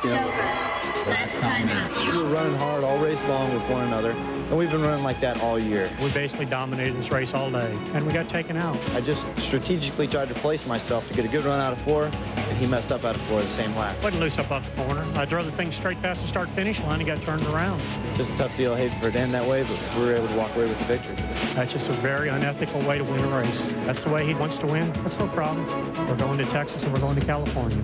Last timeout. We were running hard all race long with one another, and we've been running like that all year. We basically dominated this race all day, and we got taken out. I just strategically tried to place myself to get a good run out of 4, and he messed up out of 4 the same lap. Wasn't loose up off the corner. I drove the thing straight past the start-finish line and got turned around. Just a tough deal. I hate for it to end that way, but we were able to walk away with the victory. That's just a very unethical way to win a race. That's the way he wants to win. That's no problem. We're going to Texas and we're going to California.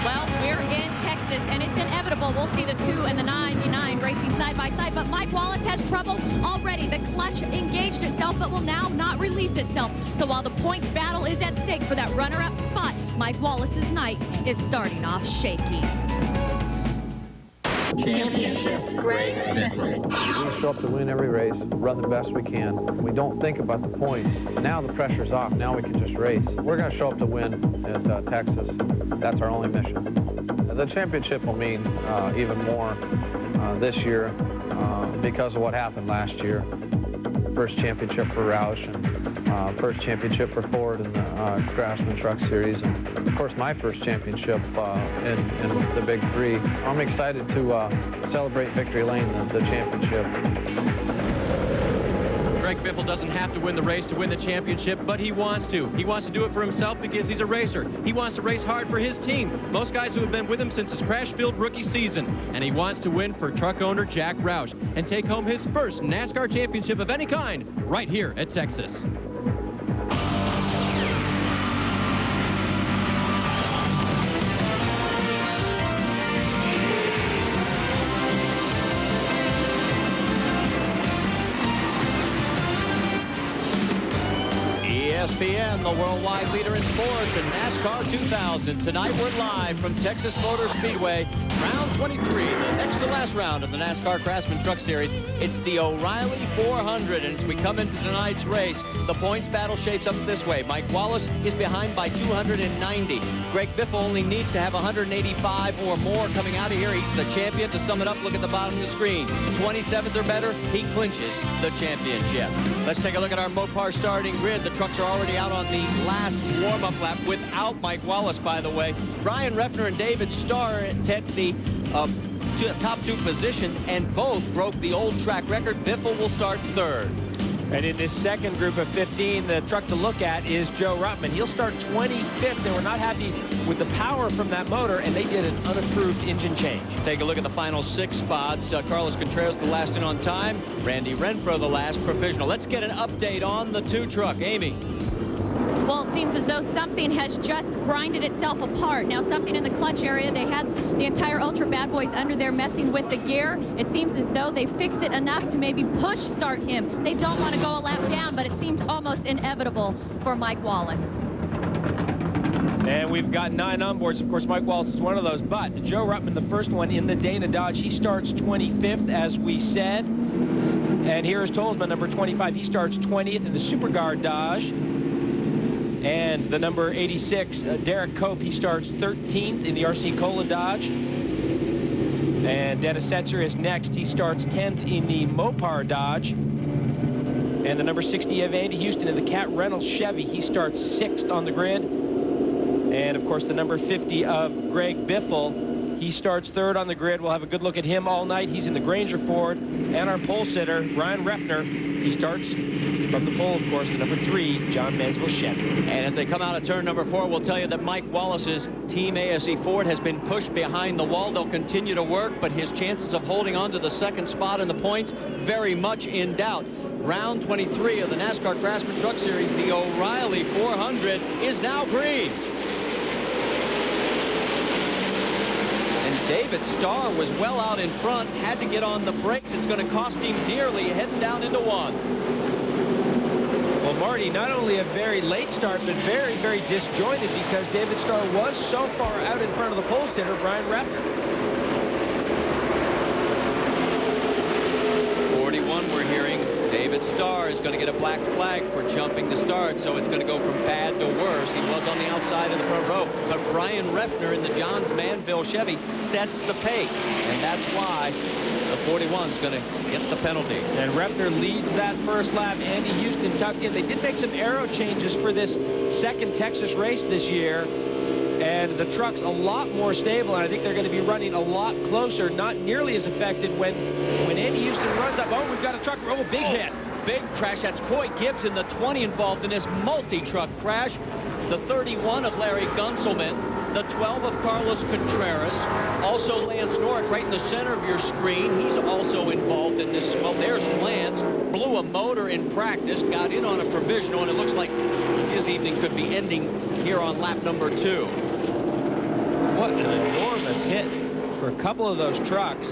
Well, we're in Texas, and it's inevitable. We'll see the 2 and the 99 racing side by side, but Mike Wallace has trouble already. The clutch engaged itself, but will now not release itself. So while the points battle is at stake for that runner-up spot, Mike Wallace's night is starting off shaky. Championship, Greg Biffle. We show up to win every race, run the best we can. We don't think about the points. Now the pressure's off. Now we can just race. We're going to show up to win at Texas. That's our only mission. The championship will mean even more this year because of what happened last year. First championship for Roush and first championship for Ford in the Craftsman Truck Series, and of course my first championship in the Big 3. I'm excited to celebrate Victory Lane, the championship. Greg Biffle doesn't have to win the race to win the championship, but he wants to. He wants to do it for himself because he's a racer. He wants to race hard for his team, most guys who have been with him since his crash-filled rookie season. And he wants to win for truck owner Jack Roush and take home his first NASCAR championship of any kind right here at Texas. ESPN, the worldwide leader in sports, and NASCAR 2000. Tonight we're live from Texas Motor Speedway, round 23, the next to last round of the NASCAR Craftsman Truck Series. It's the O'Reilly 400, and as we come into tonight's race, the points battle shapes up this way. Mike Wallace is behind by 290. Greg Biffle only needs to have 185 or more coming out of here. He's the champion. To sum it up, look at the bottom of the screen. 27th or better, he clinches the championship. Let's take a look at our Mopar starting grid. The trucks are already out on the last warm-up lap without Mike Wallace, by the way. Brian Reffner and David Starr take the top 2 positions, and both broke the old track record. Biffle will start 3rd. And in this second group of 15, the truck to look at is Joe Ruttman. He'll start 25th. They were not happy with the power from that motor, and they did an unapproved engine change. Take a look at the final 6 spots. Carlos Contreras, the last in on time. Randy Renfro, the last provisional. Let's get an update on the 2 truck. Amy. Well, it seems as though something has just grinded itself apart. Now, something in the clutch area. They had the entire Ultra Bad Boys under there messing with the gear. It seems as though they fixed it enough to maybe push start him. They don't want to go a lap down, but it seems almost inevitable for Mike Wallace. And we've got 9 onboards. Of course, Mike Wallace is one of those. But Joe Ruttman, the first one in the Dana Dodge, he starts 25th, as we said. And here is Tolsma, number 25. He starts 20th in the Superguard Dodge. And the number 86, Derek Cope, he starts 13th in the RC Cola Dodge. And Dennis Setzer is next. He starts 10th in the Mopar Dodge. And the number 60 of Andy Houston in the Cat Reynolds Chevy, he starts 6th on the grid. And, of course, the number 50 of Greg Biffle, he starts 3rd on the grid. We'll have a good look at him all night. He's in the Granger Ford. And our pole sitter, Brian Reffner, he starts from the pole, of course, the number 3, John Mansell Chevy. And as they come out of turn number 4, we'll tell you that Mike Wallace's Team ASE Ford has been pushed behind the wall. They'll continue to work, but his chances of holding on to the 2nd spot in the points very much in doubt. Round 23 of the NASCAR Craftsman Truck Series, the O'Reilly 400 is now green. David Starr was well out in front, had to get on the brakes. It's going to cost him dearly, heading down into 1. Well, Marty, not only a very late start, but very, very disjointed, because David Starr was so far out in front of the pole sitter, Brian Reffner. 41, we're hearing. David Starr is going to get a black flag for jumping the start, so it's going to go from bad to worse. He was on the outside of the front row, but Brian Reffner in the Johns Manville Chevy sets the pace, and that's why the 41 is going to get the penalty. And Reffner leads that first lap. Andy Houston tucked in. They did make some aero changes for this second Texas race this year. And the truck's a lot more stable, and I think they're going to be running a lot closer, not nearly as effective when Andy Houston runs up. Oh, we've got a truck. Oh, big hit. Big crash. That's Coy Gibbs in the 20 involved in this multi-truck crash. The 31 of Larry Gunselman. The 12 of Carlos Contreras. Also Lance Norick right in the center of your screen. He's also involved in this. Well, there's Lance. Blew a motor in practice. Got in on a provisional, and it looks like his evening could be ending here on lap number 2. What an enormous hit for a couple of those trucks.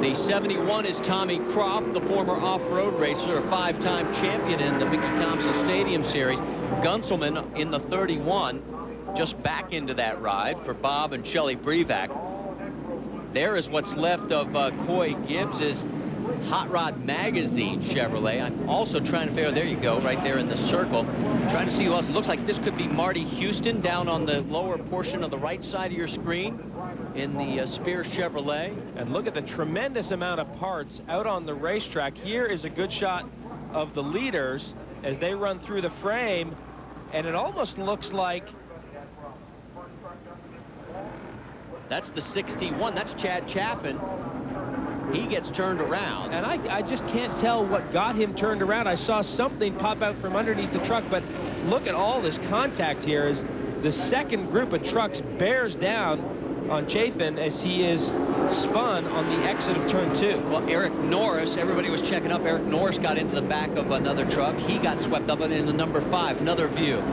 The 71 is Tommy Croft, the former off-road racer, a 5-time champion in the Mickey Thompson Stadium Series. Gunselman in the 31, just back into that ride for Bob and Shelley Brevac. There is what's left of Coy Gibbs's Hot Rod Magazine Chevrolet. I'm also trying to figure, there you go, right there in the circle. Trying to see who else. It looks like this could be Marty Houston down on the lower portion of the right side of your screen in the Spear Chevrolet. And look at the tremendous amount of parts out on the racetrack. Here is a good shot of the leaders as they run through the frame, and it almost looks like that's the 61. That's Chad Chaffin. He gets turned around. And I just can't tell what got him turned around. I saw something pop out from underneath the truck, but look at all this contact here as the second group of trucks bears down on Chaffin as he is spun on the exit of turn 2. Well, Eric Norris, everybody was checking up. Eric Norris got into the back of another truck. He got swept up in the number 5. Another view.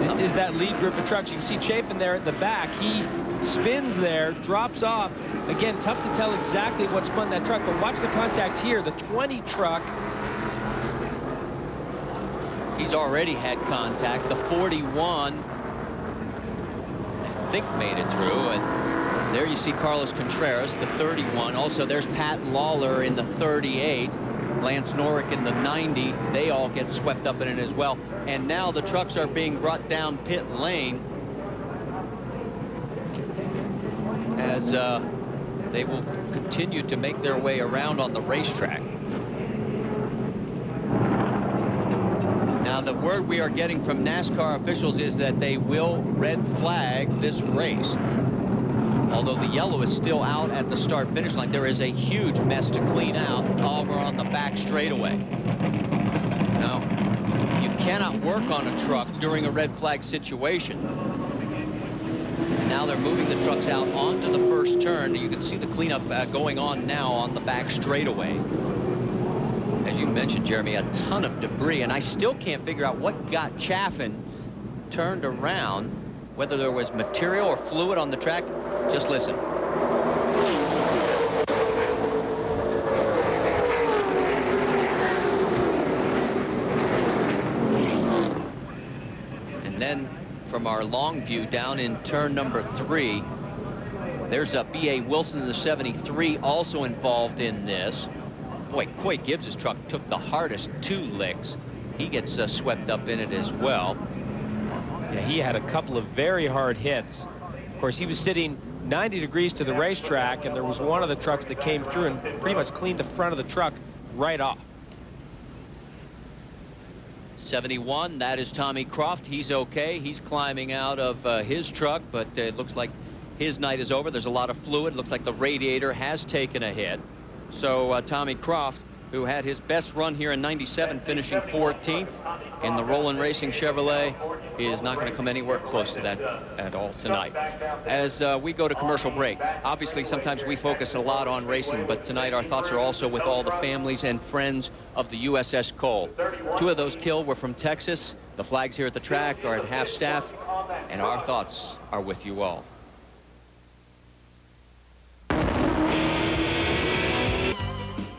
This is that lead group of trucks. You can see Chaffin there at the back. He spins there, drops off. Again, tough to tell exactly what spun that truck, but watch the contact here. The 20 truck. He's already had contact. The 41, I think, made it through. And there you see Carlos Contreras, the 31. Also, there's Pat Lawler in the 38. Lance Norick in the 90. They all get swept up in it as well. And now the trucks are being brought down pit lane as they will continue to make their way around on the racetrack. Now, the word we are getting from NASCAR officials is that they will red flag this race. Although the yellow is still out at the start-finish line, there is a huge mess to clean out over on the back straightaway. Now, you cannot work on a truck during a red flag situation. Now they're moving the trucks out onto the first turn. You can see the cleanup going on now on the back straightaway. As you mentioned, Jeremy, a ton of debris, and I still can't figure out what got Chaffin turned around, whether there was material or fluid on the track. Just listen. And then from our long view down in turn number 3, there's a B.A. Wilson in the 73 also involved in this. Boy, Coy Gibbs' truck took the hardest 2 licks. He gets swept up in it as well. Yeah, he had a couple of very hard hits. Of course, he was sitting 90 degrees to the racetrack, and there was one of the trucks that came through and pretty much cleaned the front of the truck right off. 71, that is Tommy Croft. He's okay. He's climbing out of his truck, but it looks like his night is over. There's a lot of fluid. Looks like the radiator has taken a hit. So Tommy Croft, who had his best run here in '97, finishing 14th in the Roland Racing Chevrolet, is not going to come anywhere close to that at all tonight. As we go to commercial break, obviously sometimes we focus a lot on racing, but tonight our thoughts are also with all the families and friends of the USS Cole. 2 of those killed were from Texas. The flags here at the track are at half staff, and our thoughts are with you all.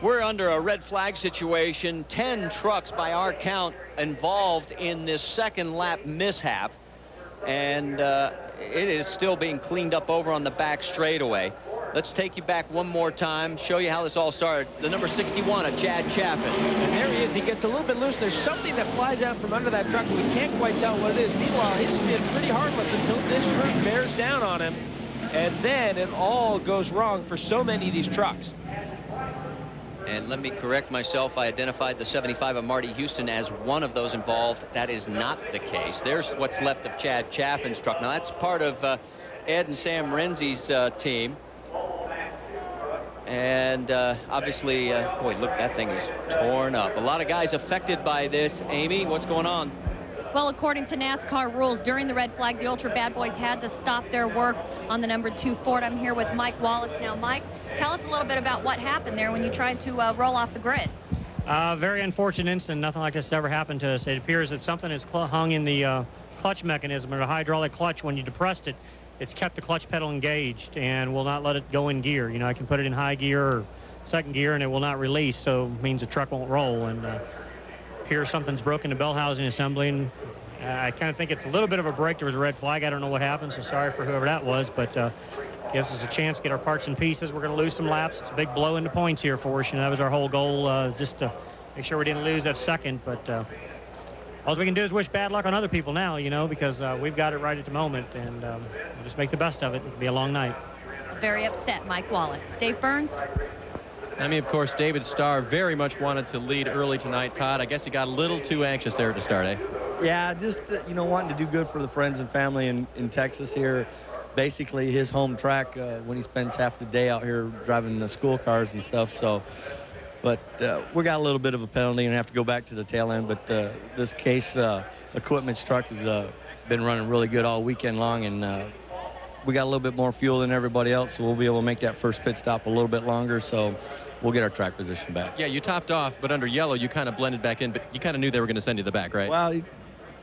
We're under a red flag situation. 10 trucks by our count involved in this second lap mishap. And it is still being cleaned up over on the back straightaway. Let's take you back one more time, show you how this all started. The number 61 of Chad Chaffin. And there he is. He gets a little bit loose. There's something that flies out from under that truck, and we can't quite tell what it is. Meanwhile, he's been pretty harmless until this group bears down on him. And then it all goes wrong for so many of these trucks. And let me correct myself. I identified the 75 of Marty Houston as one of those involved. That is not the case. There's what's left of Chad Chaffin's truck. Now, that's part of Ed and Sam Renzi's team. And obviously, boy, look, that thing is torn up. A lot of guys affected by this. Amy, what's going on? Well, according to NASCAR rules, during the red flag, the Ultra Bad Boys had to stop their work on the number 2 Ford. I'm here with Mike Wallace now. Mike, tell us a little bit about what happened there when you tried to roll off the grid. Very unfortunate incident. Nothing like this ever happened to us. It appears that something is hung in the clutch mechanism, or the hydraulic clutch. When you depressed it, it's kept the clutch pedal engaged and will not let it go in gear. You know, I can put it in high gear or second gear and it will not release, so it means the truck won't roll. And here something's broken the bell housing assembly, and I kind of think it's a little bit of a break. There was a red flag. I don't know what happened, so sorry for whoever that was, but gives us a chance to get our parts in pieces. We're going to lose some laps. It's a big blow into points here for us. You know, that was our whole goal, just to make sure we didn't lose that second. But all we can do is wish bad luck on other people now, you know, because we've got it right at the moment, and we'll just make the best of it. It'll be a long night. Very upset, Mike Wallace. Dave Burns? I mean, of course, David Starr very much wanted to lead early tonight. Todd, I guess he got a little too anxious there at the start, eh? Yeah, just, you know, wanting to do good for the friends and family in Texas here. Basically, his home track when he spends half the day out here driving the school cars and stuff. So, but we got a little bit of a penalty and have to go back to the tail end. But this Case Equipment's truck has been running really good all weekend long, and we got a little bit more fuel than everybody else, so we'll be able to make that first pit stop a little bit longer. So we'll get our track position back. Yeah, you topped off, but under yellow, you kind of blended back in, but you kind of knew they were going to send you the back, right? Well,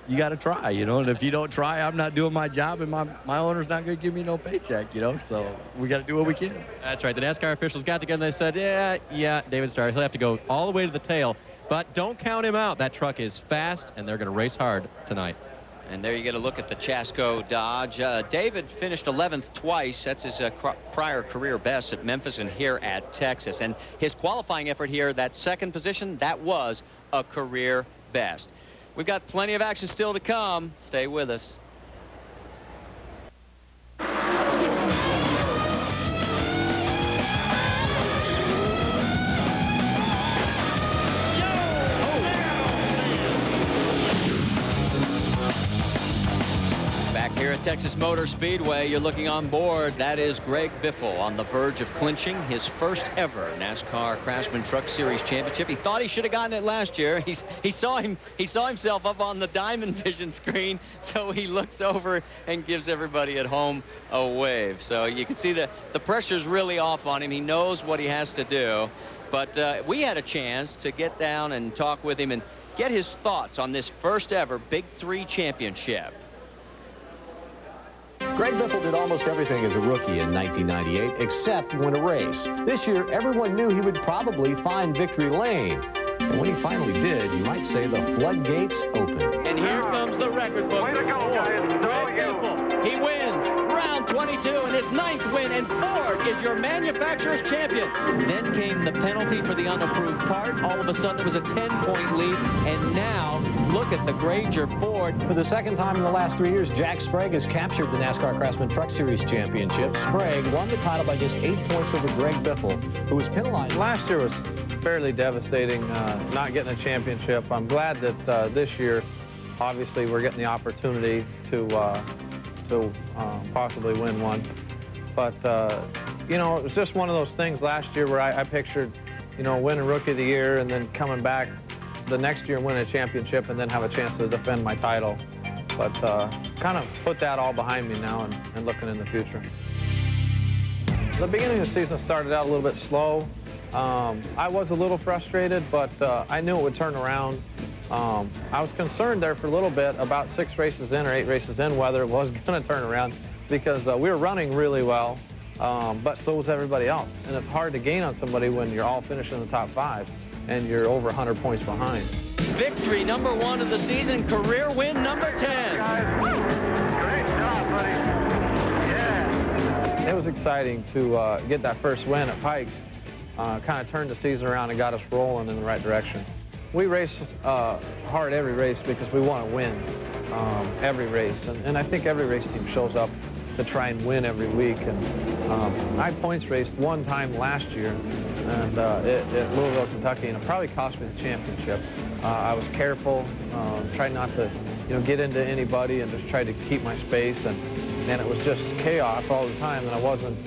you got to try, you know, and if you don't try, I'm not doing my job, and my owner's not going to give me no paycheck, you know, so we got to do what we can. That's right. The NASCAR officials got together and they said, yeah, David Starr, he'll have to go all the way to the tail, but don't count him out. That truck is fast, and they're going to race hard tonight. And there you get a look at the Chasco Dodge. David finished 11th twice. That's his prior career best at Memphis and here at Texas. And his qualifying effort here, that second position, that was a career best. We've got plenty of action still to come. Stay with us. Here at Texas Motor Speedway, you're looking on board. That is Greg Biffle on the verge of clinching his first ever NASCAR Craftsman Truck Series championship. He thought he should have gotten it last year. He saw himself up on the Diamond Vision screen, so he looks over and gives everybody at home a wave. So you can see the pressure's really off on him. He knows what he has to do. But we had a chance to get down and talk with him and get his thoughts on this first ever Big 3 championship. Greg Biffle did almost everything as a rookie in 1998 except win a race. This year, everyone knew he would probably find victory lane. And when he finally did, you might say the floodgates opened. And here comes the record book. Way to go, guys. Greg Biffle. He wins round 22 and his 9th win, and Ford is your manufacturer's champion. Then came the penalty for the unapproved part. All of a sudden, it was a 10-point lead, and now look at the Granger Ford. For the second time in the last 3 years, Jack Sprague has captured the NASCAR Craftsman Truck Series championship. Sprague won the title by just 8 points over Greg Biffle, who was penalized. Last year was fairly devastating, not getting a championship. I'm glad that this year, obviously, we're getting the opportunity to possibly win one. But, you know, it was just one of those things last year where I pictured, you know, winning Rookie of the Year and then coming back the next year and win a championship and then have a chance to defend my title. But kind of put that all behind me now and looking in the future. The beginning of the season started out a little bit slow. I was a little frustrated, but I knew it would turn around. I was concerned there for a little bit about 6 races in or 8 races in whether it was going to turn around because we were running really well, but so was everybody else. And it's hard to gain on somebody when you're all finishing in the top 5 and you're over 100 points behind. Victory number 1 of the season, career win number 10. Great job, buddy. Yeah. It was exciting to get that first win at Pikes. Kind of turned the season around and got us rolling in the right direction. We race hard every race because we want to win every race. And I think every race team shows up to try and win every week. And I points raced one time last year, and at Louisville, Kentucky, and it probably cost me the championship. I was careful, tried not to, get into anybody, and just tried to keep my space, and it was just chaos all the time, and I wasn't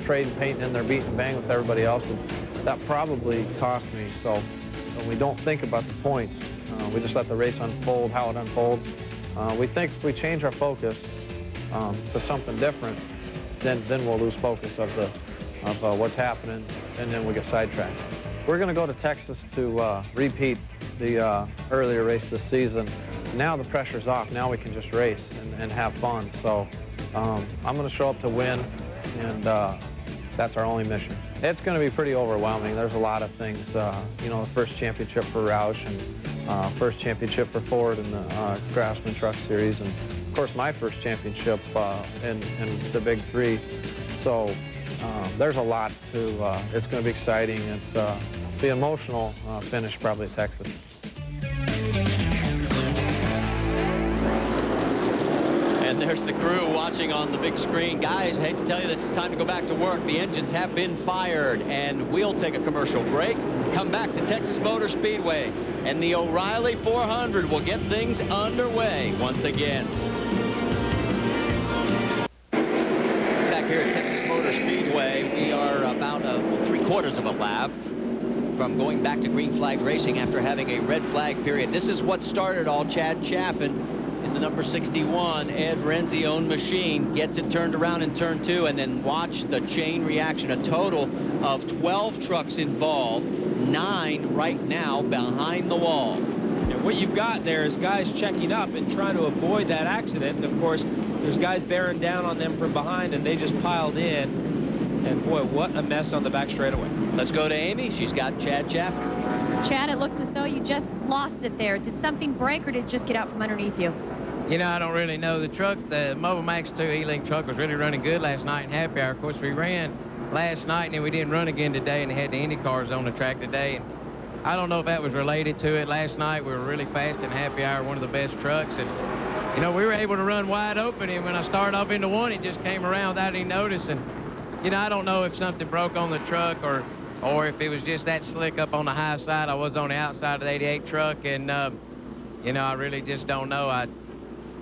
trading, painting in there, beating bang with everybody else, and that probably cost me. So when we don't think about the points, we just let the race unfold how it unfolds. We think if we change our focus to something different, then we'll lose focus of what's happening, and then we get sidetracked. We're going to go to Texas to repeat the earlier race this season. Now the pressure's off. Now we can just race and have fun. So I'm going to show up to win, and that's our only mission. It's going to be pretty overwhelming. There's a lot of things. The first championship for Roush, and first championship for Ford in the Craftsman Truck Series, and of course my first championship in the Big Three. So there's a lot to. It's going to be exciting. It's the emotional finish probably at Texas. And there's the crew watching on the big screen. Guys, I hate to tell you, this is time to go back to work. The engines have been fired, and we'll take a commercial break, come back to Texas Motor Speedway, and the O'Reilly 400 will get things underway once again. Back here at Texas Motor Speedway, we are about 3/4 of a lap from going back to green flag racing after having a red flag period. This is what started all. Chad Chaffin in the number 61 Ed Renzione machine gets it turned around in turn 2, and then watch the chain reaction. A total of 12 trucks involved, 9 right now behind the wall. And what you've got there is guys checking up and trying to avoid that accident. And of course, there's guys bearing down on them from behind, and they just piled in. And boy, what a mess on the back straightaway. Let's go to Amy. She's got Chad Chaffin. Chad, it looks as though you just lost it there. Did something break, or did it just get out from underneath you? I don't really know. The truck, the Mobile Max 2 E-Link truck was really running good last night in happy hour. Of course, we ran last night, and then we didn't run again today, and they had the Indy cars on the track today. And I don't know if that was related to it. Last night, we were really fast in happy hour, one of the best trucks. And, we were able to run wide open, and when I started off into one, it just came around without any notice. And, I don't know if something broke on the truck or if it was just that slick up on the high side. I was on the outside of the 88 truck, and, I really just don't know.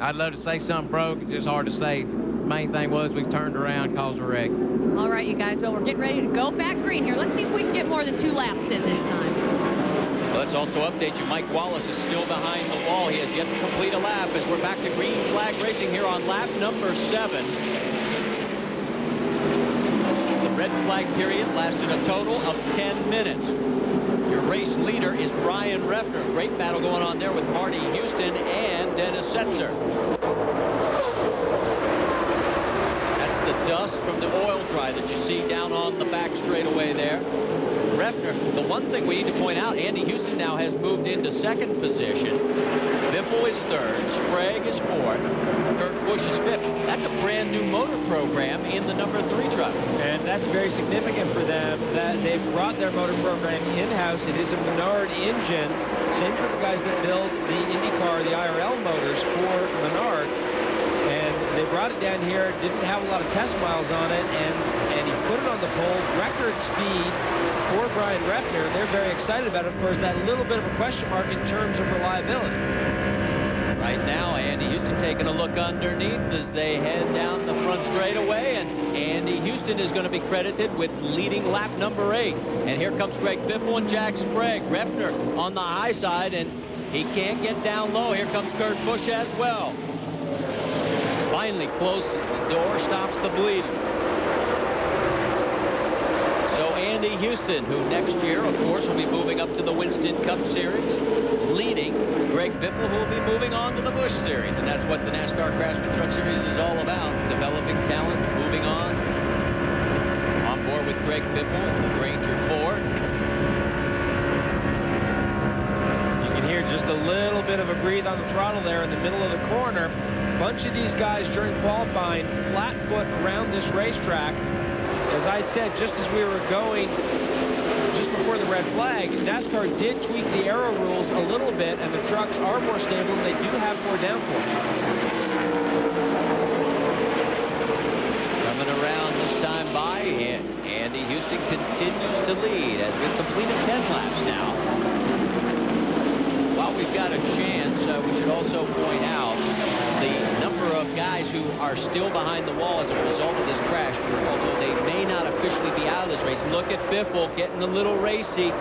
I'd love to say something broke. It's just hard to say. Main thing was we turned around, caused a wreck. All right, you guys. Well, we're getting ready to go back green here. Let's see if we can get more than 2 laps in this time. Let's also update you. Mike Wallace is still behind the wall. He has yet to complete a lap as we're back to green flag racing here on lap number 7. The red flag period lasted a total of 10 minutes. Your race leader is Brian Refner. Great battle going on there with Marty Houston and Dennis Setzer. That's the dust from the oil dry that you see down on the back straightaway there. Refner, the one thing we need to point out, Andy Houston now has moved into 2nd position. Biffle is 3rd. Sprague is 4th. Kurt Busch is 5th. That's a brand new motor program in the number 3 truck. And that's very significant for them that they've brought their motor program in-house. It is a Menard engine. Same group of guys that build the IndyCar, the IRL motors for Menard. And they brought it down here, didn't have a lot of test miles on it, and he put it on the pole, record speed for Brian Refner. They're very excited about it. Of course, that little bit of a question mark in terms of reliability. Right now, Andy Houston taking a look underneath as they head down the front straightaway, and Andy Houston is going to be credited with leading lap number 8. And here comes Greg Biffle and Jack Sprague. Refner on the high side, and he can't get down low. Here comes Kurt Busch as well. Finally closes the door, stops the bleeding. So Andy Houston, who next year, of course, will be moving up to the Winston Cup Series, leading Greg Biffle, who will be moving on to the Busch Series. And that's what the NASCAR Craftsman Truck Series is all about, developing talent, moving on. On board with Greg Biffle, Granger Ford. You can hear just a little bit of a breathe on the throttle there in the middle of the corner. A bunch of these guys during qualifying flat foot around this racetrack. As I said, just as we were going just before the red flag, NASCAR did tweak the aero rules a little bit, and the trucks are more stable, and they do have more downforce. Coming around this time by, and Andy Houston continues to lead as we've completed 10 laps now. While we've got a chance, we should also point out the number of guys who are still behind the wall as a result of this crash, although they may not officially be out of this race. Look at Biffle getting a little racy.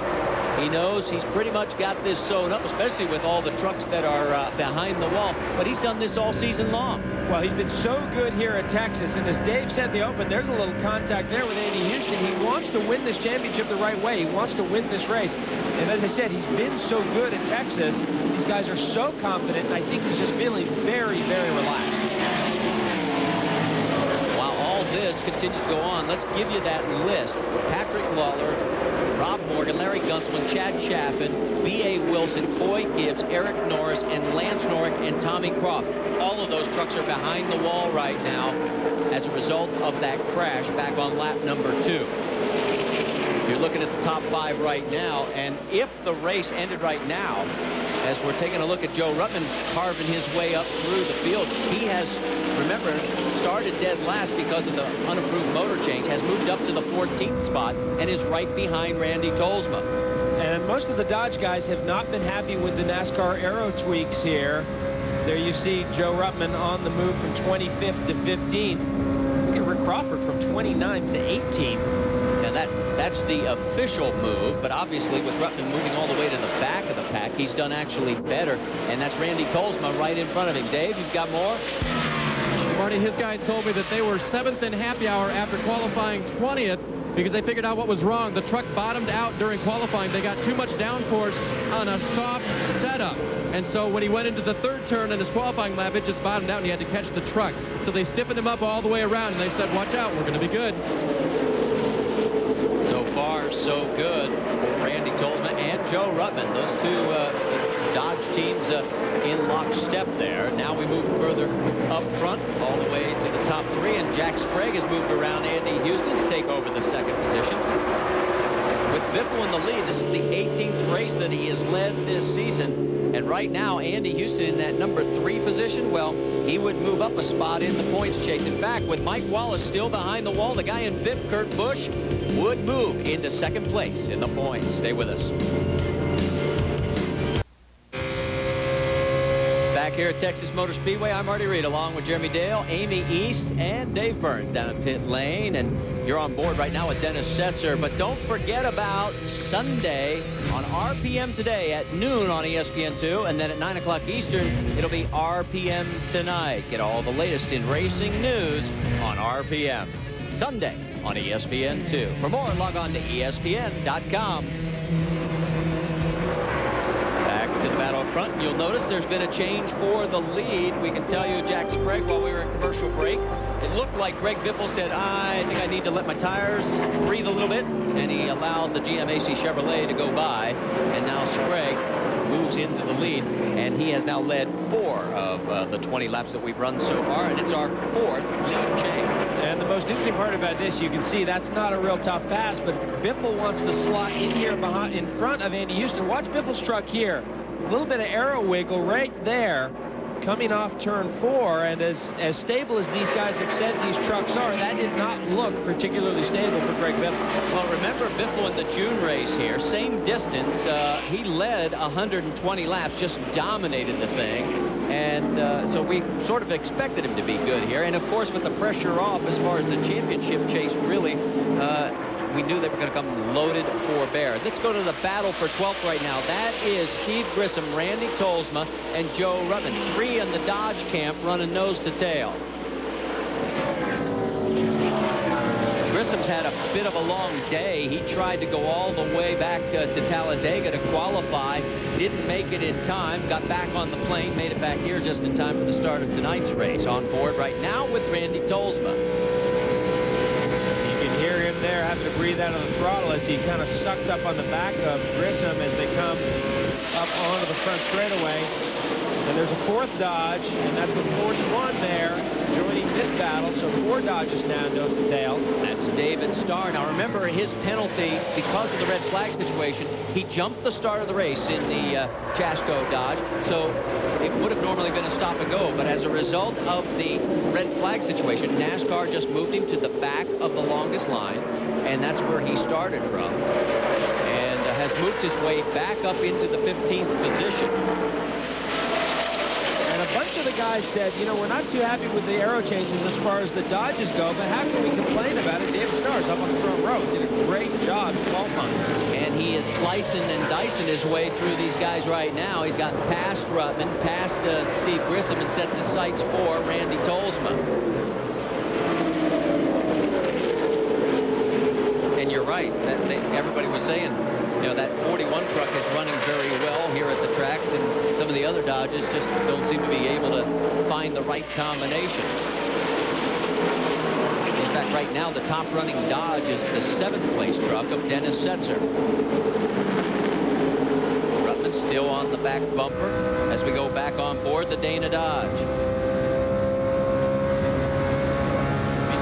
He knows he's pretty much got this sewn up, especially with all the trucks that are behind the wall. But he's done this all season long. Well, he's been so good here at Texas, and as Dave said in the open, there's a little contact there with Andy Houston. He wants to win this championship the right way. He wants to win this race. And as I said, he's been so good at Texas. These guys are so confident, and I think he's just feeling very, very relaxed. While all this continues to go on, let's give you that list. Patrick Lawler, Rob Morgan, Larry Gunselman, Chad Chaffin, B.A. Wilson, Coy Gibbs, Eric Norris, and Lance Norrick, and Tommy Croft. All of those trucks are behind the wall right now as a result of that crash back on lap number 2. You're looking at the top 5 right now, and if the race ended right now, as we're taking a look at Joe Ruttman carving his way up through the field, he has, remember, started dead last because of the unapproved motor change, has moved up to the 14th spot, and is right behind Randy Tolsma. And most of the Dodge guys have not been happy with the NASCAR aero tweaks here. There you see Joe Ruttman on the move from 25th to 15th. Look at Rick Crawford from 29th to 18th. Yeah, that's the official move, but obviously with Ruttman moving all the way to the back of the pack, he's done actually better, and that's Randy Tolsma right in front of him. Dave, you've got more? Marty, his guys told me that they were 7th in happy hour after qualifying 20th because they figured out what was wrong. The truck bottomed out during qualifying. They got too much downforce on a soft setup. And so when he went into the 3rd turn in his qualifying lap, it just bottomed out and he had to catch the truck. So they stiffened him up all the way around and they said, watch out, we're going to be good. So far, so good for Randy Tolsma and Joe Ruttman. Those two Dodge teams in lockstep there. Now we move further up front all the way to the top 3, and Jack Sprague has moved around Andy Houston to take over the 2nd position. With Biffle in the lead, this is the 18th race that he has led this season. And right now, Andy Houston in that number 3 position, well, he would move up a spot in the points chase. In fact, with Mike Wallace still behind the wall, the guy in 5th, Kurt Busch, would move into 2nd place in the points. Stay with us. Back here at Texas Motor Speedway, I'm Marty Reed along with Jeremy Dale, Amy East, and Dave Burns down in pit lane. And you're on board right now with Dennis Setzer. But don't forget about Sunday on RPM today at noon on ESPN2. And then at 9 o'clock Eastern, it'll be RPM tonight. Get all the latest in racing news on RPM. Sunday on ESPN2. For more, log on to ESPN.com. To the battle up front, and you'll notice there's been a change for the lead. We can tell you, Jack Sprague, while we were in commercial break, it looked like Greg Biffle said, I think I need to let my tires breathe a little bit, and he allowed the GMAC Chevrolet to go by, and now Sprague moves into the lead, and he has now led 4 of the 20 laps that we've run so far, and it's our 4th lead change. And the most interesting part about this, you can see that's not a real tough pass, but Biffle wants to slot in here in front of Andy Houston. Watch Biffle's truck here. A little bit of aero wiggle right there coming off turn 4, and as stable as these guys have said these trucks are, that did not look particularly stable for Greg Biffle. Well, remember Biffle in the June race here, same distance. He led 120 laps, just dominated the thing, and so we sort of expected him to be good here. And of course, with the pressure off as far as the championship chase, really, we knew they were going to come loaded for bear. Let's go to the battle for 12th right now. That is Steve Grissom, Randy Tolsma, and Joe Ruttman. 3 in the Dodge camp running nose to tail. Grissom's had a bit of a long day. He tried to go all the way back to Talladega to qualify. Didn't make it in time. Got back on the plane. Made it back here just in time for the start of tonight's race. On board right now with Randy Tolsma. Hear him there having to breathe out of the throttle as he kind of sucked up on the back of Grissom as they come up onto the front straightaway. And there's a 4th Dodge, and that's the 41 there joining this battle. So 4 Dodges now nose to tail. That's David Starr. Now remember his penalty because of the red flag situation. He jumped the start of the race in the Chasko Dodge, so it would have normally been a stop and go. But as a result of the red flag situation, NASCAR just moved him to the back of the longest line, and that's where he started from, and has moved his way back up into the 15th position. And a bunch of the guys said, you know, we're not too happy with the aero changes as far as the Dodges go, but how can we complain about it? David Starr's up on the front row. Did a great job qualifying. And he is slicing and dicing his way through these guys right now. He's gotten past Ruttman, past Steve Grissom, and sets his sights for Randy Tolsma. And you're right. Everybody was saying, you know, that 41 truck is running very well here at the track, and some of the other Dodges just don't seem to be able to find the right combination. In fact, right now, the top running Dodge is the 7th place truck of Dennis Setzer. Ruttman still on the back bumper as we go back on board the Dana Dodge.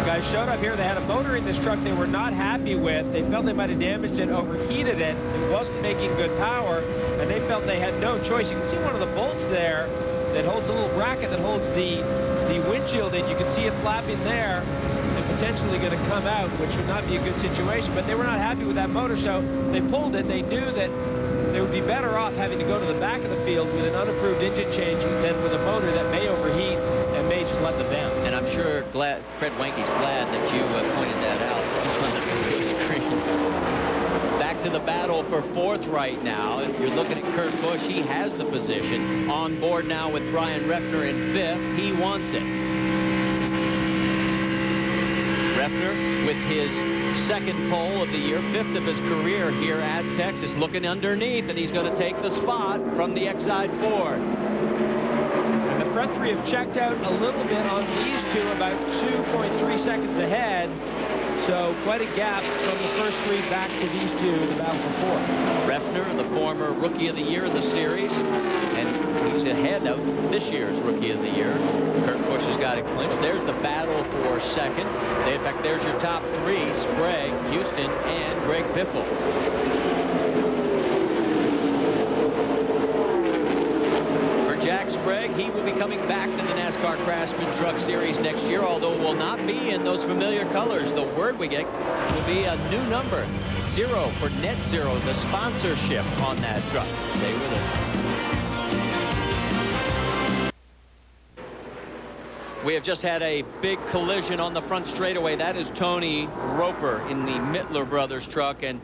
Guys showed up here. They had a motor in this truck they were not happy with. They felt they might have damaged it, overheated it. It wasn't making good power, and they felt they had no choice. You can see one of the bolts there that holds a little bracket that holds the windshield in. You can see it flapping there and potentially going to come out, which would not be a good situation. But they were not happy with that motor, so they pulled it. They knew that they would be better off having to go to the back of the field with an unapproved engine change than with a motor that may overheat and may just let them down. And I'm sure Fred Wanke's glad that you pointed that out on the big screen. Back to the battle for 4th right now. If you're looking at Kurt Busch, he has the position. On board now with Brian Refner in 5th. He wants it. Refner with his 2nd pole of the year, 5th of his career here at Texas, looking underneath, and he's going to take the spot from the Exide Ford. And the front 3 have checked out a little bit on these 2, about 2.3 seconds ahead. So quite a gap from the first 3 back to these 2, the battle for 4th. Refner, the former Rookie of the Year in the series, and he's ahead of this year's Rookie of the Year. Kurt Busch has got it clinched. There's the battle for 2nd. In fact, there's your top 3, Sprague, Houston, and Greg Biffle. For Jack Sprague, he will be coming back to the NASCAR Craftsman Truck Series next year, although it will not be in those familiar colors. The word we get will be a new number, 0 for Net Zero, the sponsorship on that truck. Stay with us. We have just had a big collision on the front straightaway. That is Tony Roper in the Mittler Brothers truck, and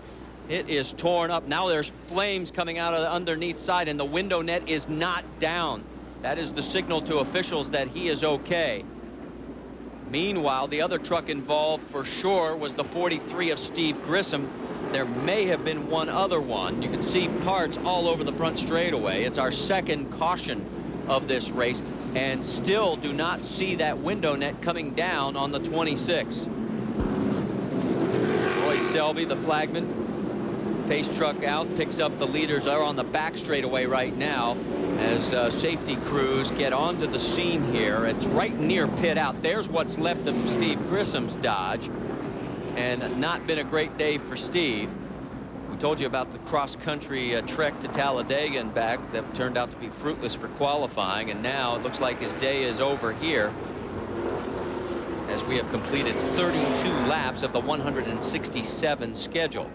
it is torn up. Now there's flames coming out of the underneath side, and the window net is not down. That is the signal to officials that he is okay. Meanwhile, the other truck involved for sure was the 43 of Steve Grissom. There may have been one other one. You can see parts all over the front straightaway. It's our 2nd caution of this race, and still do not see that window net coming down on the 26. Roy Selby, the flagman, pace truck out, picks up the leaders. Are on the back straightaway right now as safety crews get onto the scene here. It's right near pit out. There's what's left of Steve Grissom's Dodge, and not been a great day for Steve. We told you about the cross-country trek to Talladega and back that turned out to be fruitless for qualifying, and now it looks like his day is over here as we have completed 32 laps of the 167 schedule.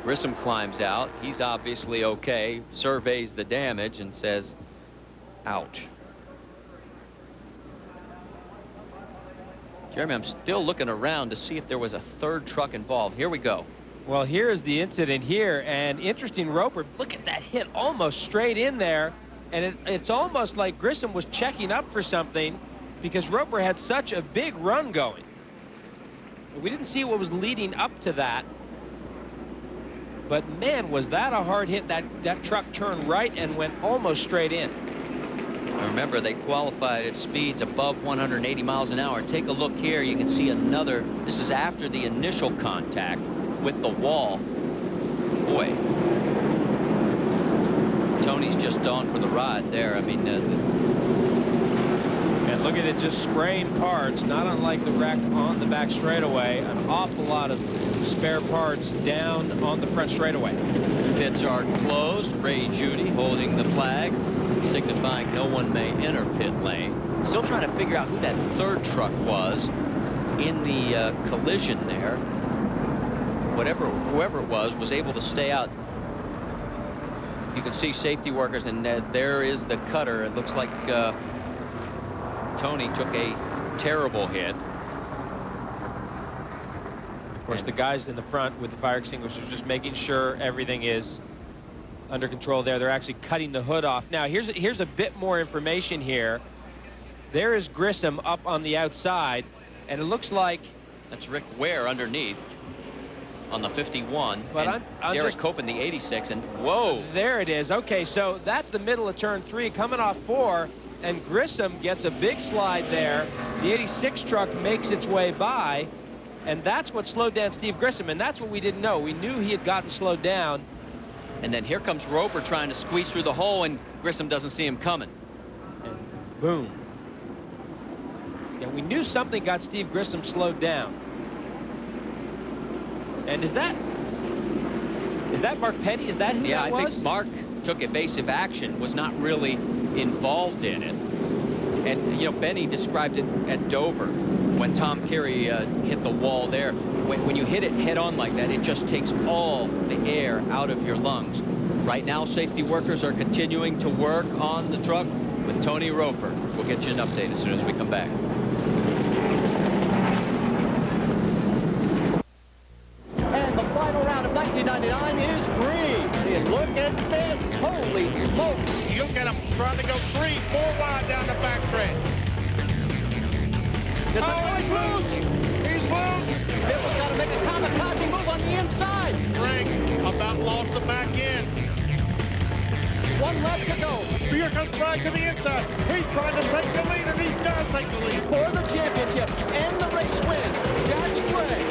Grissom climbs out. He's obviously okay, surveys the damage, and says, ouch. Jeremy, I'm still looking around to see if there was a 3rd truck involved. Here we go. Well, here's the incident here, and interesting, Roper, look at that hit almost straight in there, and it's almost like Grissom was checking up for something because Roper had such a big run going. We didn't see what was leading up to that, but man, was that a hard hit. That truck turned right and went almost straight in. Remember, they qualified at speeds above 180 miles an hour. Take a look here. You can see another. This is after the initial contact with the wall. boy, Tony's just on for the ride there. I mean, and look at it, just spraying parts, not unlike the wreck on the back straightaway. An awful lot of spare parts down on the front straightaway. pits are closed. Ray Judy holding the flag, signifying no one may enter pit lane. Still trying to figure out who that third truck was in the collision there. Whoever it was able to stay out. You can see safety workers, and there is the cutter. It looks like Tony took a terrible hit. Of course, the guys in the front with the fire extinguishers just making sure everything is under control there. They're actually cutting the hood off. Now, here's a bit more information here. There is Grissom up on the outside, and it looks like that's Rick Ware underneath on the 51, but and Derek Copen the 86, and whoa, there it is. Okay, so that's the middle of turn 3 coming off 4, and Grissom gets a big slide there. The 86 truck makes its way by, and that's what slowed down Steve Grissom, and that's what we didn't know. We knew he had gotten slowed down. And then here comes Roper trying to squeeze through the hole, and Grissom doesn't see him coming. And boom. Yeah, we knew something got Steve Grissom slowed down. And is that Mark Petty? Is that who that was? Yeah, I think Mark took evasive action, was not really involved in it. And, you know, Benny described it at Dover when Tom Carey hit the wall there. When you hit it head on like that, it just takes all the air out of your lungs. Right now, safety workers are continuing to work on the truck with Tony Roper. We'll get you an update as soon as we come back. And the final round of 1999 is green. And look at this. Holy smokes. You look at him trying to go 3-4 wide down the back stretch. Oh, he's loose. He's loose. Bill's got to make a kamikaze move on the inside. Greg about lost the back end. One left to go. Here comes Bragg to the inside. He's trying to take the lead, and he does take the lead. For the championship and the race win, Jack Sprague.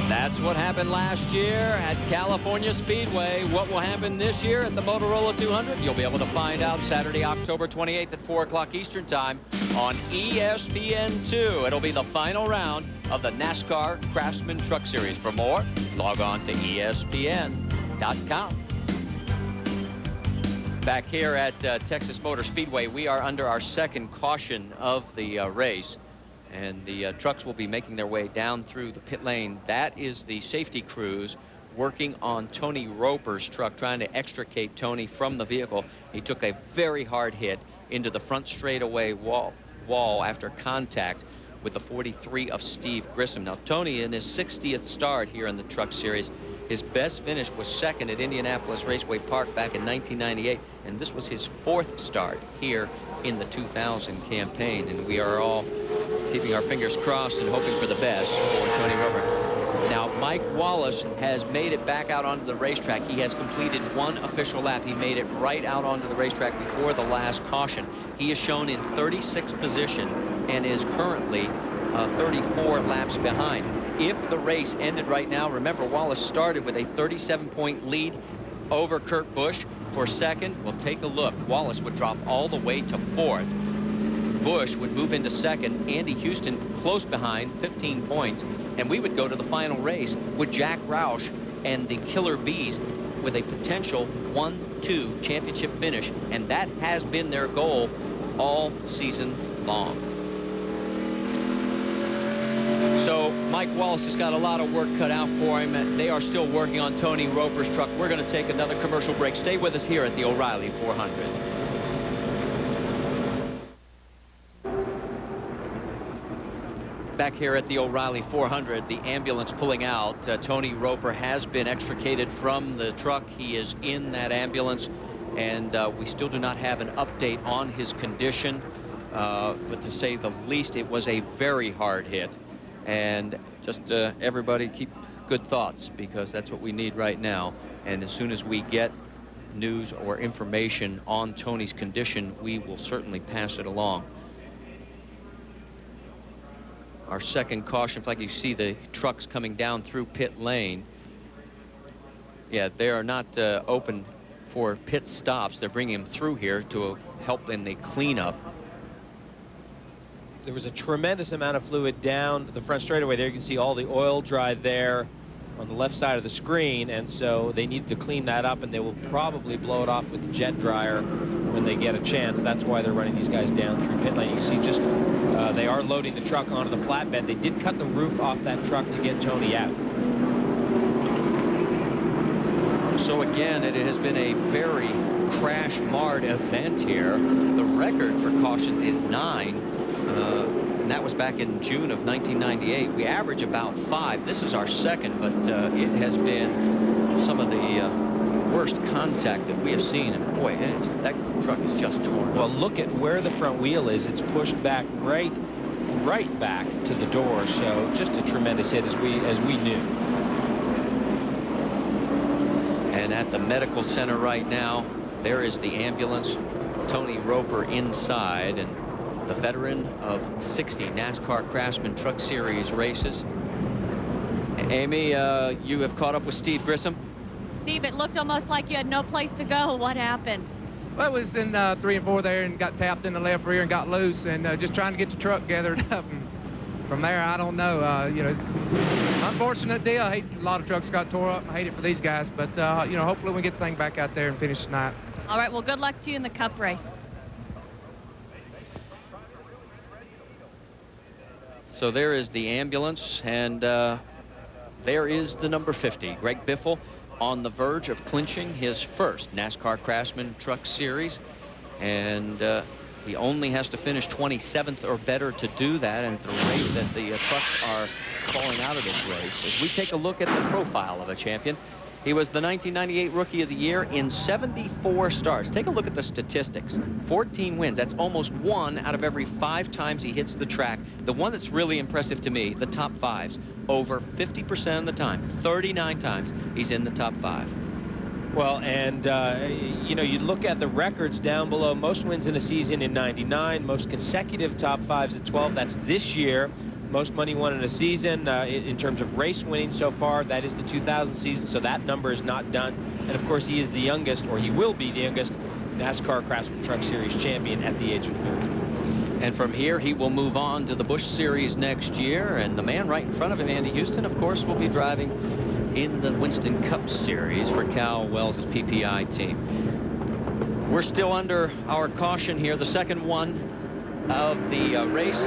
That's what happened last year at California Speedway. What will happen this year at the Motorola 200? You'll be able to find out Saturday, October 28th at 4 o'clock Eastern Time on ESPN2. It'll be the final round of the NASCAR Craftsman Truck Series. For more, log on to ESPN.com. Back here at Texas Motor Speedway, we are under our second caution of the race. And the trucks will be making their way down through the pit lane. That is the safety crews working on Tony Roper's truck, trying to extricate Tony from the vehicle. He took a very hard hit into the front straightaway wall after contact with the 43 of Steve Grissom. Now, Tony, in his 60th start here in the Truck Series, his best finish was second at Indianapolis Raceway Park back in 1998, and this was his 4th start here in the 2000 campaign, and we are all keeping our fingers crossed and hoping for the best for Tony Roper. Now, Mike Wallace has made it back out onto the racetrack. He has completed one official lap. He made it right out onto the racetrack before the last caution. He is shown in 36th position and is currently 34 laps behind. If the race ended right now, remember, Wallace started with a 37-point lead over Kurt Busch. For second, we'll take a look. Wallace would drop all the way to 4th. Busch would move into second. Andy Houston close behind, 15 points. And we would go to the final race with Jack Roush and the Killer Bees with a potential 1-2 championship finish. And that has been their goal all season long. So Mike Wallace has got a lot of work cut out for him. They are still working on Tony Roper's truck. We're going to take another commercial break. Stay with us here at the O'Reilly 400. Back here at the O'Reilly 400, the ambulance pulling out. Tony Roper has been extricated from the truck. He is in that ambulance, and we still do not have an update on his condition. But to say the least, it was a very hard hit. And just everybody keep good thoughts, because that's what we need right now. And as soon as we get news or information on Tony's condition, we will certainly pass it along. our second caution flag. You see the trucks coming down through pit lane. Yeah, they are not open for pit stops. They're bringing them through here to help in the cleanup. There was a tremendous amount of fluid down the front straightaway there. You can see all the oil dry there on the left side of the screen, and so they need to clean that up, and they will probably blow it off with the jet dryer when they get a chance. That's why they're running these guys down through pit lane. You see just they are loading the truck onto the flatbed. They did cut the roof off that truck to get Tony out. So again, it has been a very crash-marred event here. The record for cautions is 9. And that was back in June of 1998. We average about 5. This is our second, but it has been some of the worst contact that we have seen. And boy, that truck is just torn. Well, look at where the front wheel is. It's pushed back right back to the door. So just a tremendous hit, as we knew. And at the medical center right now, there is the ambulance. Tony Roper inside, and the veteran of 60 NASCAR Craftsman Truck Series races. Amy, you have caught up with Steve Grissom. Steve, it looked almost like you had no place to go. What happened? Well, it was in 3 and 4 there and got tapped in the left rear and got loose, and just trying to get the truck gathered up. And from there, I don't know. You know, it's an unfortunate deal. I hate a lot of trucks got tore up. I hate it for these guys, but you know, hopefully we get the thing back out there and finish tonight. All right, well, good luck to you in the Cup race. So there is the ambulance, and there is the number 50, Greg Biffle, on the verge of clinching his first NASCAR Craftsman Truck Series. And he only has to finish 27th or better to do that, and at the rate that the trucks are falling out of this race. As we take a look at the profile of a champion, he was the 1998 Rookie of the Year in 74 starts. Take a look at the statistics. 14 wins. That's almost 1 out of every 5 times he hits the track. The one that's really impressive to me, the top 5s. Over 50% of the time, 39 times, he's in the top 5. Well, and, you know, you look at the records down below. Most wins in a season in 99, most consecutive top 5s at 12. That's this year. Most money won in a season in terms of race winning so far. That is the 2000 season, so that number is not done. And, of course, he is the youngest, or he will be the youngest, NASCAR Craftsman Truck Series champion at the age of 30. And from here, he will move on to the Busch Series next year. And the man right in front of him, Andy Houston, of course, will be driving in the Winston Cup Series for Cal Wells' PPI team. We're still under our caution here. The second one of the race.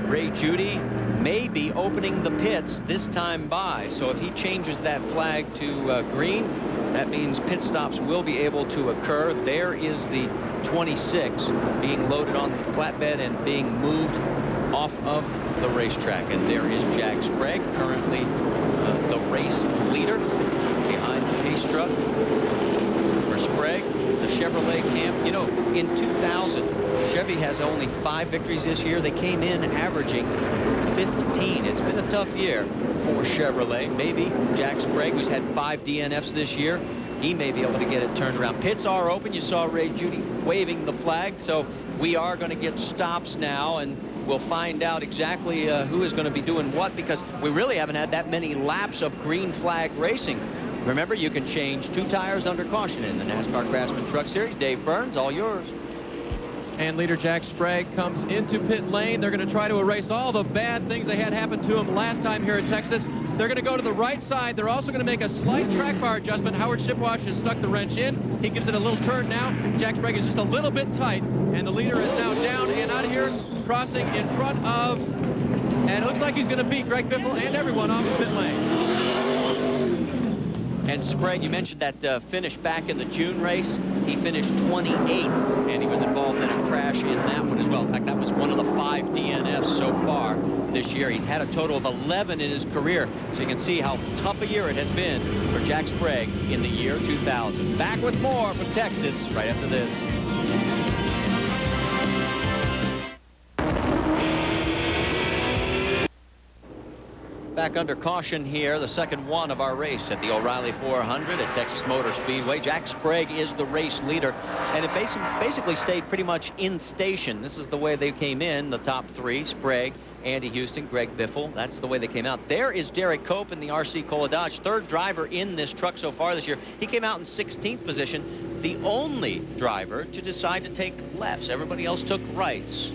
Ray Judy may be opening the pits this time by. So if he changes that flag to green, that means pit stops will be able to occur. There is the 26 being loaded on the flatbed and being moved off of the racetrack. And there is Jack Sprague, currently the race leader behind the pace truck. For Sprague, the Chevrolet camp, you know, in 2000, Chevy has only 5 victories this year. They came in averaging 15. It's been a tough year for Chevrolet. Maybe Jack Sprague, who's had 5 DNFs this year, he may be able to get it turned around. Pits are open. You saw Ray Judy waving the flag. So we are going to get stops now, and we'll find out exactly who is going to be doing what, because we really haven't had that many laps of green flag racing. Remember, you can change 2 tires under caution in the NASCAR Craftsman Truck Series. Dave Burns, all yours. And leader Jack Sprague comes into pit lane. They're going to try to erase all the bad things they had happen to him last time here at Texas. They're going to go to the right side. They're also going to make a slight track bar adjustment. Howard Shipwash has stuck the wrench in. He gives it a little turn now. Jack Sprague is just a little bit tight, and the leader is now down and out of here, crossing in front of, and it looks like he's going to beat Greg Biffle and everyone off the pit lane. And Sprague, you mentioned that finish back in the June race. He finished 28th, and he was involved in a crash in that one as well. In fact, that was one of the 5 DNFs so far this year. He's had a total of 11 in his career, so you can see how tough a year it has been for Jack Sprague in the year 2000. Back with more from Texas right after this. Back under caution here, the second one of our race at the O'Reilly 400 at Texas Motor Speedway. Jack Sprague is the race leader, and it basically stayed pretty much in station. This is the way they came in, the top 3, Sprague, Andy Houston, Greg Biffle. That's the way they came out. There is Derek Cope in the RC Cola Dodge, third driver in this truck so far this year. He came out in 16th position, the only driver to decide to take lefts. Everybody else took rights.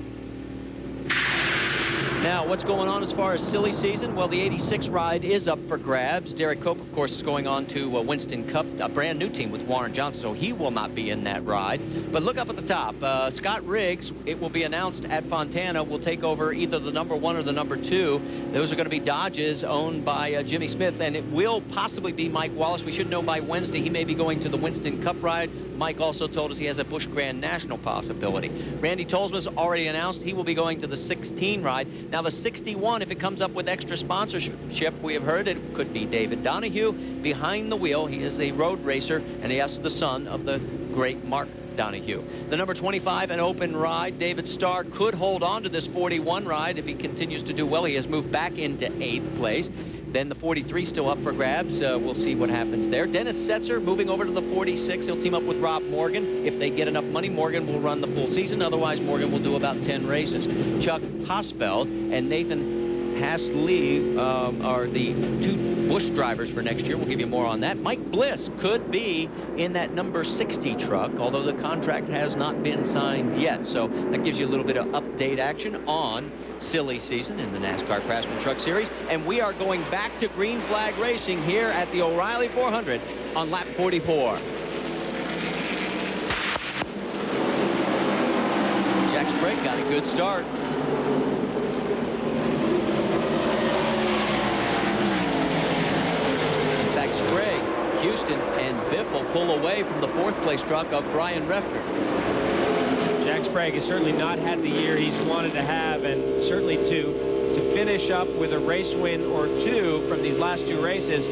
Now, what's going on as far as silly season? Well, the 86 ride is up for grabs. Derek Cope, of course, is going on to Winston Cup, a brand new team with Warren Johnson, so he will not be in that ride. But look up at the top. Scott Riggs, it will be announced at Fontana, will take over either the number 1 or the number 2. Those are going to be Dodges owned by Jimmy Smith, and it will possibly be Mike Wallace. We should know by Wednesday he may be going to the Winston Cup ride. Mike also told us he has a Busch Grand National possibility. Randy Tolsma's already announced he will be going to the 16 ride. Now, the 61, if it comes up with extra sponsorship, we have heard it could be David Donahue behind the wheel. He is a road racer, and he is the son of the great Mark Donahue. The number 25, an open ride. David Starr could hold on to this 41 ride if he continues to do well. He has moved back into 8th place. Then the 43 still up for grabs. We'll see what happens there. Dennis Setzer moving over to the 46. He'll team up with Rob Morgan. If they get enough money, Morgan will run the full season. Otherwise, Morgan will do about 10 races. Chuck Hosfeld and Nathan Hasley are the 2 Busch drivers for next year. We'll give you more on that. Mike Bliss could be in that number 60 truck, although the contract has not been signed yet. So that gives you a little bit of update action on silly season in the NASCAR Craftsman Truck Series. And we are going back to green flag racing here at the O'Reilly 400 on lap 44. Jack Sprague got a good start. In fact, Sprague, Houston, and Biffle pull away from the 4th place truck of Brian Refner. Jack Sprague has certainly not had the year he's wanted to have, and certainly to finish up with a race win or 2 from these last 2 races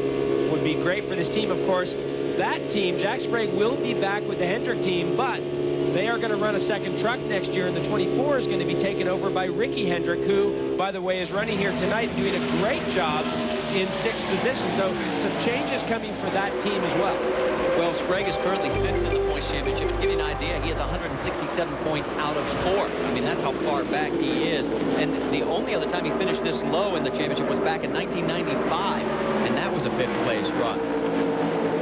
would be great for this team. Of course, that team, Jack Sprague, will be back with the Hendrick team, but they are going to run a 2nd truck next year, and the 24 is going to be taken over by Ricky Hendrick, who, by the way, is running here tonight, doing a great job in 6th position. So some changes coming for that team as well. Well, Sprague is currently 5th in the points championship. To give you an idea, he has 167 points out of 4th. I mean, that's how far back he is. And the only other time he finished this low in the championship was back in 1995, and that was a 5th place run.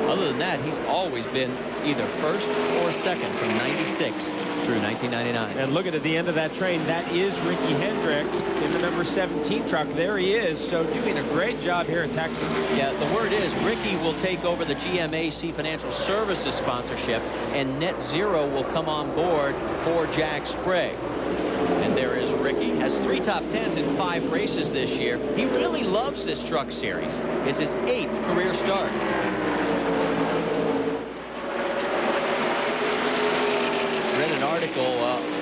Other than that, he's always been either 1st or 2nd from 96 through 1999. And look at the end of that train. That is Ricky Hendrick in the number 17 truck. There he is. So doing a great job here in Texas. Yeah, the word is Ricky will take over the GMAC Financial Services sponsorship, and Net Zero will come on board for Jack Sprague. And there is Ricky. Has 3 top 10s in 5 races this year. He really loves this truck series. It's his 8th career start. Article,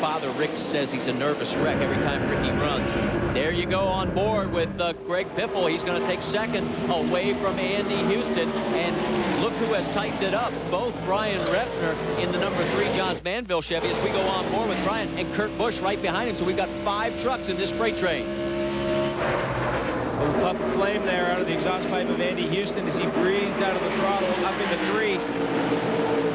Father Rick says he's a nervous wreck every time Ricky runs. There you go on board with Greg Biffle. He's going to take 2nd away from Andy Houston. And look who has tightened it up. Both Brian Refner in the number 3 Johns Manville Chevy as we go on board with Brian, and Kurt Busch right behind him. So we've got 5 trucks in this freight train. A little puff of flame there out of the exhaust pipe of Andy Houston as he breathes out of the throttle up into 3.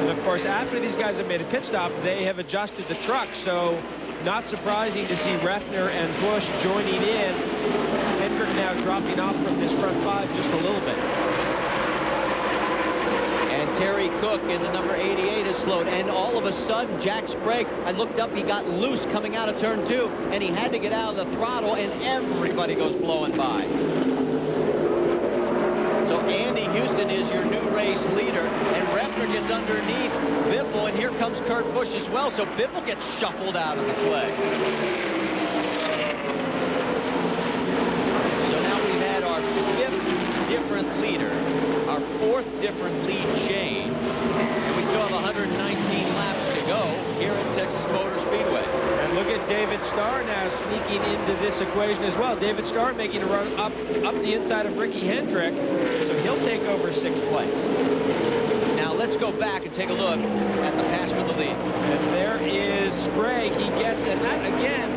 And of course, after these guys have made a pit stop, they have adjusted the truck. So not surprising to see Refner and Busch joining in. Hendrick now dropping off from this front 5 just a little bit. And Terry Cook in the number 88 is slowed. And all of a sudden, Jack Sprague, I looked up, he got loose coming out of turn 2, and he had to get out of the throttle, and everybody goes blowing by. So Andy Houston is your new race leader, and Refner gets underneath Biffle, and here comes Kurt Busch as well. So Biffle gets shuffled out of the play. So now we've had our 5th different leader, our 4th different lead change, and we still have 119 laps to go here at Texas Motor Speedway. And look at David Starr now sneaking into this equation as well. David Starr making a run up the inside of Ricky Hendrick, so he'll take over 6th place. Now let's go back and take a look at the pass for the lead. And there is Sprague. He gets, and that again,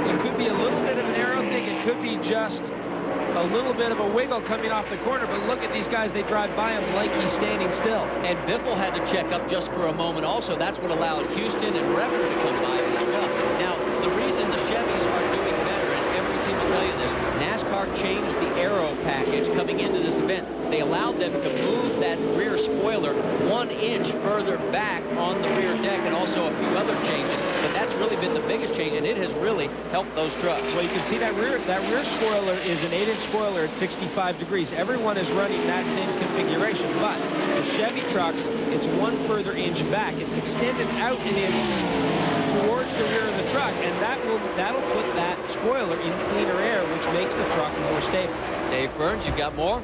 it could be a little bit of an arrow thing. It could be just a little bit of a wiggle coming off the corner, but look at these guys. They drive by him like he's standing still. And Biffle had to check up just for a moment also. That's what allowed Houston and Refner to come by as well. Now, the reason the Chevys are doing better, and every team will tell NASCAR changed the aero package coming into this event. They allowed them to move that rear spoiler 1 inch further back on the rear deck, and also a few other changes. But that's really been the biggest change, and it has really helped those trucks. Well, you can see that rear spoiler is an 8-inch spoiler at 65 degrees. Everyone is running that same configuration, but the Chevy trucks, it's 1 further inch back. It's extended out an inch towards the rear of the truck, and that'll put that spoiler in cleaner air, which makes the truck more stable. Dave Burns, you've got more?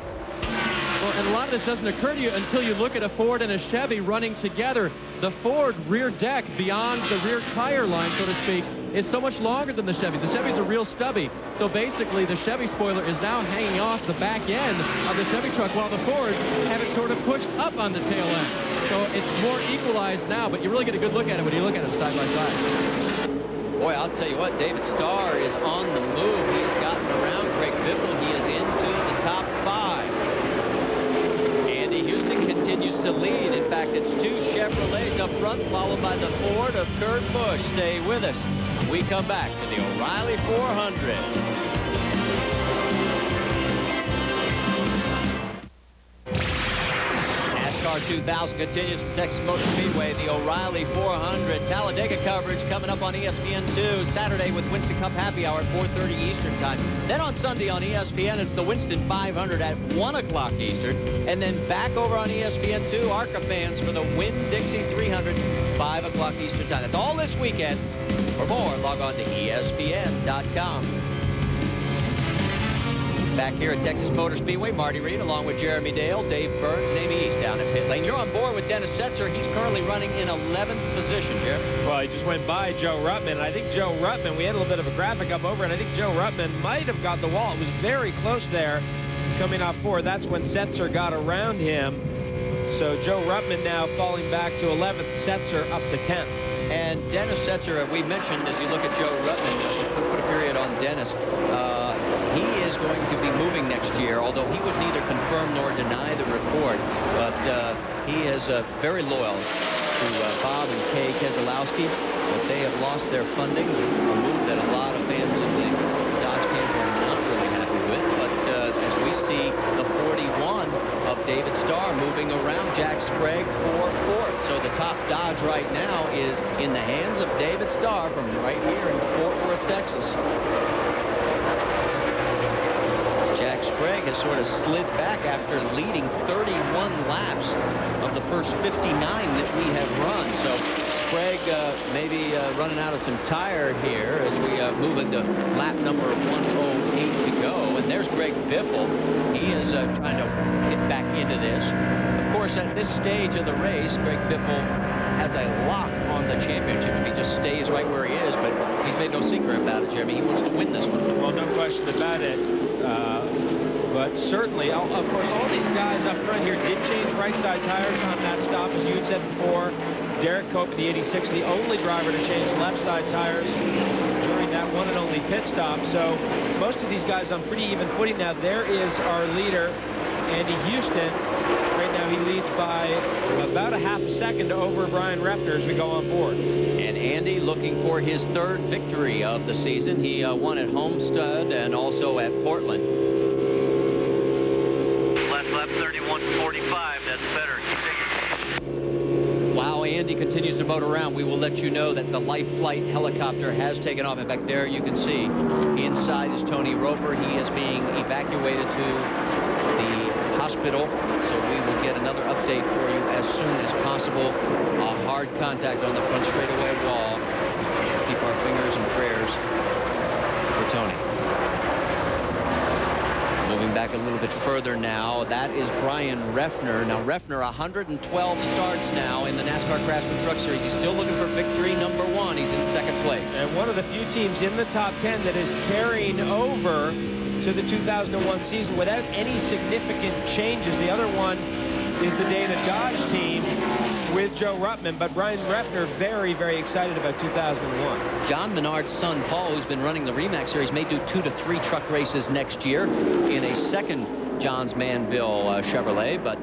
Well, and a lot of this doesn't occur to you until you look at a Ford and a Chevy running together. The Ford rear deck beyond the rear tire line, so to speak, is so much longer than the Chevys. The Chevys are real stubby. So basically, the Chevy spoiler is now hanging off the back end of the Chevy truck, while the Fords have it sort of pushed up on the tail end. So it's more equalized now, but you really get a good look at it when you look at them side by side. Boy, I'll tell you what, David Starr is on the move. He has gotten around Greg Biffle. He is into the top 5. Andy Houston continues to lead. In fact, it's 2 Chevrolets up front, followed by the Ford of Kurt Busch. Stay with us. We come back to the O'Reilly 400. NASCAR 2000 continues from Texas Motor Speedway. The O'Reilly 400 Talladega coverage coming up on ESPN2 Saturday with Winston Cup Happy Hour at 4:30 Eastern Time. Then on Sunday on ESPN, it's the Winston 500 at 1 o'clock Eastern. And then back over on ESPN2, ARCA fans for the Winn-Dixie 300, 5 o'clock Eastern Time. That's all this weekend. For more, log on to ESPN.com. Back here at Texas Motor Speedway, Marty Reed along with Jeremy Dale, Dave Burns, and Amy East down at pit lane. You're on board with Dennis Setzer. He's currently running in 11th position, Jeremy. Well, he just went by Joe Ruttman, and I think Joe Ruttman, we had a little bit of a graphic up over, and I think Joe Ruttman might have got the wall. It was very close there coming off 4. That's when Setzer got around him. So Joe Ruttman now falling back to 11th, Setzer up to 10th. And Dennis Setzer, we mentioned as you look at Joe Ruttman, to put a period on Dennis, he is going to be moving next year, although he would neither confirm nor deny the report. But he is very loyal to Bob and Kay Keselowski, but they have lost their funding, a move that a lot of fans in the Dodge camp are not really happy with. But as we see the 41 of David Starr moving around Jack Sprague for 4th. So the top Dodge right now is in the hands of David Starr from right here in Fort Worth, Texas. Jack Sprague has sort of slid back after leading 31 laps of the first 59 that we have run. So Sprague maybe running out of some tire here as we move into lap number 108 to go. And there's Greg Biffle. He is trying to get back into this. Of course, at this stage of the race, Greg Biffle has a lock on the championship if he just stays right where he is, but he's made no secret about it, Jeremy. He wants to win this one. Well, no question about it. But certainly, of course, all these guys up front here did change right side tires on that stop, as you had said before. Derek Cope in the 86, the only driver to change left side tires during that one and only pit stop. So most of these guys on pretty even footing now. There is our leader, Andy Houston. Right now he leads by about a half a second over Brian Refner as we go on board. And Andy looking for his 3rd victory of the season. He won at Homestead and also at Portland. Last lap 31:45. That's better. Keep digging. While Andy continues to motor around, we will let you know that the Life Flight helicopter has taken off. In fact, there you can see inside is Tony Roper. He is being evacuated to the hospital, so we will get another update for you as soon as possible. A hard contact on the front straightaway wall. Keep our fingers and prayers for Tony. Moving back a little bit further now, that is Brian Refner. Now Refner, 112 starts now in the NASCAR Craftsman Truck Series. He's still looking for victory number 1. He's in 2nd place. And one of the few teams in the top 10 that is carrying over to the 2001 season without any significant changes. The other one is the Dana Dodge team with Joe Ruttman, but Brian Refner very, very excited about 2001. John Menard's son, Paul, who's been running the REMAX Series, may do 2 to 3 truck races next year in a second Johns Manville Chevrolet, but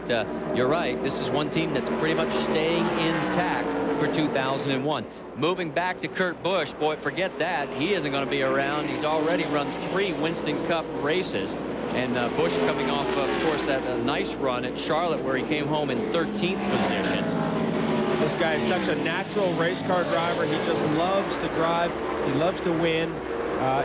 you're right, this is one team that's pretty much staying intact for 2001. Moving back to Kurt Busch, boy, forget that. He isn't going to be around. He's already run 3 Winston Cup races. And Busch coming off, of course, that nice run at Charlotte where he came home in 13th position. This guy is such a natural race car driver. He just loves to drive. He loves to win.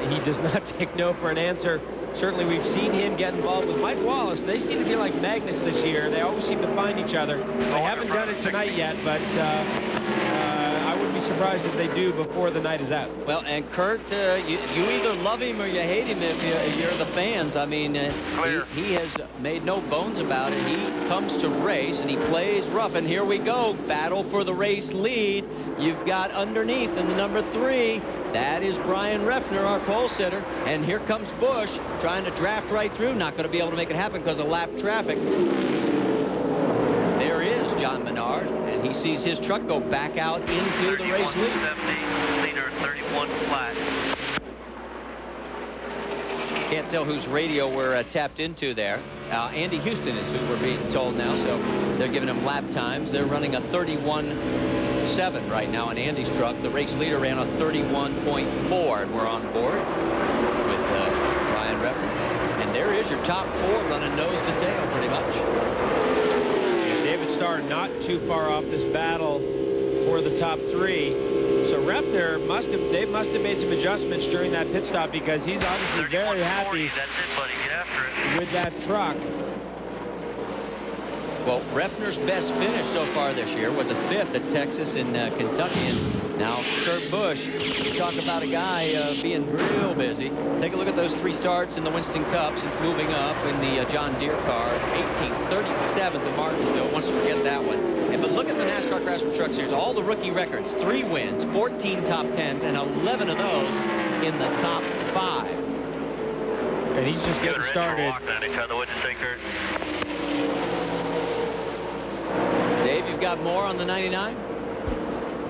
He does not take no for an answer. Certainly, we've seen him get involved with Mike Wallace. They seem to be like magnets this year. They always seem to find each other. They haven't done it tonight yet, but I wouldn't be surprised if they do before the night is out. Well, and Kurt, you either love him or you hate him if you're the fans. I mean, he has made no bones about it. He comes to race, and he plays rough. And here we go. Battle for the race lead. You've got underneath in the number 3. That is Brian Reffner, our pole sitter. And here comes Busch trying to draft right through. Not going to be able to make it happen because of lap traffic. There is John Menard, and he sees his truck go back out into the race lead. 31.70, leader 31 flat. Can't tell whose radio we're tapped into there. Andy Houston is who we're being told now, so they're giving him lap times. They're running a 31.7 right now in Andy's truck. The race leader ran a 31.4, and we're on board with Brian Reffner. And there is your top 4 running nose to tail pretty much. David Starr not too far off this battle for the top 3. So Reffner must have made some adjustments during that pit stop because he's obviously very happy. That's it, buddy. Get after it. With that truck. Well, Reffner's best finish so far this year was a 5th at Texas and Kentucky. And now Kurt Busch, you talk about a guy being real busy. Take a look at those 3 starts in the Winston Cup since moving up in the John Deere car. 18th, 37th at Martinsville. Once you forget that one. But look at the NASCAR Craftsman Truck Series. All the rookie records, 3 wins, 14 top 10s, and 11 of those in the top 5. And he's just getting started. Dave, you've got more on the 99?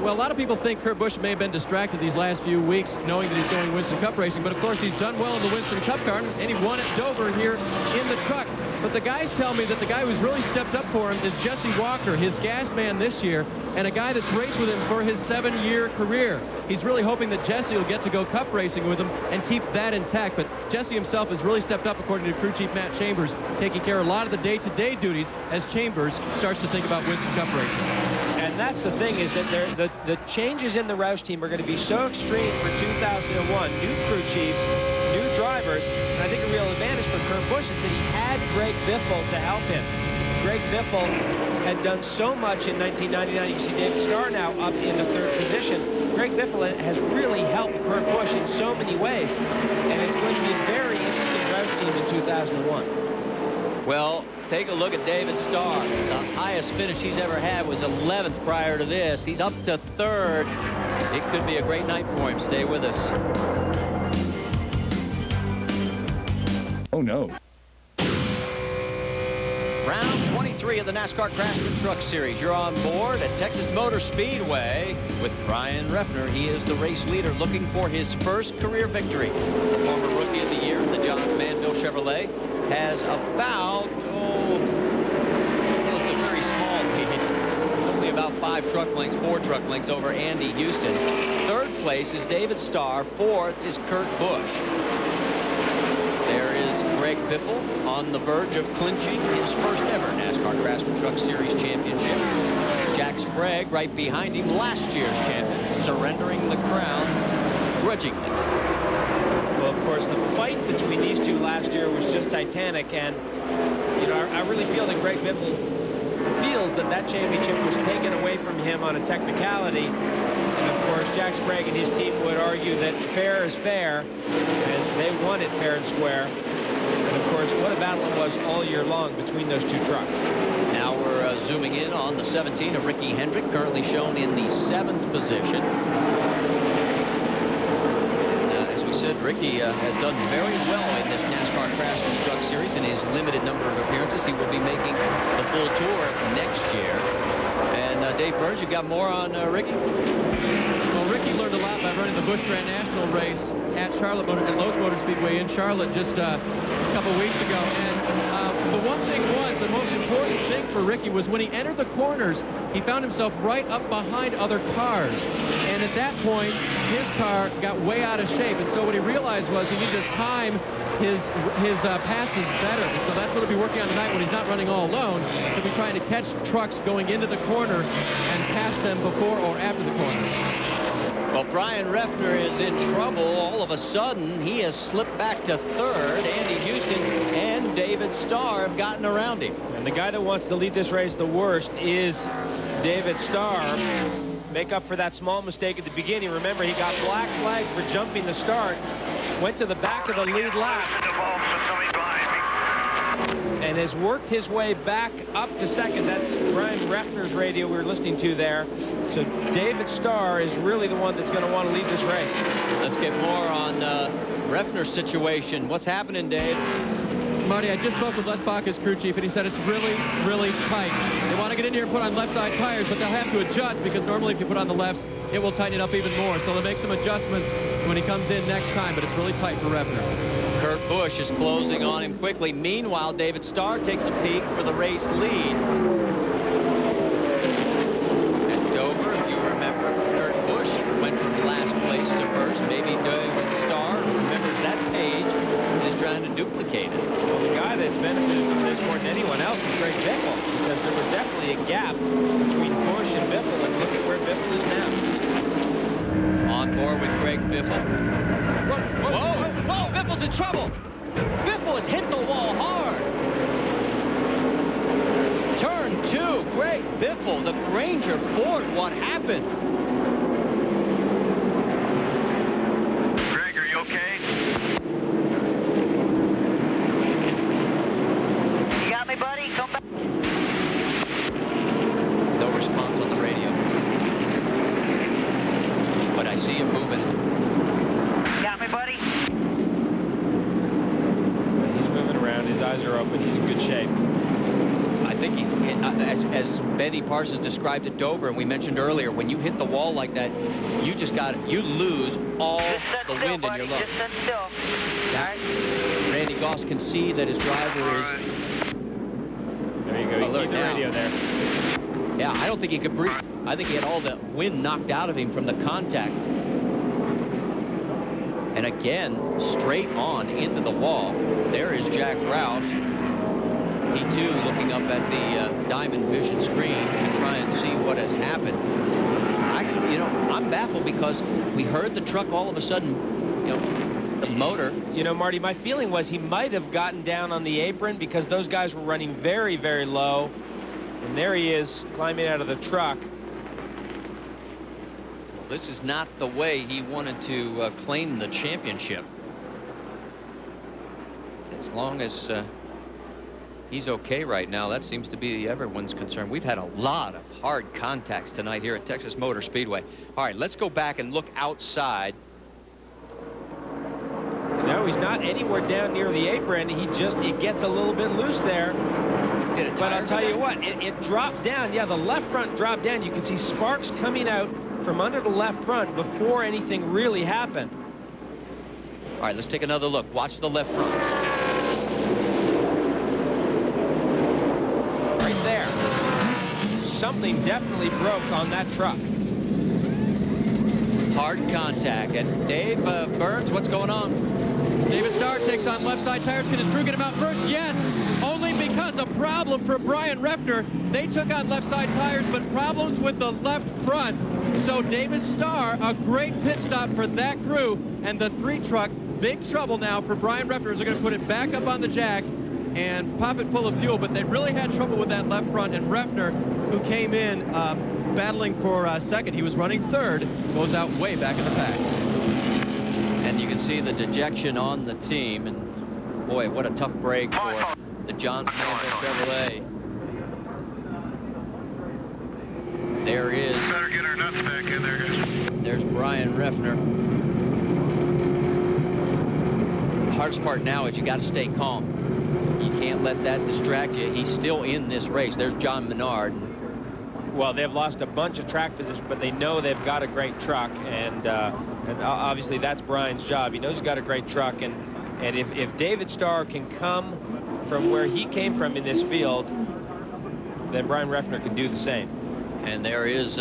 Well, a lot of people think Kurt Busch may have been distracted these last few weeks knowing that he's going Winston Cup racing, but of course he's done well in the Winston Cup car, and he won at Dover here in the truck. But the guys tell me that the guy who's really stepped up for him is Jesse Walker, his gas man this year, and a guy that's raced with him for his 7-year career. He's really hoping that Jesse will get to go cup racing with him and keep that intact. But Jesse himself has really stepped up, according to crew chief Matt Chambers, taking care of a lot of the day-to-day duties as Chambers starts to think about Winston Cup racing. And that's the thing, is that the changes in the Roush team are going to be so extreme for 2001. New crew chiefs, new drivers, and I think a real advantage for Kurt Busch is that he had Greg Biffle to help him. Greg Biffle had done so much in 1999. You can see David Starr now up in the 3rd position. Greg Biffle has really helped Kurt Busch in so many ways, and it's going to be a very interesting Roush team in 2001. Well, take a look at David Starr. The highest finish he's ever had was 11th prior to this. He's up to 3rd. It could be a great night for him. Stay with us. Oh, no. Round 23 of the NASCAR Craftsman Truck Series. You're on board at Texas Motor Speedway with Brian Reffner. He is the race leader looking for his first career victory. The former Rookie of the Year in the Johns Manville Chevrolet has about, well, it's a very small lead. It's only about 5 truck lengths, 4 truck lengths over Andy Houston. 3rd place is David Starr. 4th is Kurt Busch. There is Greg Biffle on the verge of clinching his first ever NASCAR Craftsman Truck Series championship. Jack Sprague right behind him, last year's champion, surrendering the crown grudgingly. Well, of course, the fight between these two last year was just titanic, and you know, I really feel that Greg Biffle feels that that championship was taken away from him on a technicality. And of course, Jack Sprague and his team would argue that fair is fair, and they won it fair and square. And of course, what a battle it was all year long between those 2 trucks. Now we're zooming in on the 17 of Ricky Hendrick, currently shown in the 7th position. As we said, Ricky has done very well in this NASCAR Craftsman Truck Series in his limited number of appearances. He will be making the full tour next year. And Dave Burns, you got more on Ricky? Well, Ricky learned a lot by running the Busch Grand National race at Lowe's Motor Speedway in Charlotte just a couple weeks ago. And the one thing was, the most important thing for Ricky was when he entered the corners, he found himself right up behind other cars. And at that point, his car got way out of shape. And so what he realized was he needed to time his passes better. And so that's what he'll be working on tonight when he's not running all alone. He'll be trying to catch trucks going into the corner and pass them before or after the corner. Well, Brian Reffner is in trouble. All of a sudden, he has slipped back to third. Andy Houston and David Starr have gotten around him. And the guy that wants to lead this race the worst is David Starr. Make up for that small mistake at the beginning. Remember, he got black flagged for jumping the start. Went to the back of the lead lap. And has worked his way back up to second. That's Brian Reffner's radio we were listening to there. So David Starr is really the one that's going to want to lead this race. Let's get more on Reffner's situation. What's happening, Dave? Marty, I just spoke with Les Baca's crew chief, and he said it's really, really tight. They want to get in here and put on left side tires, but they'll have to adjust because normally if you put on the lefts, it will tighten it up even more. So they'll make some adjustments when he comes in next time, but it's really tight for Reffner. Kurt Busch is closing on him quickly. Meanwhile, David Starr takes a peek for the race lead. At Dover, if you remember, Kurt Busch went from last place to first. Maybe David Starr remembers that page and is trying to duplicate it. Well, the guy that's benefited from this more than anyone else is Greg Biffle, because there was definitely a gap between Busch and Biffle, and look at where Biffle is now. On board with Greg Biffle. Whoa, Biffle's in trouble. Biffle has hit the wall hard. Turn 2, Greg Biffle, the Granger Ford. What happened? Greg, are you okay? You got me, buddy? Come back. No response on the radio. But I see him moving. Got me, buddy? He's moving around. His eyes are open. He's in good shape. I think he's, as Benny Parsons described at Dover, and we mentioned earlier, when you hit the wall like that, you lose all the wind in your lungs. Just sit still. All right. Randy Goss can see that his driver is... There you go. You keep the radio there. Yeah, I don't think he could breathe. I think he had all the wind knocked out of him from the contact. And again, straight on into the wall. There is Jack Roush. He, too, looking up at the Diamond Vision screen to try and see what has happened. I'm baffled because we heard the truck all of a sudden, the motor. Marty, my feeling was he might have gotten down on the apron because those guys were running very, very low. And there he is climbing out of the truck. Well, this is not the way he wanted to claim the championship. As long as he's okay right now, that seems to be everyone's concern. We've had a lot of hard contacts tonight here at Texas Motor Speedway. All right, let's go back and look outside. No, he's not anywhere down near the apron. It gets a little bit loose there. But I'll tell you what, it dropped down. Yeah, the left front dropped down. You can see sparks coming out from under the left front before anything really happened. All right, let's take another look. Watch the left front. Right there. Something definitely broke on that truck. Hard contact. And Dave Burns, what's going on? David Starr takes on left side tires. Can his crew get him out first? Yes, only because a problem for Brian Reffner. They took on left side tires, but problems with the left front. So David Starr, a great pit stop for that crew, and the 3 truck, big trouble now for Brian Reffner. They're going to put it back up on the jack and pop it full of fuel, but they really had trouble with that left front, and Reffner, who came in battling for second, he was running third, goes out way back in the pack. And you can see the dejection on the team, and boy, what a tough break for the Johns Manville Chevrolet. There is. Better get our nuts back in there, guys. There's Brian Reffner. The hardest part now is you got to stay calm. You can't let that distract you. He's still in this race. There's John Menard. Well, they've lost a bunch of track position, but they know they've got a great truck, and obviously that's Brian's job. He knows he's got a great truck, and if David Starr can come from where he came from in this field, then Brian Reffner can do the same. And there is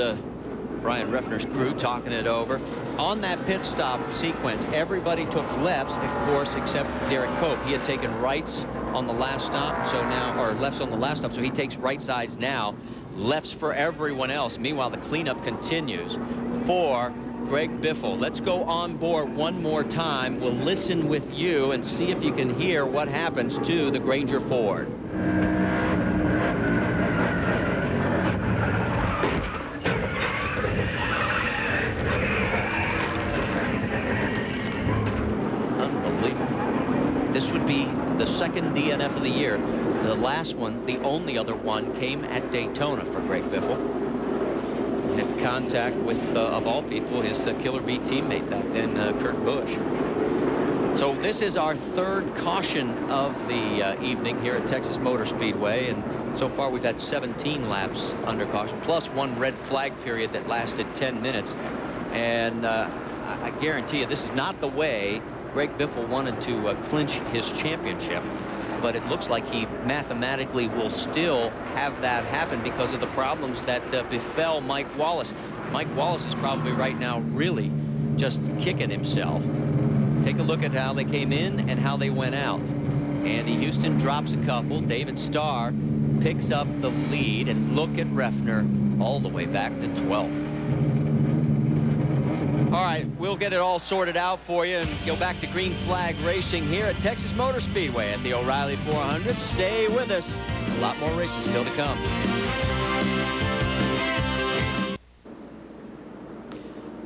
Brian Reffner's crew talking it over. On that pit stop sequence, everybody took lefts, of course, except Derek Cope. He had taken rights on the last stop, so now, or lefts on the last stop, so he takes right sides now. Lefts for everyone else. Meanwhile, the cleanup continues for Greg Biffle. Let's go on board one more time. We'll listen with you and see if you can hear what happens to the Granger Ford. Unbelievable. This would be the second DNF of the year. The last one, the only other one, came at Daytona for Greg Biffle. He had contact with, of all people, his Killer Bee teammate back then, Kurt Busch. So this is our third caution of the evening here at Texas Motor Speedway, and so far we've had 17 laps under caution, plus one red flag period that lasted 10 minutes. And I guarantee you, this is not the way Greg Biffle wanted to clinch his championship. But it looks like he mathematically will still have that happen because of the problems that befell Mike Wallace. Mike Wallace is probably right now really just kicking himself. Take a look at how they came in and how they went out. Andy Houston drops a couple. David Starr picks up the lead, and look at Reffner all the way back to 12th. All right, we'll get it all sorted out for you and go back to green flag racing here at Texas Motor Speedway at the O'Reilly 400. Stay with us. A lot more racing still to come.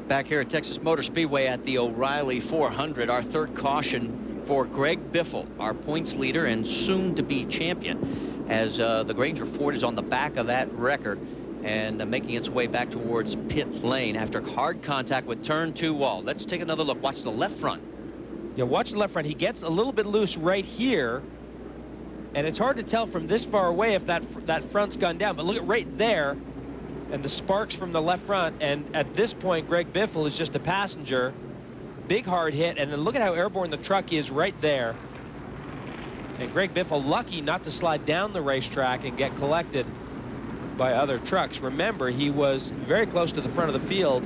Back here at Texas Motor Speedway at the O'Reilly 400, our third caution for Greg Biffle, our points leader and soon-to-be champion, as the Granger Ford is on the back of that wrecker and making its way back towards pit lane after hard contact with turn 2 wall. Let's take another look. Watch the left front. Yeah, watch the left front. He gets a little bit loose right here, and it's hard to tell from this far away if that front's gone down. But look at right there, and the sparks from the left front. And at this point, Greg Biffle is just a passenger. Big hard hit, and then look at how airborne the truck is right there. And Greg Biffle lucky not to slide down the racetrack and get collected by other trucks. Remember, he was very close to the front of the field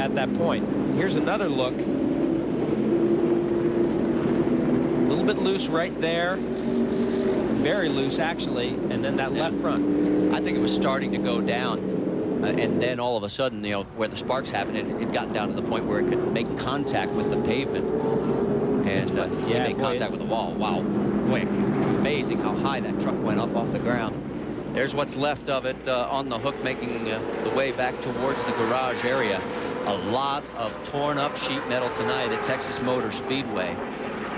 at that point. Here's another look. A little bit loose right there. Very loose, actually. And then that left front. I think it was starting to go down. And then all of a sudden, you know, where the sparks happened, it got down to the point where it could make contact with the pavement. And he made contact with the wall. Wow, quick. It's amazing how high that truck went up off the ground. There's what's left of it on the hook, making the way back towards the garage area. A lot of torn up sheet metal tonight at Texas Motor Speedway.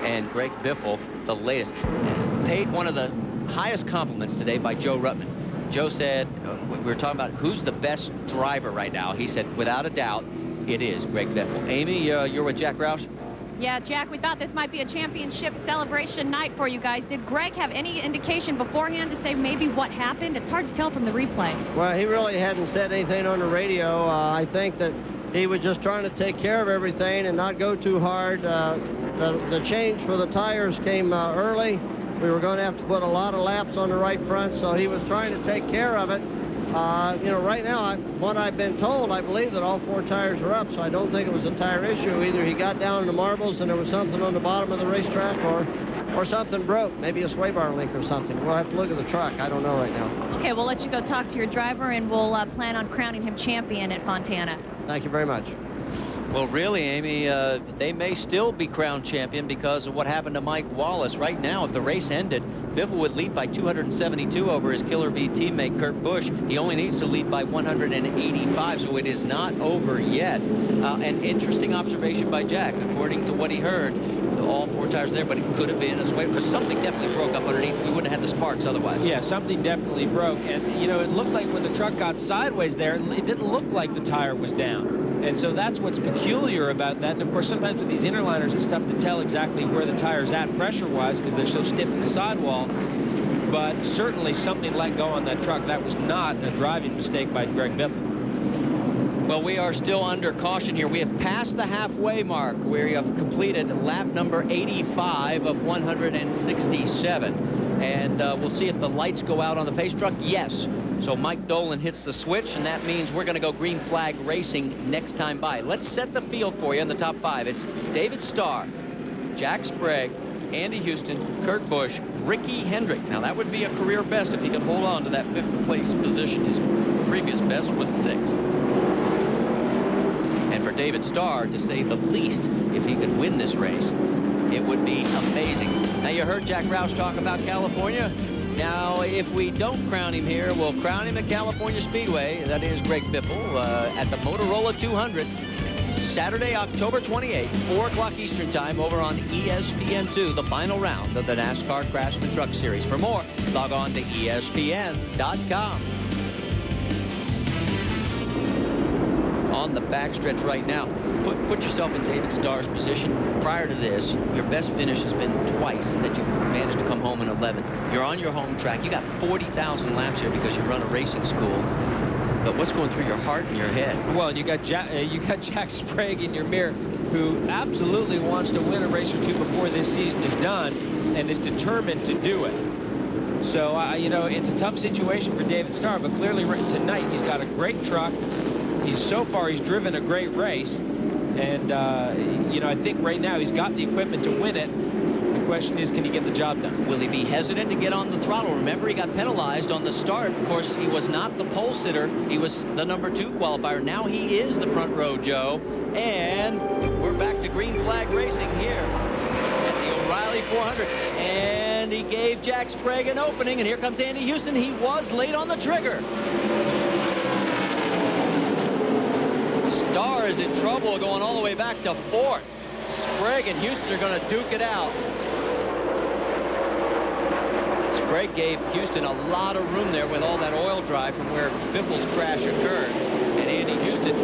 And Greg Biffle, the latest, paid one of the highest compliments today by Joe Ruttman. Joe said, we were talking about who's the best driver right now. He said, without a doubt, it is Greg Biffle. Amy, you're with Jack Roush? Yeah, Jack, we thought this might be a championship celebration night for you guys. Did Greg have any indication beforehand to say maybe what happened? It's hard to tell from the replay. Well, he really hadn't said anything on the radio. I think that he was just trying to take care of everything and not go too hard. The change for the tires came early. We were going to have to put a lot of laps on the right front, so he was trying to take care of it. You know, right now, what I've been told, I believe that all 4 tires are up, so I don't think it was a tire issue. Either he got down in the marbles and there was something on the bottom of the racetrack, or something broke, maybe a sway bar link or something. We'll have to look at the truck. I don't know right now. Okay, we'll let you go talk to your driver, and we'll plan on crowning him champion at Fontana. Thank you very much. Well, really, Amy, they may still be crowned champion because of what happened to Mike Wallace. Right now, if the race ended, Biffle would lead by 272 over his Killer Bee teammate Kurt Busch. He only needs to lead by 185, so it is not over yet. An interesting observation by Jack. According to what he heard, all 4 tires there, but it could have been a sway, because something definitely broke up underneath. We wouldn't have had the sparks otherwise. Yeah, something definitely broke. And, you know, it looked like when the truck got sideways there, it didn't look like the tire was down. And so that's what's peculiar about that. And, of course, sometimes with these interliners, it's tough to tell exactly where the tire's at pressure-wise because they're so stiff in the sidewall. but certainly something let go on that truck. That was not a driving mistake by Greg Biffle. Well, we are still under caution here. We have passed the halfway mark. We have completed lap number 85 of 167. And we'll see if the lights go out on the pace truck. Yes. So Mike Dolan hits the switch, and that means we're going to go green flag racing next time by. Let's set the field for you in the top 5. It's David Starr, Jack Sprague, Andy Houston, Kurt Busch, Ricky Hendrick. Now, that would be a career best if he could hold on to that 5th place position. His previous best was 6th. And for David Starr, to say the least, if he could win this race, it would be amazing. Now, you heard Jack Roush talk about California. Now, if we don't crown him here, we'll crown him at California Speedway. That is Greg Biffle at the Motorola 200. Saturday, October 28th, 4 o'clock Eastern Time over on ESPN2, the final round of the NASCAR Craftsman Truck Series. For more, log on to ESPN.com. On the backstretch right now, put yourself in David Starr's position. Prior to this, your best finish has been twice that you've managed to come home in 11th. You're on your home track. You got 40,000 laps here because you run a racing school. But what's going through your heart and your head? Well, you got Jack Sprague in your mirror, who absolutely wants to win a race or 2 before this season is done, and is determined to do it. So, you know, it's a tough situation for David Starr, but clearly tonight he's got a great truck. So far he's driven a great race, and you know, I think right now he's got the equipment to win it. The question is, can he get the job done? Will he be hesitant to get on the throttle? Remember, he got penalized on the start. Of course, he was not the pole sitter. He was the number 2 qualifier. Now he is the front row, Joe. And we're back to green flag racing here at the O'Reilly 400. And he gave Jack Sprague an opening, and here comes Andy Houston. He was late on the trigger. Starr is in trouble going all the way back to 4th. Sprague and Houston are going to duke it out. Sprague gave Houston a lot of room there with all that oil drive from where Biffle's crash occurred. And Andy Houston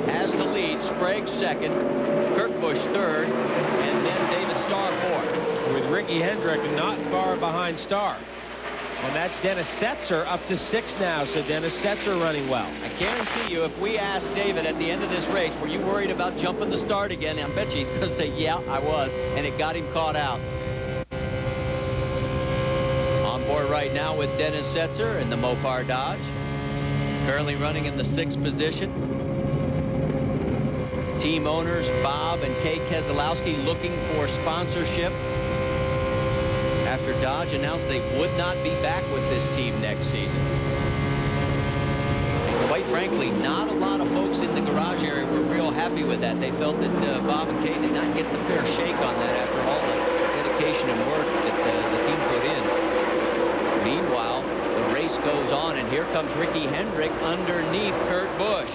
has the lead. Sprague 2nd, Kurt Busch 3rd, and then David Starr 4th. With Ricky Hendrick not far behind Starr. And that's Dennis Setzer up to 6 now, so Dennis Setzer running well. I guarantee you, if we ask David at the end of this race, were you worried about jumping the start again? I bet you he's going to say, yeah, I was, and it got him caught out. On board right now with Dennis Setzer in the Mopar Dodge. Currently running in the 6th position. Team owners Bob and Kay Keselowski looking for sponsorship after Dodge announced they would not be back with this team next season. And quite frankly, not a lot of folks in the garage area were real happy with that. They felt that Bob and Kay did not get the fair shake on that after all the dedication and work that the team put in. Meanwhile, the race goes on, and here comes Ricky Hendrick underneath Kurt Busch.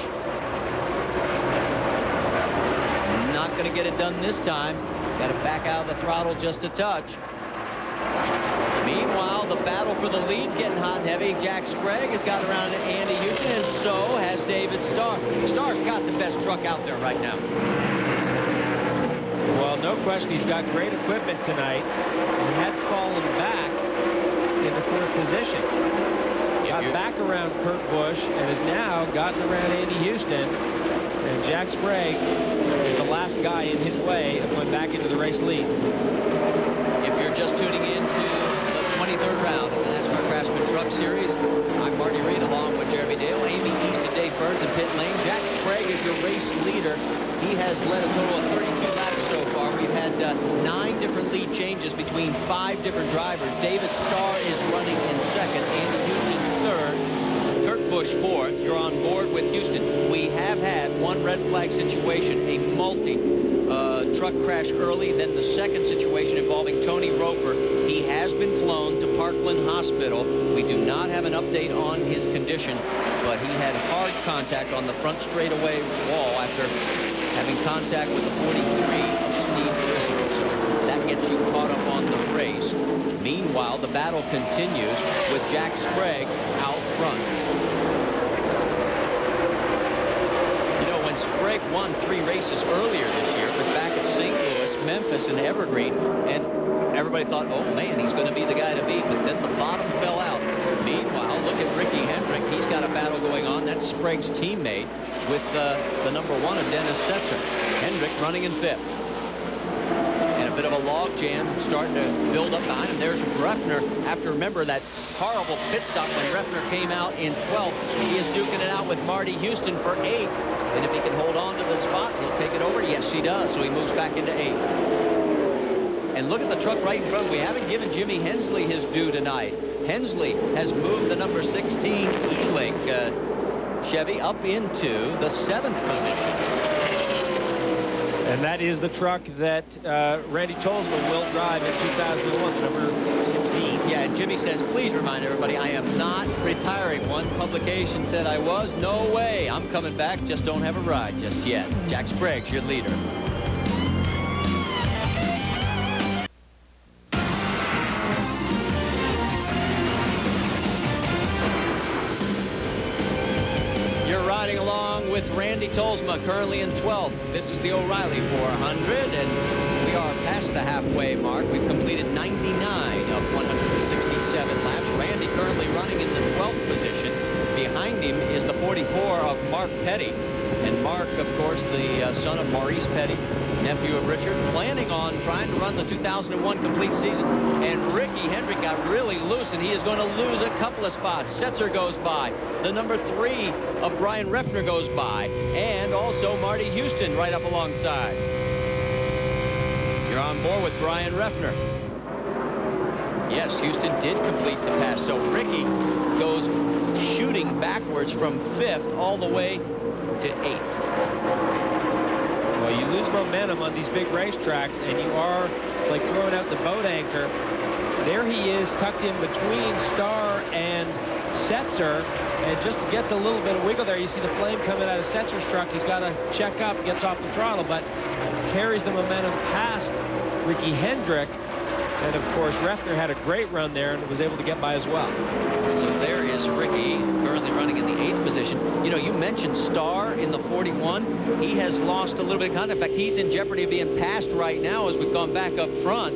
Not going to get it done this time. Got to back out of the throttle just a touch. Meanwhile, the battle for the lead's getting hot and heavy. Jack Sprague has got around to Andy Houston, and so has David Starr. Starr's got the best truck out there right now. Well, no question, he's got great equipment tonight. He had fallen back into 4th position. Got back around Kurt Busch and has now gotten around Andy Houston. And Jack Sprague is the last guy in his way of going back into the race lead. If you're just tuning in to the 23rd round of the NASCAR Craftsman Truck Series, I'm Marty Reed along with Jeremy Dale, Amy East, and Dave Burns in pit lane. Jack Sprague is your race leader. He has led a total of 32 laps so far. We've had 9 different lead changes between 5 different drivers. David Starr is running in 2nd, Andy Houston 3rd, Kurt Busch 4th. You're on board with Houston. We have had one red flag situation, a multi-truck crash early, then the 2nd situation involving Tony Roper. He has been flown to Parkland Hospital. We do not have an update on his condition, but he had hard contact on the front straightaway wall after having contact with the 43 of Steve Grissom. So that gets you caught up on the race. Meanwhile, the battle continues with Jack Sprague out front. You know, when Sprague won 3 races earlier this year, it was back at St. Louis, Memphis and Evergreen, and everybody thought, oh man, he's going to be the guy to beat, but then the bottom fell out. Meanwhile, look at Ricky Hendrick. He's got a battle going on. That's Sprague's teammate with the number 1 of Dennis Setzer. Hendrick running in 5th. And a bit of a log jam starting to build up behind him. There's Refner. After, remember, that horrible pit stop when Refner came out in 12th. He is duking it out with Marty Houston for 8th. And if he can hold on to the spot, he'll take it over. Yes, he does. So he moves back into 8th. And look at the truck right in front. We haven't given Jimmy Hensley his due tonight. Hensley has moved the number 16 E-Link Chevy up into the 7th position. And that is the truck that Randy Tolzman will drive in 2001, the number 16. Yeah, and Jimmy says, please remind everybody, I am not retiring. One publication said I was. No way. I'm coming back. Just don't have a ride just yet. Jack Sprague's your leader. With Randy Tolzma currently in 12th. This is the O'Reilly 400, and we are past the halfway mark. We've completed 99 of 167 laps. Randy currently running in the 12th position. Behind him is the 44 of Mark Petty. And Mark, of course, the son of Maurice Petty, nephew of Richard, planning on trying to run the 2001 complete season. And Ricky Hendrick got really loose, and he is going to lose a couple of spots. Setzer goes by. The number 3 of Brian Refner goes by. And also Marty Houston right up alongside. You're on board with Brian Refner. Yes, Houston did complete the pass. So Ricky goes shooting backwards from 5th all the way to 8th. Well, you lose momentum on these big racetracks, and you are like throwing out the boat anchor. There he is, tucked in between Starr and Setzer, and just gets a little bit of wiggle there. You see the flame coming out of Setzer's truck. He's got to check up, gets off the throttle, but carries the momentum past Ricky Hendrick. And, of course, Refner had a great run there and was able to get by as well. So there is Ricky, currently running in the 8th position. You know, you mentioned Starr in the 41. He has lost a little bit of contact. In fact, he's in jeopardy of being passed right now as we've gone back up front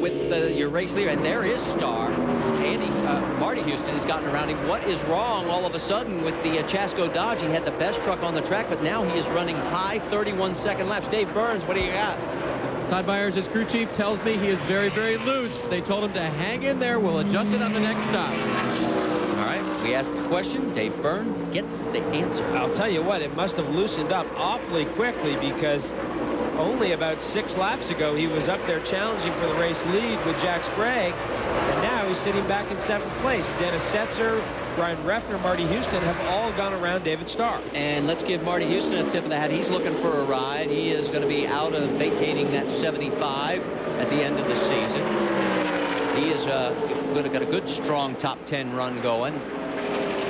with your race leader. And there is Starr. Marty Houston has gotten around him. What is wrong all of a sudden with the Chasco Dodge? He had the best truck on the track, but now he is running high 31-second laps. Dave Burns, what do you got? Todd Byers, his crew chief, tells me he is very, very loose. They told him to hang in there. We'll adjust it on the next stop. All right, we ask a question. Dave Burns gets the answer. I'll tell you what, it must have loosened up awfully quickly, because only about 6 laps ago he was up there challenging for the race lead with Jack Sprague, and now he's sitting back in 7th place. Dennis Setzer, Brian Refner, Marty Houston have all gone around David Starr. And let's give Marty Houston a tip of the hat. He's looking for a ride. He is going to be out of vacating that 75 at the end of the season. He is going to get a good, strong top 10 run going.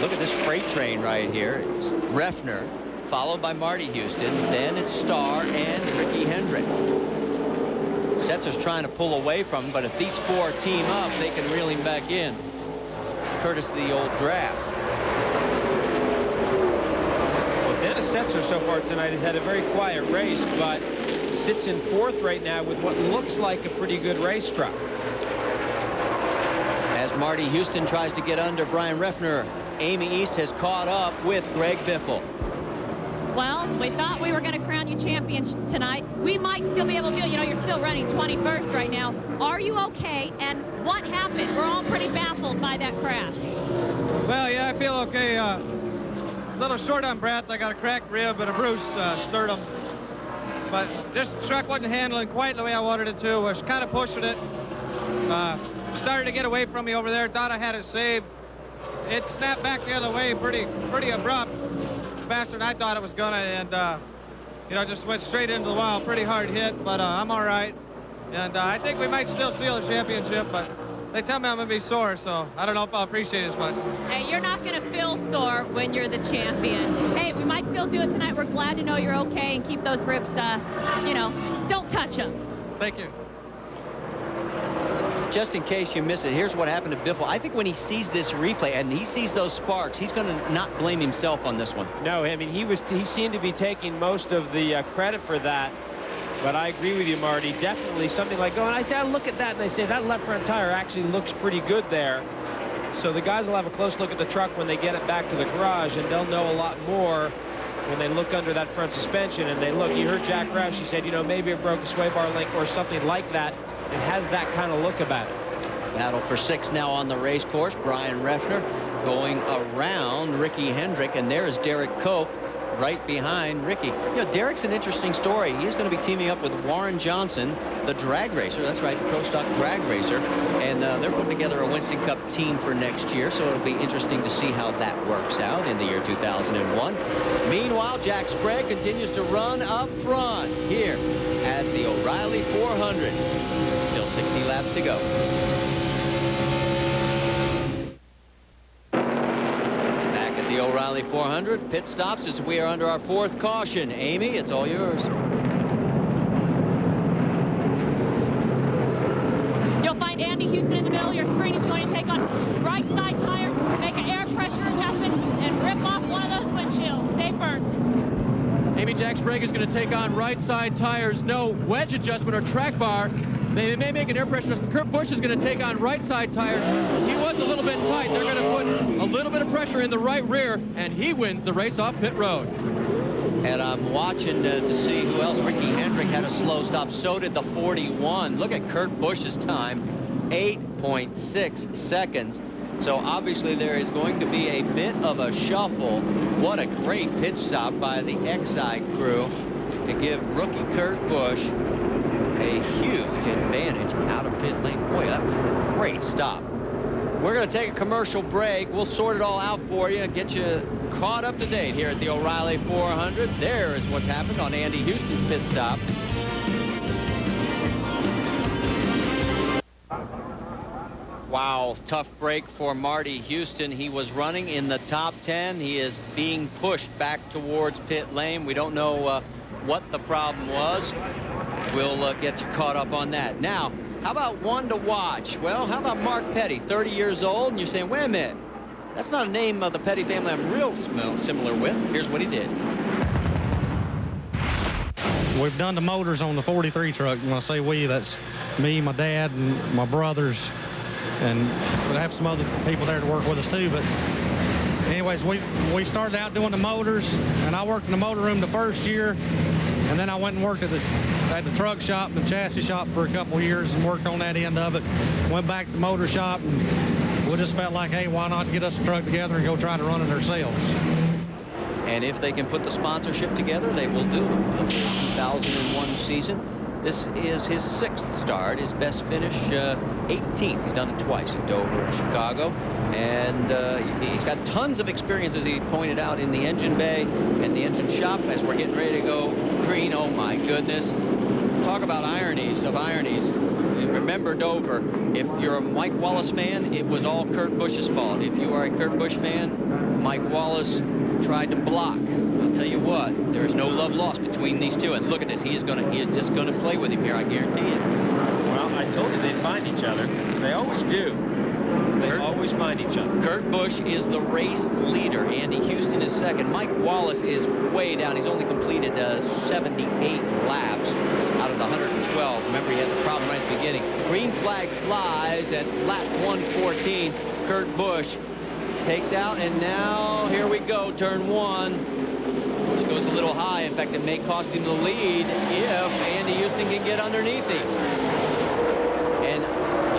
Look at this freight train right here. It's Refner, followed by Marty Houston. Then it's Starr and Ricky Hendrick. Setzer's trying to pull away from him, but if these 4 team up, they can reel him back in, courtesy of the old draft. Well, Dennis Setzer so far tonight has had a very quiet race, but sits in 4th right now with what looks like a pretty good race truck. As Marty Houston tries to get under Brian Refner, Amy East has caught up with Greg Biffle. Well, we thought we were going to crown you champion tonight. We might still be able to do it. You know, you're still running 21st right now. Are you okay? And what happened? We're all pretty baffled by that crash. Well, yeah, I feel okay. A little short on breath. I got a cracked rib and a bruised sternum. But this truck wasn't handling quite the way I wanted it to. I was kind of pushing it. Started to get away from me over there. Thought I had it saved. It snapped back the other way pretty abrupt. Faster than I thought it was gonna, and you know, just went straight into the wall. Pretty hard hit, but I'm all right. And I think we might still steal the championship, but they tell me I'm gonna be sore, so I don't know if I'll appreciate it as much. Hey, you're not gonna feel sore when you're the champion. Hey, we might still do it tonight. We're glad to know you're okay, and keep those ribs, you know, don't touch them. Thank you. just in case you miss it, here's what happened to Biffle. I think when he sees this replay and he sees those sparks, he's going to not blame himself on this one. No, I mean, he seemed to be taking most of the credit for that. But I agree with you, Marty. Definitely something like, oh, and I say, I look at that and I say that left front tire actually looks pretty good there. So the guys will have a close look at the truck when they get it back to the garage, and they'll know a lot more when they look under that front suspension and they look. You heard Jack Roush, he said, you know, maybe it broke a sway bar link or something like that. It has that kind of look about it. Battle for 6 now on the race course. Brian Reffner going around Ricky Hendrick, and there is Derek Koch right behind Ricky. You know, Derek's an interesting story. He's going to be teaming up with Warren Johnson, the drag racer. That's right, the Pro-Stock drag racer. And they're putting together a Winston Cup team for next year, so it'll be interesting to see how that works out in the year 2001. Meanwhile, Jack Sprague continues to run up front here at the O'Reilly 400. Still 60 laps to go. The O'Reilly 400 pit stops as we are under our 4th caution. Amy, it's all yours. You'll find Andy Houston in the middle. Your screen is going to take on right side tire, make an air pressure adjustment, and rip off one of those windshields. Dave Burns. Amy, Jack Sprague is going to take on right side tires. No wedge adjustment or track bar. They may make an air pressure adjustment. Kurt Busch is going to take on right side tires. He was a little bit tight. They're going to put a little bit of pressure in the right rear, and he wins the race off pit road. And I'm watching to see who else. Ricky Hendrick had a slow stop. So did the 41. Look at Kurt Busch's time, 8.6 seconds. So obviously there is going to be a bit of a shuffle. What a great pit stop by the XI crew to give rookie Kurt Busch a huge advantage out of pit lane. Boy, that was a great stop. We're going to take a commercial break. We'll sort it all out for you, get you caught up to date here at the O'Reilly 400. There is what's happened on Andy Houston's pit stop. Wow, tough break for Marty Houston. He was running in the top 10. He is being pushed back towards pit lane. We don't know what the problem was. We'll get you caught up on that. Now, how about one to watch? Well, how about Mark Petty, 30 years old, and you're saying, wait a minute, that's not a name of the Petty family I'm real similar with. Here's what he did. We've done the motors on the 43 truck. When I say we, that's me, my dad, and my brothers, and we have some other people there to work with us too. But anyways, we started out doing the motors, and I worked in the motor room the first year. And then I went and worked at the truck shop and the chassis shop for a couple of years and worked on that end of it. Went back to the motor shop, and we just felt like, hey, why not get us a truck together and go try to run it ourselves. And if they can put the sponsorship together, they will do it. The 2001 season. This is his 6th start. His best finish, 18th. He's done it twice in Dover and Chicago. And he's got tons of experience, as he pointed out, in the engine bay and the engine shop as we're getting ready to go green. Oh, my goodness. Talk about ironies of ironies. Remember Dover. If you're a Mike Wallace fan, it was all Kurt Busch's fault. If you are a Kurt Busch fan, Mike Wallace tried to block. I'll tell you what, there is no love lost between these two. And look at this, he is just going to play with him here, I guarantee it. Well, I told you they'd find each other. They always do. They always find each other. Kurt Busch is the race leader. Andy Houston is second. Mike Wallace is way down. He's only completed 78 laps out of the 112. Remember, he had the problem right at the beginning. Green flag flies at lap 114. Kurt Busch takes out, and now here we go, turn 1. Busch goes a little high. In fact, it may cost him the lead if Andy Houston can get underneath him. And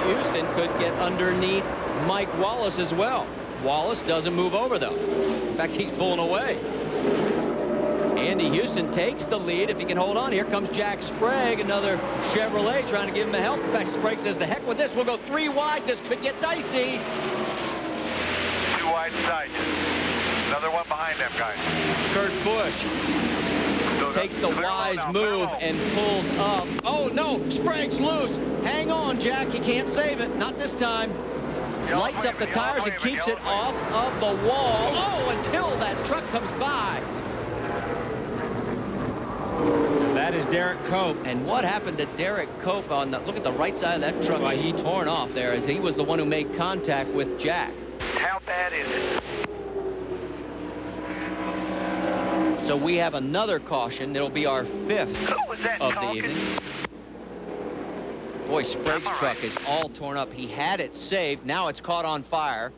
Houston could get underneath Mike Wallace as well. Wallace doesn't move over, though. In fact, he's pulling away. Andy Houston takes the lead if he can hold on. Here comes Jack Sprague, another Chevrolet, trying to give him a help. In fact, Sprague says, the heck with this. We'll go 3 wide. This could get dicey. 2 wide sight. Another one behind them, guys. Kurt Busch takes the wise move and pulls up. Oh, no, Sprague's loose. Hang on, Jack. He can't save it. Not this time. Lights up the tires and keeps it off of the wall. Oh, until that truck comes by. That is Derek Cope. And what happened to Derek Cope on the, look at the right side of that truck, he torn off there as he was the one who made contact with Jack. How bad is it? So we have another caution. It'll be our 5th Who was that of talking? the evening. Boy, Sprague's truck is all torn up. He had it saved. Now it's caught on fire.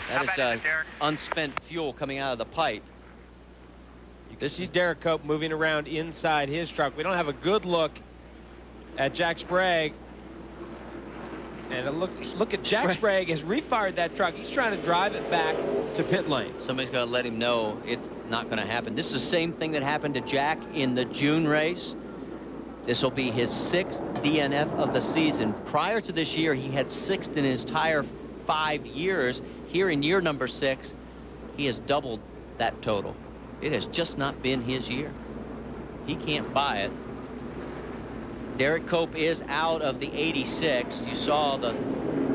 That is unspent fuel coming out of the pipe. This is Derek Cope moving around inside his truck. We don't have a good look at Jack Sprague. And look at Jack Sprague has refired that truck. He's trying to drive it back to pit lane. Somebody's got to let him know it's not going to happen. This is the same thing that happened to Jack in the June race. This will be his 6th DNF of the season. Prior to this year, he had 6th in his entire 5 years. Here in year number 6, he has doubled that total. It has just not been his year. He can't buy it. Derek Cope is out of the 86. You saw the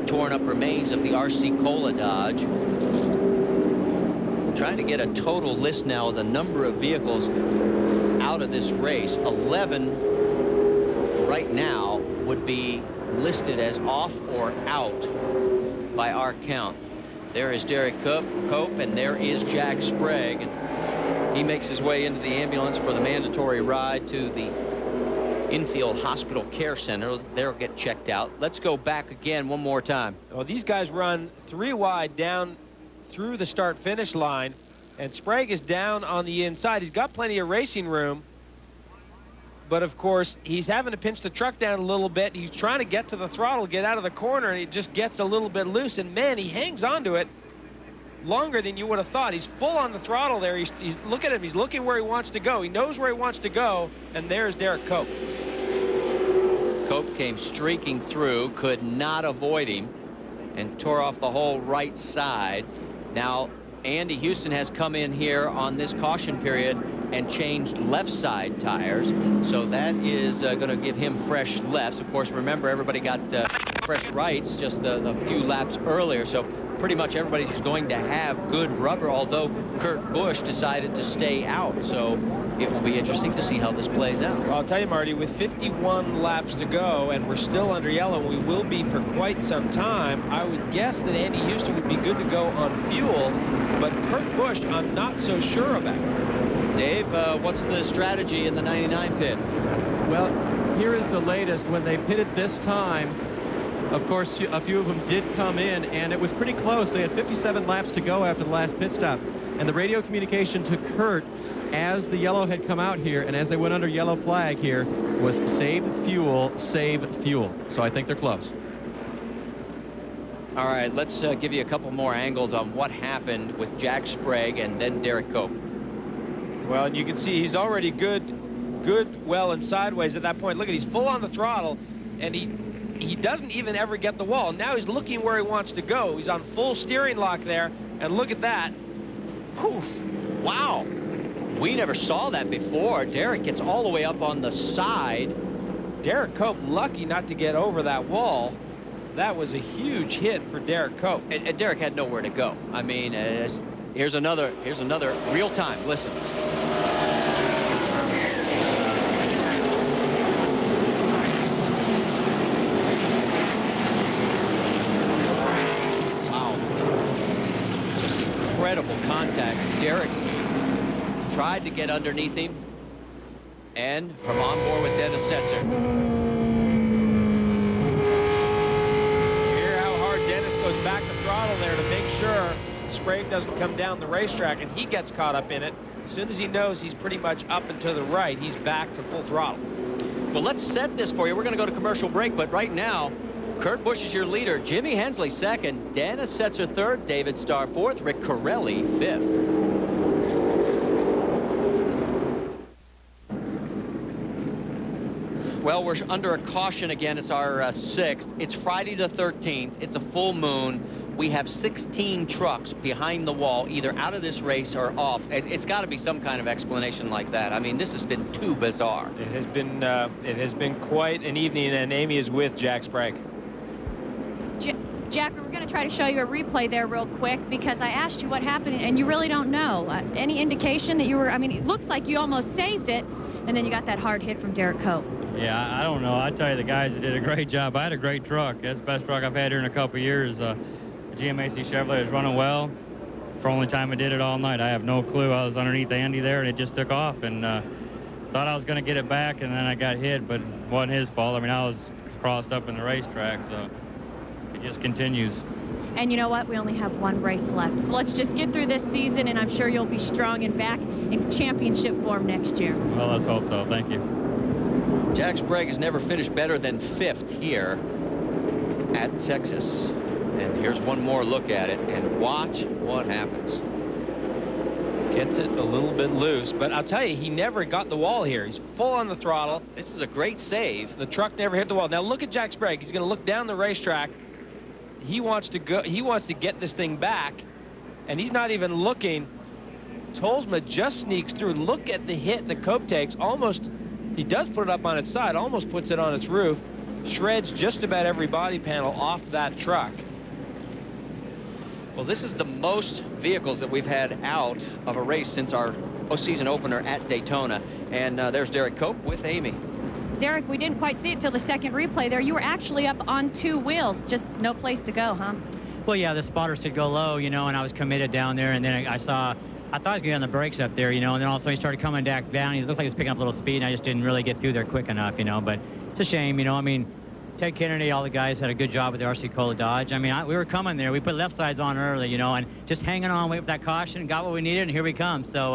torn up remains of the RC Cola Dodge. Trying to get a total list now of the number of vehicles out of this race. 11 right now would be listed as off or out by our count. There is Derek Cope, and there is Jack Sprague. And he makes his way into the ambulance for the mandatory ride to the Infield Hospital Care Center. They'll get checked out. Let's go back again one more time. Well, these guys run 3 wide down through the start-finish line, and Sprague is down on the inside. He's got plenty of racing room, but of course he's having to pinch the truck down a little bit. He's trying to get to the throttle, get out of the corner, and it just gets a little bit loose. And man, he hangs onto it longer than you would have thought. He's full on the throttle there. He's look at him. He's looking where he wants to go. He knows where he wants to go, and there's Derek Cope. Cope came streaking through, could not avoid him, and tore off the whole right side. Now Andy Houston has come in here on this caution period and changed left side tires, so that is going to give him fresh lefts. Of course, remember, everybody got fresh rights just a few laps earlier, so pretty much everybody's just going to have good rubber, although Kurt Busch decided to stay out, so it will be interesting to see how this plays out. Well, I'll tell you, Marty, with 51 laps to go, and we're still under yellow, and we will be for quite some time, I would guess that Andy Houston would be good to go on fuel, but Kurt Busch, I'm not so sure about. Dave, what's the strategy in the 99 pit? Well, here is the latest. When they pitted this time, of course, a few of them did come in, and it was pretty close. They had 57 laps to go after the last pit stop. And the radio communication to Kurt as the yellow had come out here and as they went under yellow flag here was save fuel, save fuel. So I think they're close. All right, let's give you a couple more angles on what happened with Jack Sprague and then Derek Cope. Well, and you can see he's already good, well, and sideways at that point. Look at, he's full on the throttle, and he doesn't even ever get the wall. Now he's looking where he wants to go. He's on full steering lock there, and look at that. Whew. Wow. We never saw that before. Derek gets all the way up on the side. Derek Cope lucky not to get over that wall. That was a huge hit for Derek Cope. And Derek had nowhere to go. I mean, here's another real time. Listen. Incredible contact. Derek tried to get underneath him, and from on board with Dennis Setzer. You hear how hard Dennis goes back the throttle there to make sure Sprague doesn't come down the racetrack, and he gets caught up in it. As soon as he knows he's pretty much up and to the right, he's back to full throttle. Well, let's set this for you. We're going to go to commercial break, but right now, Kurt Busch is your leader. Jimmy Hensley second. Dennis Setzer third. David Starr fourth. Rick Corelli fifth. Well, we're under a caution again. It's our 6th. It's Friday the 13th. It's a full moon. We have 16 trucks behind the wall, either out of this race or off. It's got to be some kind of explanation like that. I mean, this has been too bizarre. It has been quite an evening, and Amy is with Jack Sprague. Jack, we're going to try to show you a replay there real quick because I asked you what happened and you really don't know. Any indication that you were, I mean, it looks like you almost saved it. and then you got that hard hit from Derek Cope. Yeah, I don't know. I tell you, the guys did a great job. I had a great truck. That's the best truck I've had here in a couple of years. The GMAC Chevrolet is running well. For the only time I did it all night. I have no clue. I was underneath Andy there, and it just took off, and thought I was going to get it back, and then I got hit, but it wasn't his fault. I mean, I was crossed up in the racetrack, so it just continues. And you know what? We only have one race left. So let's just get through this season, and I'm sure you'll be strong and back in championship form next year. Well, let's hope so. Thank you. Jack Sprague has never finished better than 5th here at Texas. And here's one more look at it, and watch what happens. Gets it a little bit loose, but I'll tell you, he never got the wall here. He's full on the throttle. This is a great save. The truck never hit the wall. Now look at Jack Sprague. He's going to look down the racetrack. He wants to go. He wants to get this thing back, and he's not even looking. Tolsma just sneaks through. Look at the hit the Cope takes. Almost, he does put it up on its side. Almost puts it on its roof. Shreds just about every body panel off that truck. Well, this is the most vehicles that we've had out of a race since our season opener at Daytona. And there's Derek Cope with Amy. Derek, we didn't quite see it till the second replay there. You were actually up on 2 wheels. Just no place to go, huh? Well, yeah, the spotter said go low, you know, and I was committed down there. And then I thought I was going to get on the brakes up there, you know, and then all of a sudden he started coming back down. He looked like he was picking up a little speed, and I just didn't really get through there quick enough, you know. But it's a shame, you know. I mean, Ted Kennedy, all the guys had a good job with the RC Cola Dodge. I mean, we were coming there. We put left sides on early, you know, and just hanging on, wait for that caution, got what we needed, and here we come. So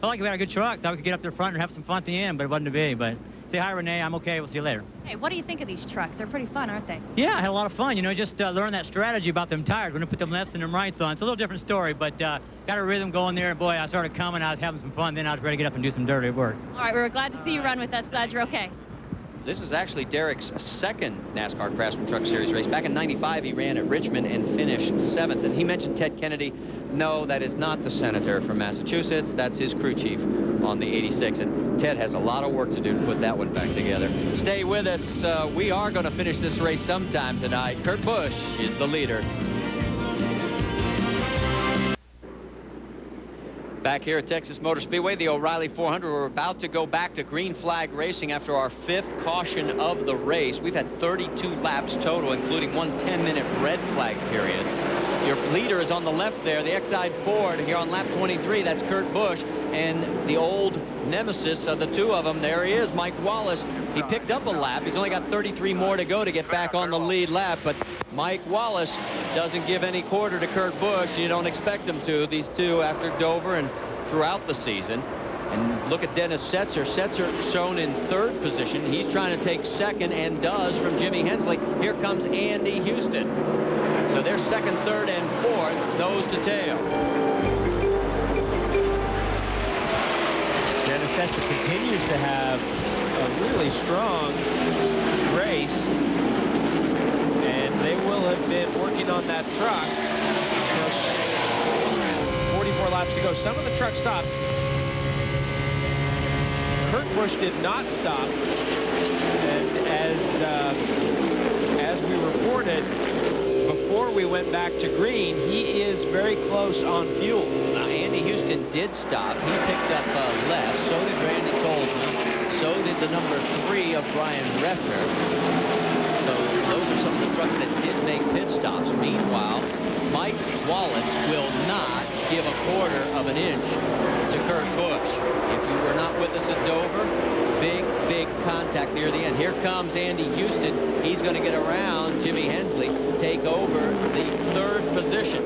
felt like we had a good truck. Thought we could get up there front and have some fun at the end, but it wasn't to be. But say hi, Renee. I'm okay. We'll see you later. Hey, what do you think of these trucks? They're pretty fun, aren't they? Yeah, I had a lot of fun. You know, just learn that strategy about them tires. We're going to put them lefts and them rights on. It's a little different story, but got a rhythm going there. And boy, I started coming. I was having some fun. Then I was ready to get up and do some dirty work. All right, we were glad to see you run with us. Glad you're okay. This is actually Derek's second NASCAR Craftsman Truck Series race. Back in '95, he ran at Richmond and finished 7th. And he mentioned Ted Kennedy. No, that is not the senator from Massachusetts. That's his crew chief on the 86. And Ted has a lot of work to do to put that one back together. Stay with us. We are going to finish this race sometime tonight. Kurt Busch is the leader. Back here at Texas Motor Speedway, the O'Reilly 400. We're about to go back to green flag racing after our 5th caution of the race. We've had 32 laps total, including one 10-minute red flag period. Your leader is on the left there, the Exide Ford here on lap 23. That's Kurt Busch, and the old nemesis of the two of them, there he is, Mike Wallace. He picked up a lap. He's only got 33 more to go to get back on the lead lap, but Mike Wallace doesn't give any quarter to Kurt Busch. You don't expect him to. These two after Dover and throughout the season. And look at Dennis Setzer. Setzer shown in 3rd position. He's trying to take 2nd and does from Jimmy Hensley. Here comes Andy Houston. So they're 2nd, 3rd, and 4th, nose to tail. Dennis Setzer continues to have a really strong race, and they will have been working on that truck. 44 laps to go. Some of the truck stopped. Kurt Busch did not stop, and as we reported before we went back to green, he is very close on fuel. Andy Houston did stop. He picked up left. So did Randy Tolsma. So did the number 3 of Brian Reffner. So those are some of the trucks that did make pit stops. Meanwhile, Mike Wallace will not give a quarter of an inch to Kurt Busch. If you were not with us at Dover, big contact near the end. Here comes Andy Houston. He's going to get around Jimmy Hensley, take over the 3rd position.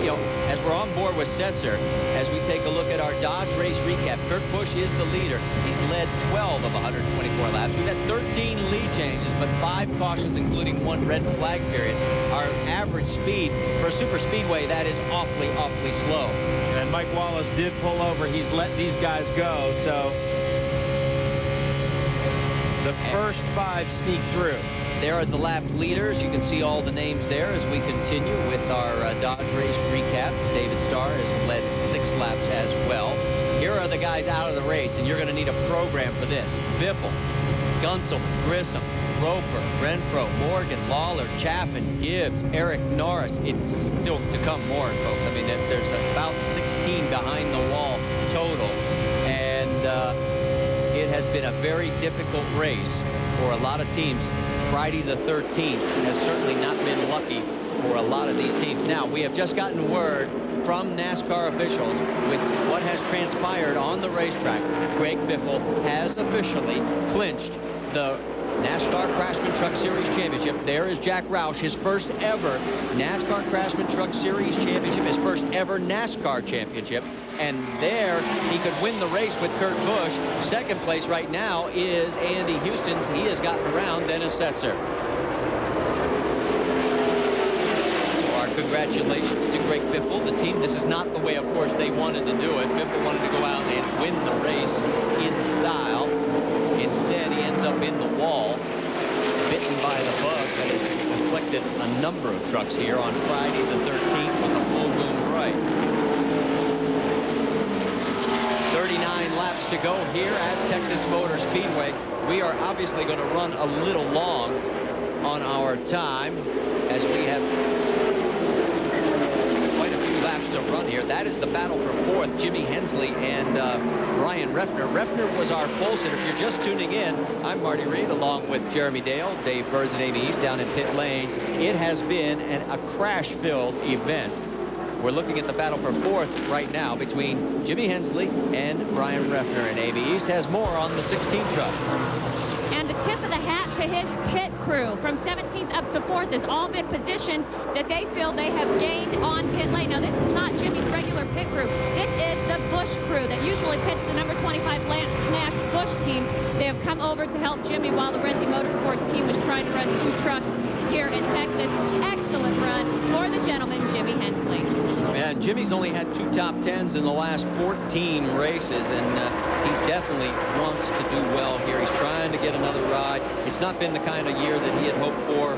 You know, as we're on board with Setzer, as we take a look at our Dodge race recap, Kurt Busch is the leader. He's led 12 of 124 laps. We've had 13 lead changes, but 5 cautions, including 1 red flag period. Our average speed for a super speedway, that is awfully slow. And Mike Wallace did pull over. He's let these guys go, so the first 5 sneak through. There are the lap leaders. You can see all the names there as we continue with our Dodge race recap. David Starr has led 6 laps as well. Here are the guys out of the race, and you're going to need a program for this. Biffle, Gunselman, Grissom, Roper, Renfro, Morgan, Lawler, Chaffin, Gibbs, Eric Norris. It's still to come more, folks. I mean, there's about 16 behind the wall total. And it has been a very difficult race for a lot of teams. Friday the 13th has certainly not been lucky for a lot of these teams. Now, we have just gotten word from NASCAR officials with what has transpired on the racetrack. Greg Biffle has officially clinched the NASCAR Craftsman Truck Series Championship. There is Jack Roush, his first ever NASCAR Craftsman Truck Series Championship, his first ever NASCAR championship. And there he could win the race with Kurt Busch. Second place right now is Andy Houston's. He has gotten around Dennis Setzer. So our congratulations to Greg Biffle, the team. This is not the way, of course, they wanted to do it. Biffle wanted to go out and win the race in style. Instead, he ends up in the wall, bitten by the bug that has afflicted a number of trucks here on Friday the 13th with a full moon bright. 39 laps to go here at Texas Motor Speedway. We are obviously going to run a little long on our time as we have quite a few laps to run here. That is the battle for fourth. Jimmy Hensley and Brian Reffner. Reffner was our pole sitter. If you're just tuning in, I'm Marty Reed along with Jeremy Dale, Dave Burns, and Amy East down in pit lane. It has been a crash-filled event. We're looking at the battle for fourth right now between Jimmy Hensley and Brian Reffner, and Amy East has more on the 16 truck. And the tip of the hat to his pit crew. From 17th up to 4th is all big positions that they feel they have gained on pit lane. Now, this is not Jimmy's regular pit crew. This is the Busch crew that usually pits the number 25 Nash Busch team. They have come over to help Jimmy while the Renzi Motorsports team was trying to run 2 trucks here in Texas. Excellent run for the gentleman, Jimmy Hensley. And Jimmy's only had 2 top 10s in the last 14 races, and he definitely wants to do well here. He's trying to get another ride. It's not been the kind of year that he had hoped for.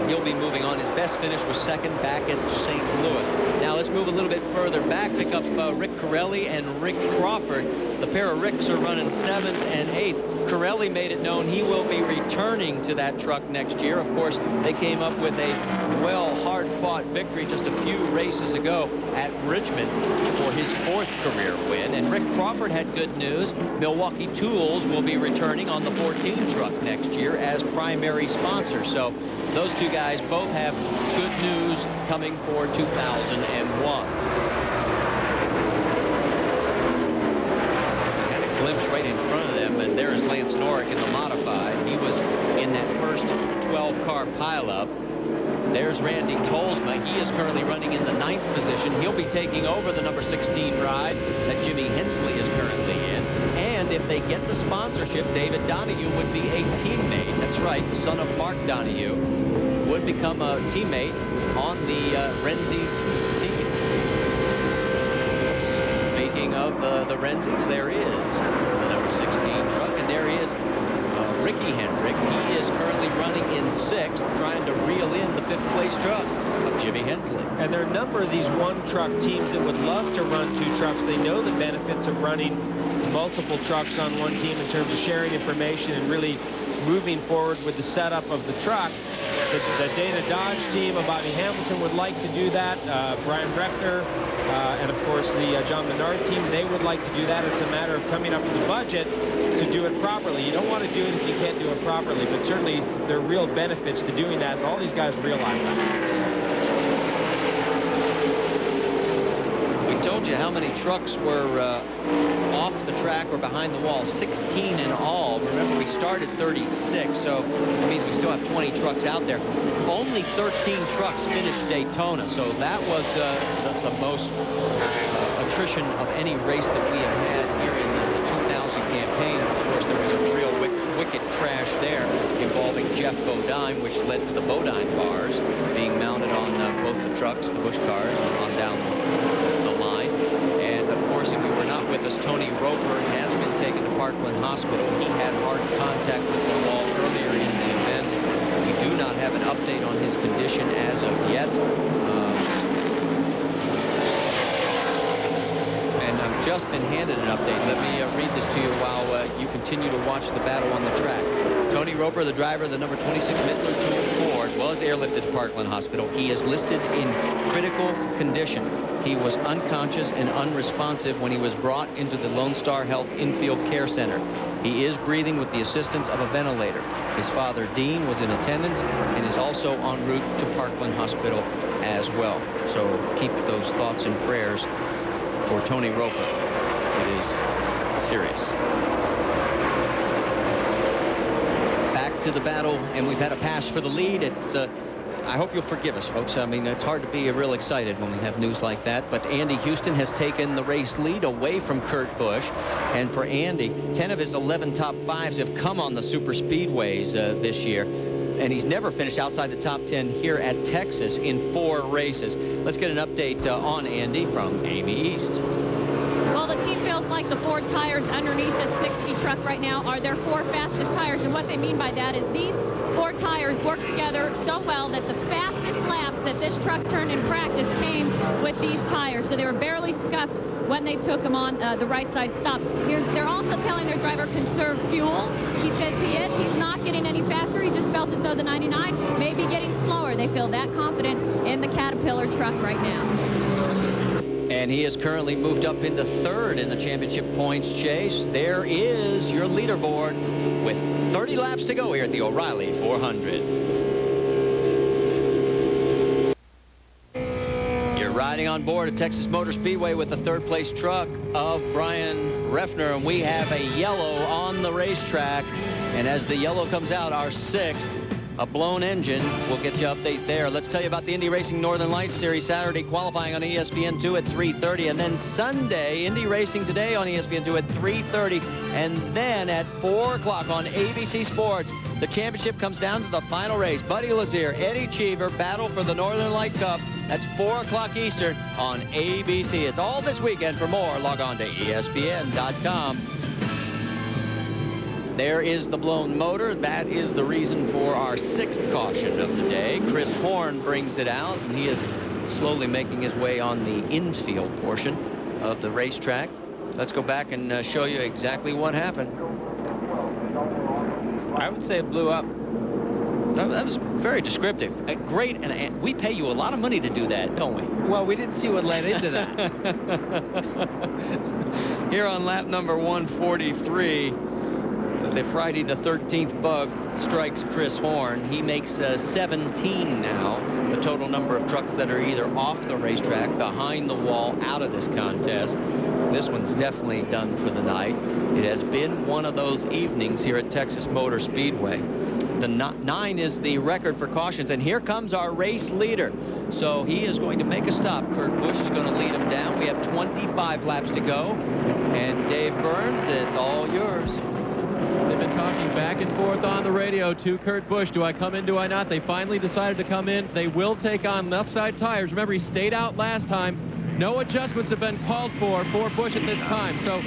He'll be moving on. His best finish was second back at St. Louis. Now let's move a little bit further back, pick up Rick Corelli and Rick Crawford. The pair of Ricks are running 7th and 8th. Corelli made it known he will be returning to that truck next year. Of course, they came up with a hard-fought victory just a few races ago at Richmond for his 4th career win. And Rick Crawford had good news. Milwaukee Tools will be returning on the 14 truck next year as primary sponsor. So those two guys both have good news coming for 2001. Glimpse right in front of them, and there is Lance Norick in the modified. He was in that first 12-car pileup. There's Randy Tolsma. He is currently running in the 9th position. He'll be taking over the number 16 ride that Jimmy Hensley is currently in. And if they get the sponsorship, David Donahue would be a teammate. That's right, the son of Mark Donahue would become a teammate on the Renzi team. Speaking of the Renzis, there is the number 16 truck, and there is Ricky Hendrick. He is currently running in 6th, trying to reel in the 5th place truck of Jimmy Hensley. And there are a number of these one-truck teams that would love to run 2 trucks. They know the benefits of running multiple trucks on one team in terms of sharing information and really moving forward with the setup of the truck. The Dana Dodge team of Bobby Hamilton would like to do that. Brian Reffner and, of course, the John Menard team, they would like to do that. It's a matter of coming up with a budget to do it properly. You don't want to do it if you can't do it properly, but certainly there are real benefits to doing that, and all these guys realize that. We told you how many trucks were off the track or behind the wall. 16 in all. Remember, we started 36, so that means we still have 20 trucks out there. Only 13 trucks finished Daytona, so that was the most attrition of any race that we have had here in the 2000 campaign. Of course, there was a real wicked crash there involving Jeff Bodine, which led to the Bodine bars being mounted on both the trucks, the Busch cars, on down the line. And of course, if you were not with us, Tony Roper has been taken to Parkland Hospital. He had hard contact with the wall earlier in the event. We do not have an update on his condition as of yet. And I've just been handed an update. Let me read this to you while you continue to watch the battle on the track. Tony Roper, the driver of the number 26 Midler Ford was airlifted to Parkland Hospital. He is listed in critical condition. He was unconscious and unresponsive when he was brought into the Lone Star Health Infield Care Center. He is breathing with the assistance of a ventilator. His father, Dean, was in attendance and is also en route to Parkland Hospital as well. So keep those thoughts and prayers for Tony Roper. It is serious. Back to the battle, and we've had a pass for the lead. It's I hope you'll forgive us, folks. I mean, it's hard to be real excited when we have news like that. But Andy Houston has taken the race lead away from Kurt Busch. And for Andy, 10 of his 11 top 5s have come on the super speedways this year. And he's never finished outside the top 10 here at Texas in 4 races. Let's get an update on Andy from AV East. Well, the team feels like the Ford tires underneath the 60 truck right now are their 4 fastest tires. And what they mean by that is these 4 tires work together so well that the fastest laps that this truck turned in practice came with these tires. So they were barely scuffed when they took them on the right side stop. They're also telling their driver conserve fuel. He says he is. He's not getting any faster. He just felt as though the 99 may be getting slower. They feel that confident in the Caterpillar truck right now. And he has currently moved up into 3rd in the championship points chase. There is your leaderboard with 30 laps to go here at the O'Reilly 400. You're riding on board at Texas Motor Speedway with the 3rd place truck of Brian Reffner, and we have a yellow on the racetrack. And as the yellow comes out, our 6th, a blown engine. We'll get you an update there. Let's tell you about the Indy Racing Northern Lights Series Saturday qualifying on ESPN2 at 3:30, and then Sunday Indy Racing Today on ESPN2 at 3:30, and then at 4 o'clock on ABC Sports. The championship comes down to the final race. Buddy Lazier, Eddie Cheever battle for the Northern Light Cup. That's 4 o'clock Eastern on ABC. It's all this weekend. For more, log on to ESPN.com. There is the blown motor. That is the reason for our 6th caution of the day. Chris Horn brings it out, and he is slowly making his way on the infield portion of the racetrack. Let's go back and show you exactly what happened. I would say it blew up. That was very descriptive. Great, and we pay you a lot of money to do that, don't we? Well, we didn't see what led into that. Here on lap number 143, the Friday the 13th bug strikes Chris Horn. He makes 17 now, the total number of trucks that are either off the racetrack, behind the wall, out of this contest. This one's definitely done for the night. It has been one of those evenings here at Texas Motor Speedway. The 9 is the record for cautions, and here comes our race leader. So he is going to make a stop. Kurt Busch is going to lead him down. We have 25 laps to go, and Dave Burns, it's all yours. They've been talking back and forth on the radio to Kurt Busch. Do I come in? Do I not? They finally decided to come in. They will take on left side tires. Remember, he stayed out last time. No adjustments have been called for Busch at this time. So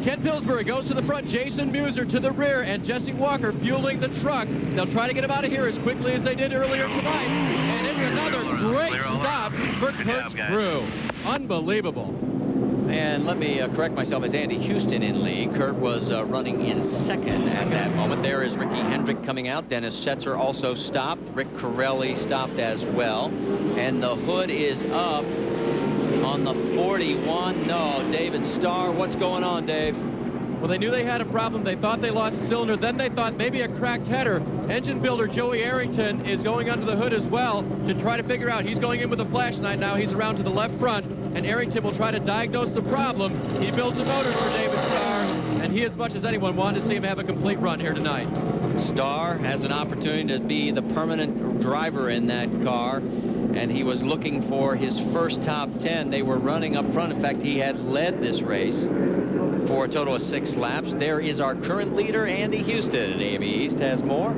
Ken Pillsbury goes to the front. Jason Muser to the rear, and Jesse Walker fueling the truck. They'll try to get him out of here as quickly as they did earlier tonight. And it's another great stop for Kurt's crew. Unbelievable. And let me correct myself, as Andy Houston in lead. Kurt was running in 2nd at that moment. There is Ricky Hendrick coming out. Dennis Setzer also stopped. Rick Corelli stopped as well. And the hood is up on the 41. No, David Starr. What's going on, Dave? Well, they knew they had a problem. They thought they lost a cylinder. Then they thought maybe a cracked header. Engine builder Joey Arrington is going under the hood as well to try to figure out. He's going in with a flashlight now. He's around to the left front, and Arrington will try to diagnose the problem. He builds the motors for David Starr, and he, as much as anyone, wanted to see him have a complete run here tonight. Starr has an opportunity to be the permanent driver in that car, and he was looking for his first top 10. They were running up front. In fact, he had led this race for a total of 6 laps. There is our current leader, Andy Houston. AV East has more.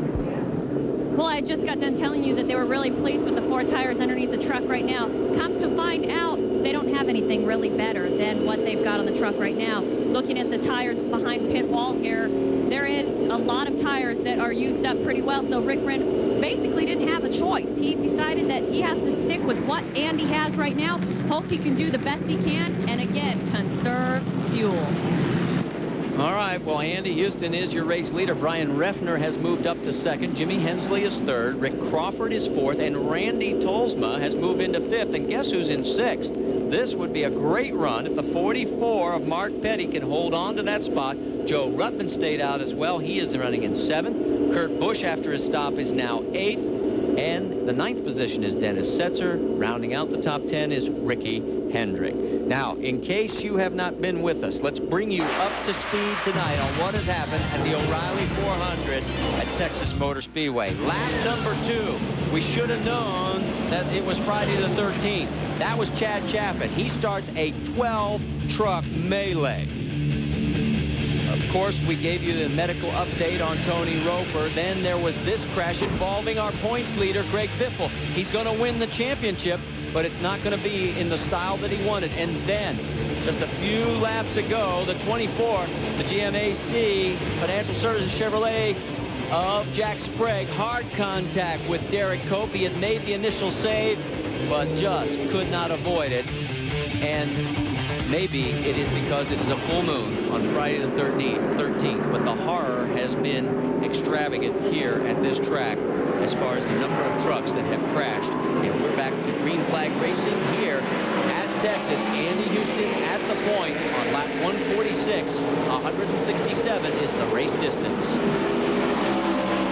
Well, I just got done telling you that they were really pleased with the 4 tires underneath the truck right now. Come to find out, they don't have anything really better than what they've got on the truck right now. Looking at the tires behind pit wall here, there is a lot of tires that are used up pretty well. So Rick Wren basically didn't have a choice. He decided that he has to stick with what Andy has right now. Hope he can do the best he can, and again, conserve fuel. All right, well, Andy Houston is your race leader. Brian Reffner has moved up to second. Jimmy Hensley is third. Rick Crawford is fourth. And Randy Tolsma has moved into fifth. And guess who's in sixth? This would be a great run if the 44 of Mark Petty can hold on to that spot. Joe Ruttman stayed out as well. He is running in seventh. Kurt Busch, after his stop, is now eighth. And the ninth position is Dennis Setzer. Rounding out the top 10 is Ricky Hendrick. Now, in case you have not been with us, let's bring you up to speed tonight on what has happened at the O'Reilly 400 at Texas Motor Speedway. Lap number 2. We should have known that it was Friday the 13th. That was Chad Chaffin. He starts a 12-truck melee. Of course, we gave you the medical update on Tony Roper. Then there was this crash involving our points leader, Greg Biffle. He's going to win the championship, but it's not going to be in the style that he wanted. And then, just a few laps ago, the 24, the GMAC Financial Services Chevrolet of Jack Sprague, hard contact with Derek Cope. He had made the initial save, but just could not avoid it. And maybe it is because it is a full moon on Friday the 13th, but the horror has been extravagant here at this track as far as the number of trucks that have crashed. And we're back to green flag racing here at Texas. Andy Houston at the point on lap 146. 167 is the race distance.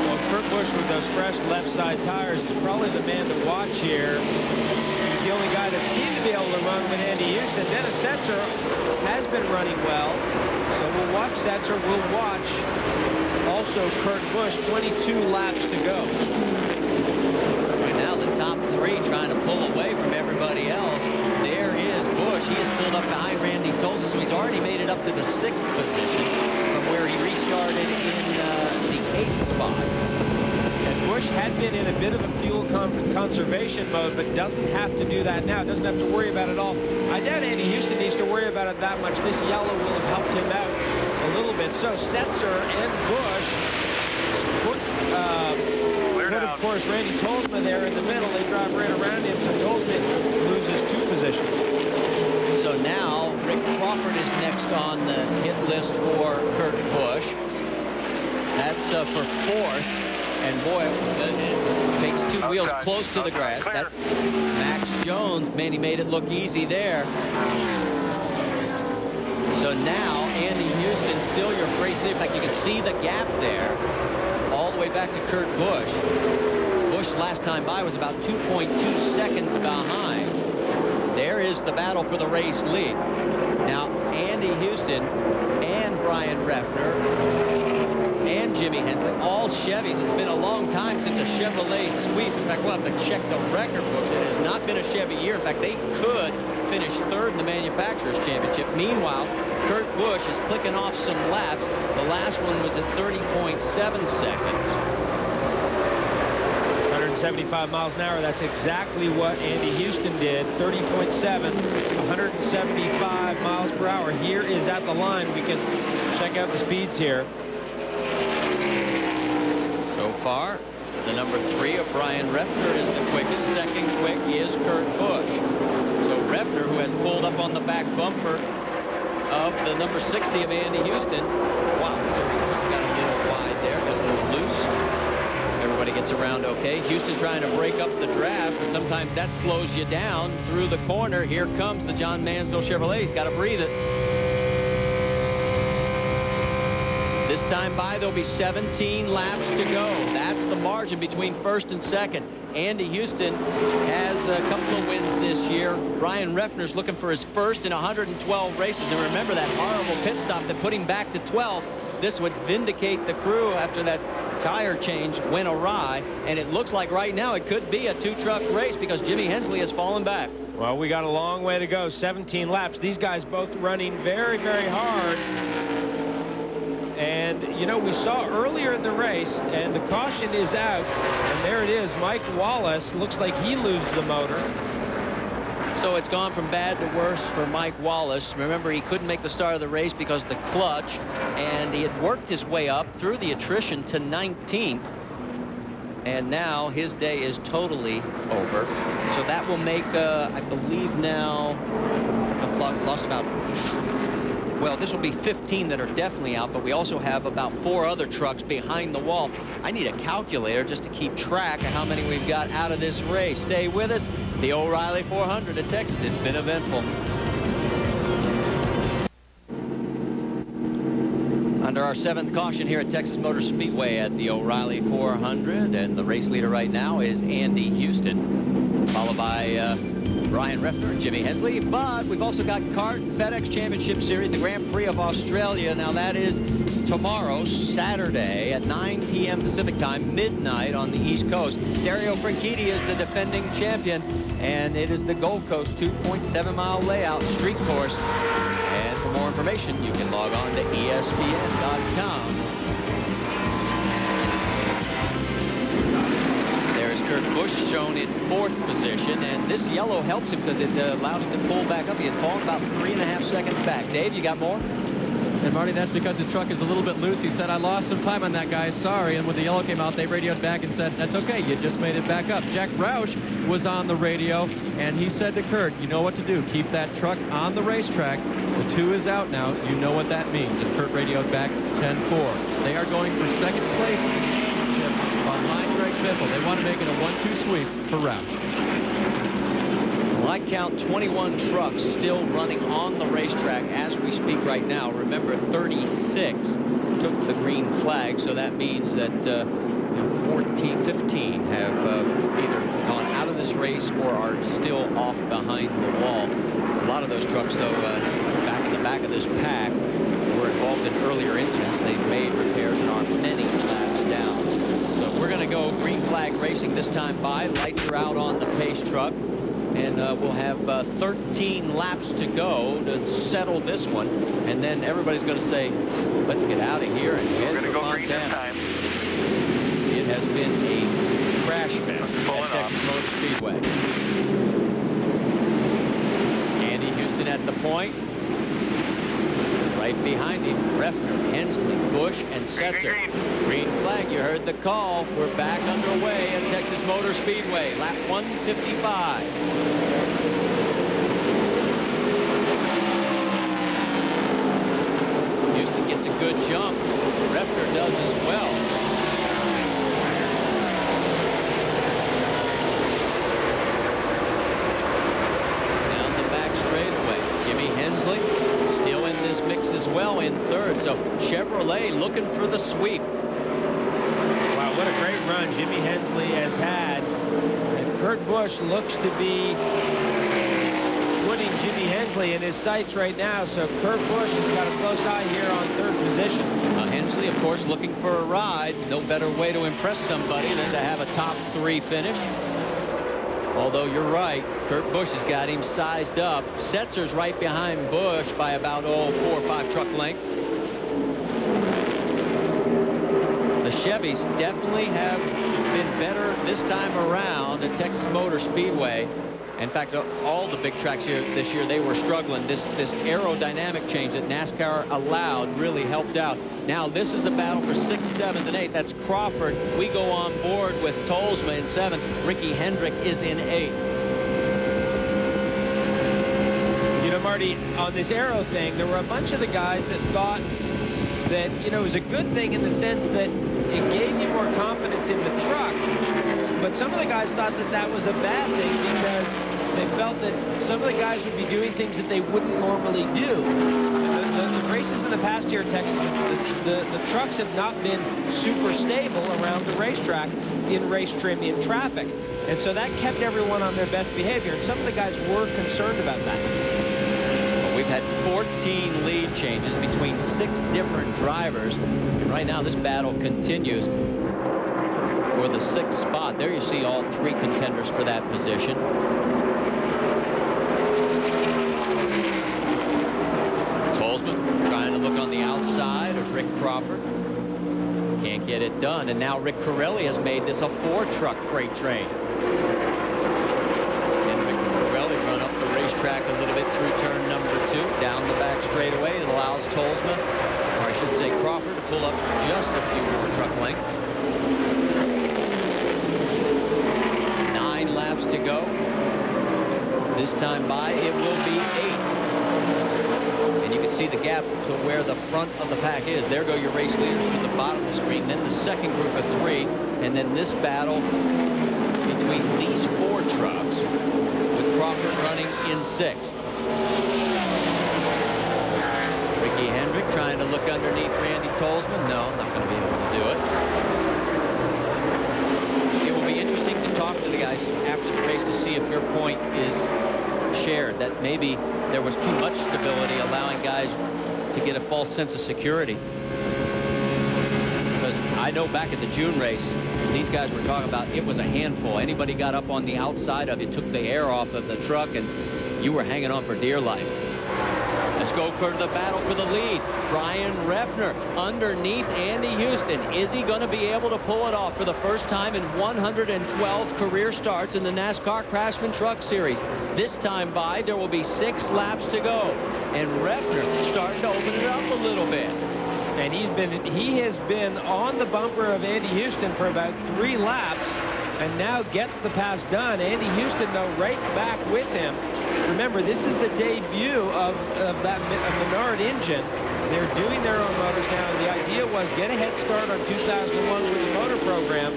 Well, Kurt Busch with those fresh left side tires is probably the man to watch here. The only guy that seemed to be able to run with Andy Houston. Dennis Setzer has been running well, so we'll watch Setzer. We'll watch also Kurt Busch. 22 laps to go. Right now, the top 3 trying to pull away from everybody else. There is Busch. He has pulled up behind Randy Tolsma, so he's already made it up to the 6th position from where he restarted in the 8th spot. And Busch had been in a bit of a fuel conservation mode, but doesn't have to do that now. Doesn't have to worry about it all. I doubt Andy Houston needs to worry about it that much. This yellow will have helped him out a little bit. So Setzer and Busch put of course, Randy Tolsma there in the middle. They drive right around him, so Tolsma loses 2 positions. So now Rick Crawford is next on the hit list for Kurt Busch. That's for 4th. And boy, it takes 2 wheels close to the grass. That Max Jones, man, he made it look easy there. So now Andy Houston still your race leader. In fact, you can see the gap there all the way back to Kurt Busch. Busch last time by was about 2.2 seconds behind. There is the battle for the race lead. Now Andy Houston and Brian Reffner and Jimmy Hensley, all Chevys. It's been a long time since a Chevrolet sweep. In fact, we'll have to check the record books. It has not been a Chevy year. In fact, they could finish 3rd in the Manufacturers Championship. Meanwhile, Kurt Busch is clicking off some laps. The last one was at 30.7 seconds. 175 miles an hour. That's exactly what Andy Houston did. 30.7, 175 miles per hour. Here is at the line. We can check out the speeds here. So far, the number 3 of Brian Reffner is the quickest. Second quick is Kurt Busch. So Reffner, who has pulled up on the back bumper of the number 60 of Andy Houston. Wow, got a little wide there, got a little loose. Everybody gets around okay. Houston trying to break up the draft, but sometimes that slows you down through the corner. Here comes the John Mansell Chevrolet. He's got to breathe it. This time by, there'll be 17 laps to go. That's the margin between 1st and 2nd. Andy Houston has a couple of wins this year. Brian Reffner's looking for his 1st in 112 races. And remember that horrible pit stop that put him back to 12. This would vindicate the crew after that tire change went awry. And it looks like right now it could be a 2-truck race because Jimmy Hensley has fallen back. Well, we got a long way to go. 17 laps. These guys both running very, very hard. And, you know, we saw earlier in the race, and the caution is out, and there it is. Mike Wallace looks like he loses the motor. So it's gone from bad to worse for Mike Wallace. Remember, he couldn't make the start of the race because of the clutch, and he had worked his way up through the attrition to 19th. And now his day is totally over. So that will make, I believe now, the clock lost about well, this will be 15 that are definitely out, but we also have about 4 other trucks behind the wall. I need a calculator just to keep track of how many we've got out of this race. Stay with us. The O'Reilly 400 at Texas. It's been eventful. Under our 7th caution here at Texas Motor Speedway at the O'Reilly 400, and the race leader right now is Andy Houston, followed by Brian Refner and Jimmy Hensley. But we've also got kart FedEx Championship Series, the Grand Prix of Australia. Now that is tomorrow, Saturday at 9 p.m. Pacific time, midnight on the East Coast. Dario Franchitti is the defending champion, and it is the Gold Coast 2.7-mile layout street course. And for more information, you can log on to ESPN.com. There's Kurt Busch shown in 4th position, and this yellow helps him because it allowed him to pull back up. He had fallen about 3.5 seconds back. Dave, you got more? And Marty, that's because his truck is a little bit loose. He said, I lost some time on that, guy. Sorry. And when the yellow came out, they radioed back and said, that's okay. You just made it back up. Jack Roush was on the radio, and he said to Kurt, you know what to do. Keep that truck on the racetrack. The 2 is out now. You know what that means. And Kurt radioed back 10-4. They are going for 2nd place in the championship behind Greg Biffle. They want to make it a 1-2 sweep for Roush. Well, I count 21 trucks still running on the racetrack as we speak right now. Remember, 36 took the green flag, so that means that 15 have either gone out of this race or are still off behind the wall. A lot of those trucks, though, back in the back of this pack, were involved in earlier incidents. They've made repairs and are many laps down. So we're going to go green flag racing this time by. Lights are out on the pace truck. And we'll have 13 laps to go to settle this one. And then everybody's going to say, let's get out of here and head for Montana. It has been a crash fest at Texas Motor Speedway. Andy Houston at the point. Right behind him, Refner, Hensley, Busch, and Setzer. Green flag, you heard the call. We're back underway at Texas Motor Speedway. Lap 155. Houston gets a good jump. Refner does as well. Down the back straightaway, Jimmy Hensley still in this mix as well in 3rd. So Chevrolet looking for the sweep. Wow, what a great run Jimmy Hensley has had. And Kurt Busch looks to be putting Jimmy Hensley in his sights right now. So Kurt Busch has got a close eye here on 3rd position. Hensley, of course, looking for a ride. No better way to impress somebody than to have a top 3 finish. Although you're right, Kurt Busch has got him sized up. Setzer's right behind Busch by about 4 or 5 truck lengths. The Chevys definitely have been better this time around at Texas Motor Speedway. In fact, all the big tracks here this year, they were struggling. This aerodynamic change that NASCAR allowed really helped out. Now this is a battle for 6th, 7th, and 8th. That's Crawford. We go on board with Tolsma in 7th. Ricky Hendrick is in 8th. You know, Marty, on this aero thing, there were a bunch of the guys that thought that, you know, it was a good thing in the sense that it gave you more confidence in the truck. But some of the guys thought that that was a bad thing because they felt that some of the guys would be doing things that they wouldn't normally do. The races in the past here at Texas, the trucks have not been super stable around the racetrack in race trim in traffic. And so that kept everyone on their best behavior. And some of the guys were concerned about that. Well, we've had 14 lead changes between 6 different drivers. And right now this battle continues for the 6th spot. There you see all 3 contenders for that position. Tolsma trying to look on the outside of Rick Crawford. Can't get it done. And now Rick Corelli has made this a 4-truck freight train. And Rick Corelli run up the racetrack a little bit through turn number 2, down the back straightaway. It allows Tolsma, or I should say Crawford, to pull up just a few more truck lengths. 9 laps to go. This time by, it will be 8. And you can see the gap to where the front of the pack is. There go your race leaders through the bottom of the screen, then the second group of 3, and then this battle between these 4 trucks with Crawford running in 6th. Ricky Hendrick trying to look underneath Randy Tolzman. No, not going to be able to do it. It will be interesting to talk to the guys after the race to see if your point is shared, that maybe there was too much stability, allowing guys to get a false sense of security. Because I know back at the June race, these guys were talking about it was a handful. Anybody got up on the outside of it, took the air off of the truck, and you were hanging on for dear life. Let's go for the battle for the lead. Brian Refner underneath Andy Houston. Is he going to be able to pull it off for the first time in 112 career starts in the NASCAR Craftsman Truck Series? This time by, there will be 6 laps to go. And Refner starting to open it up a little bit. And he has been on the bumper of Andy Houston for about 3 laps, and now gets the pass done. Andy Houston, though, right back with him. Remember, this is the debut of that Menard engine. They're doing their own motors now, and the idea was get a head start on 2001 with the motor program.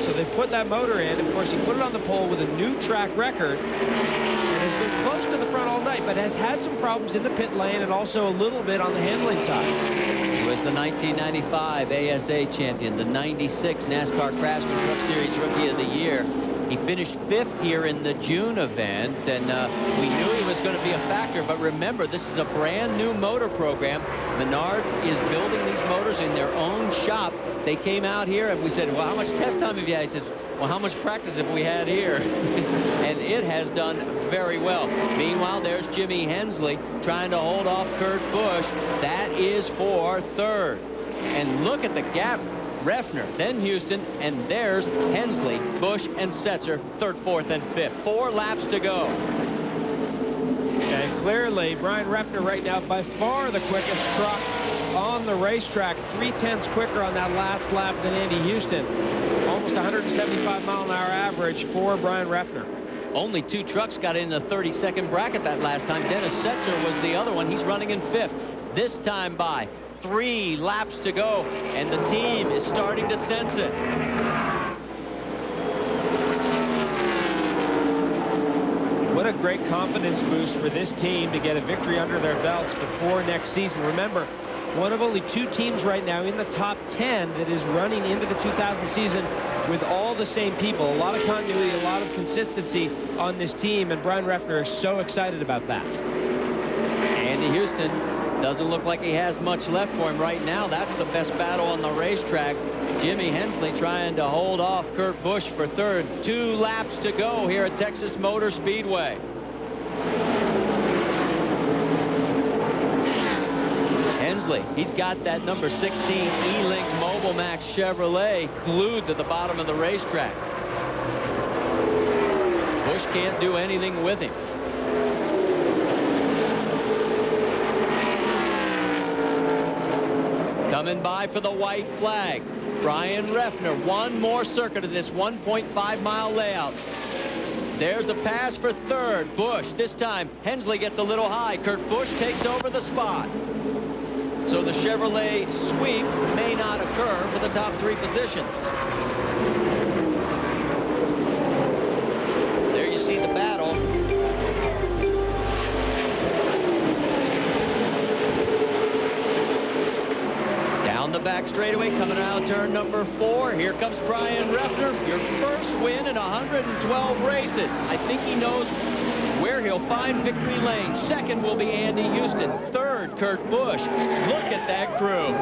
So they put that motor in. Of course, he put it on the pole with a new track record, and has been close to the front all night, but has had some problems in the pit lane and also a little bit on the handling side. He was the 1995 ASA champion, the 96 NASCAR Craftsman Truck Series Rookie of the Year. He finished 5th here in the June event, and we knew he was going to be a factor. But remember, this is a brand new motor program. Menard is building these motors in their own shop. They came out here, and we said, well, how much test time have you had? He says, well, how much practice have we had here? And it has done very well. Meanwhile, there's Jimmy Hensley trying to hold off Kurt Busch. That is for 3rd. And look at the gap. Refner, then Houston, and there's Hensley, Busch, and Setzer, 3rd, 4th, and 5th. 4 laps to go. And clearly, Brian Refner right now by far the quickest truck on the racetrack. 3/10 quicker on that last lap than Andy Houston. Almost 175-mile-an-hour average for Brian Refner. Only 2 trucks got in the 32nd bracket that last time. Dennis Setzer was the other one. He's running in 5th. This time by 3 laps to go, and the team is starting to sense it. What a great confidence boost for this team to get a victory under their belts before next season. Remember, one of only 2 teams right now in the top 10 that is running into the 2000 season with all the same people. A lot of continuity, a lot of consistency on this team, and Brian Refner is so excited about that. Andy Houston doesn't look like he has much left for him right now. That's the best battle on the racetrack. Jimmy Hensley trying to hold off Kurt Busch for 3rd. 2 laps to go here at Texas Motor Speedway. Hensley, he's got that number 16 E-Link Mobile Max Chevrolet glued to the bottom of the racetrack. Busch can't do anything with him. Coming by for the white flag, Brian Refner. 1 more circuit of this 1.5-mile layout. There's a pass for 3rd. Busch. This time, Hensley gets a little high. Kurt Busch takes over the spot. So the Chevrolet sweep may not occur for the top 3 positions. There you see the battle. The back straightaway coming out of turn number 4. Here comes Brian Refner, your first win in 112 races. I think he knows where he'll find victory lane. 2nd will be Andy Houston. 3rd, Kurt Busch. Look at that crew.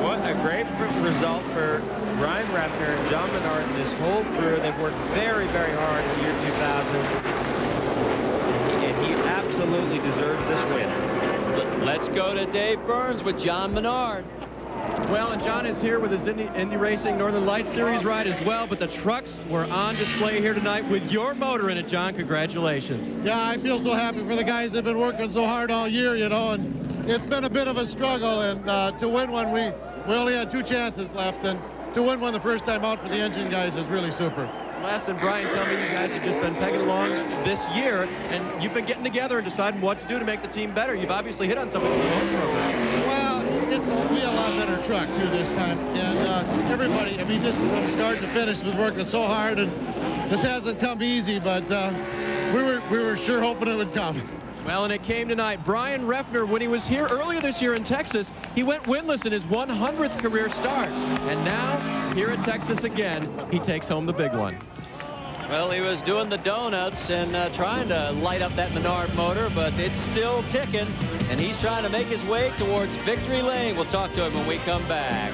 What a great result for Brian Refner and John Menard and this whole crew. They've worked very, very hard in the year 2000. And he absolutely deserves this win. Let's go to Dave Burns with John Menard. Well, and John is here with his Indy Racing Northern Lights Series ride as well, but the trucks were on display here tonight with your motor in it, John. Congratulations. Yeah, I feel so happy for the guys that have been working so hard all year, you know, and it's been a bit of a struggle, and to win one, we only had 2 chances left, and to win one the first time out for the engine guys is really super. Les and Brian tell me you guys have just been pegging along this year, and you've been getting together and deciding what to do to make the team better. You've obviously hit on something in the road program. Well, we had a lot better truck, too, this time. And everybody, I mean, just from start to finish, was working so hard. And this hasn't come easy, but we were sure hoping it would come. Well, and it came tonight. Brian Reffner, when he was here earlier this year in Texas, he went winless in his 100th career start. And now, here at Texas again, he takes home the big one. Well, he was doing the donuts and trying to light up that Menard motor, but it's still ticking, and he's trying to make his way towards victory lane. We'll talk to him when we come back.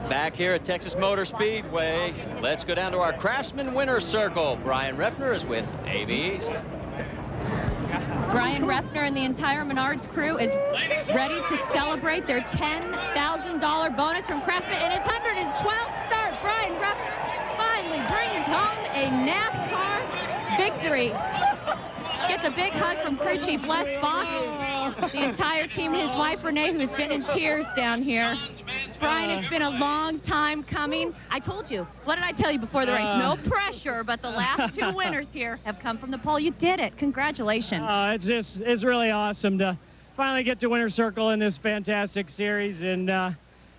Back here at Texas Motor Speedway, let's go down to our Craftsman Winner's Circle. Brian Reffner is with AV East. Brian Reffner and the entire Menards crew is ready to celebrate their $10,000 bonus from Craftsman in his 112th start. Brian Reffner finally brings home a NASCAR victory. Gets a big hug from crew chief Les Fox, the entire team, his wife Renee, who's been in tears down here. Brian, it's been a long time coming. I told you. What did I tell you before the race? No pressure, but the last two winners here have come from the pole. You did it. Congratulations. It's really awesome to finally get to winner's circle in this fantastic series. And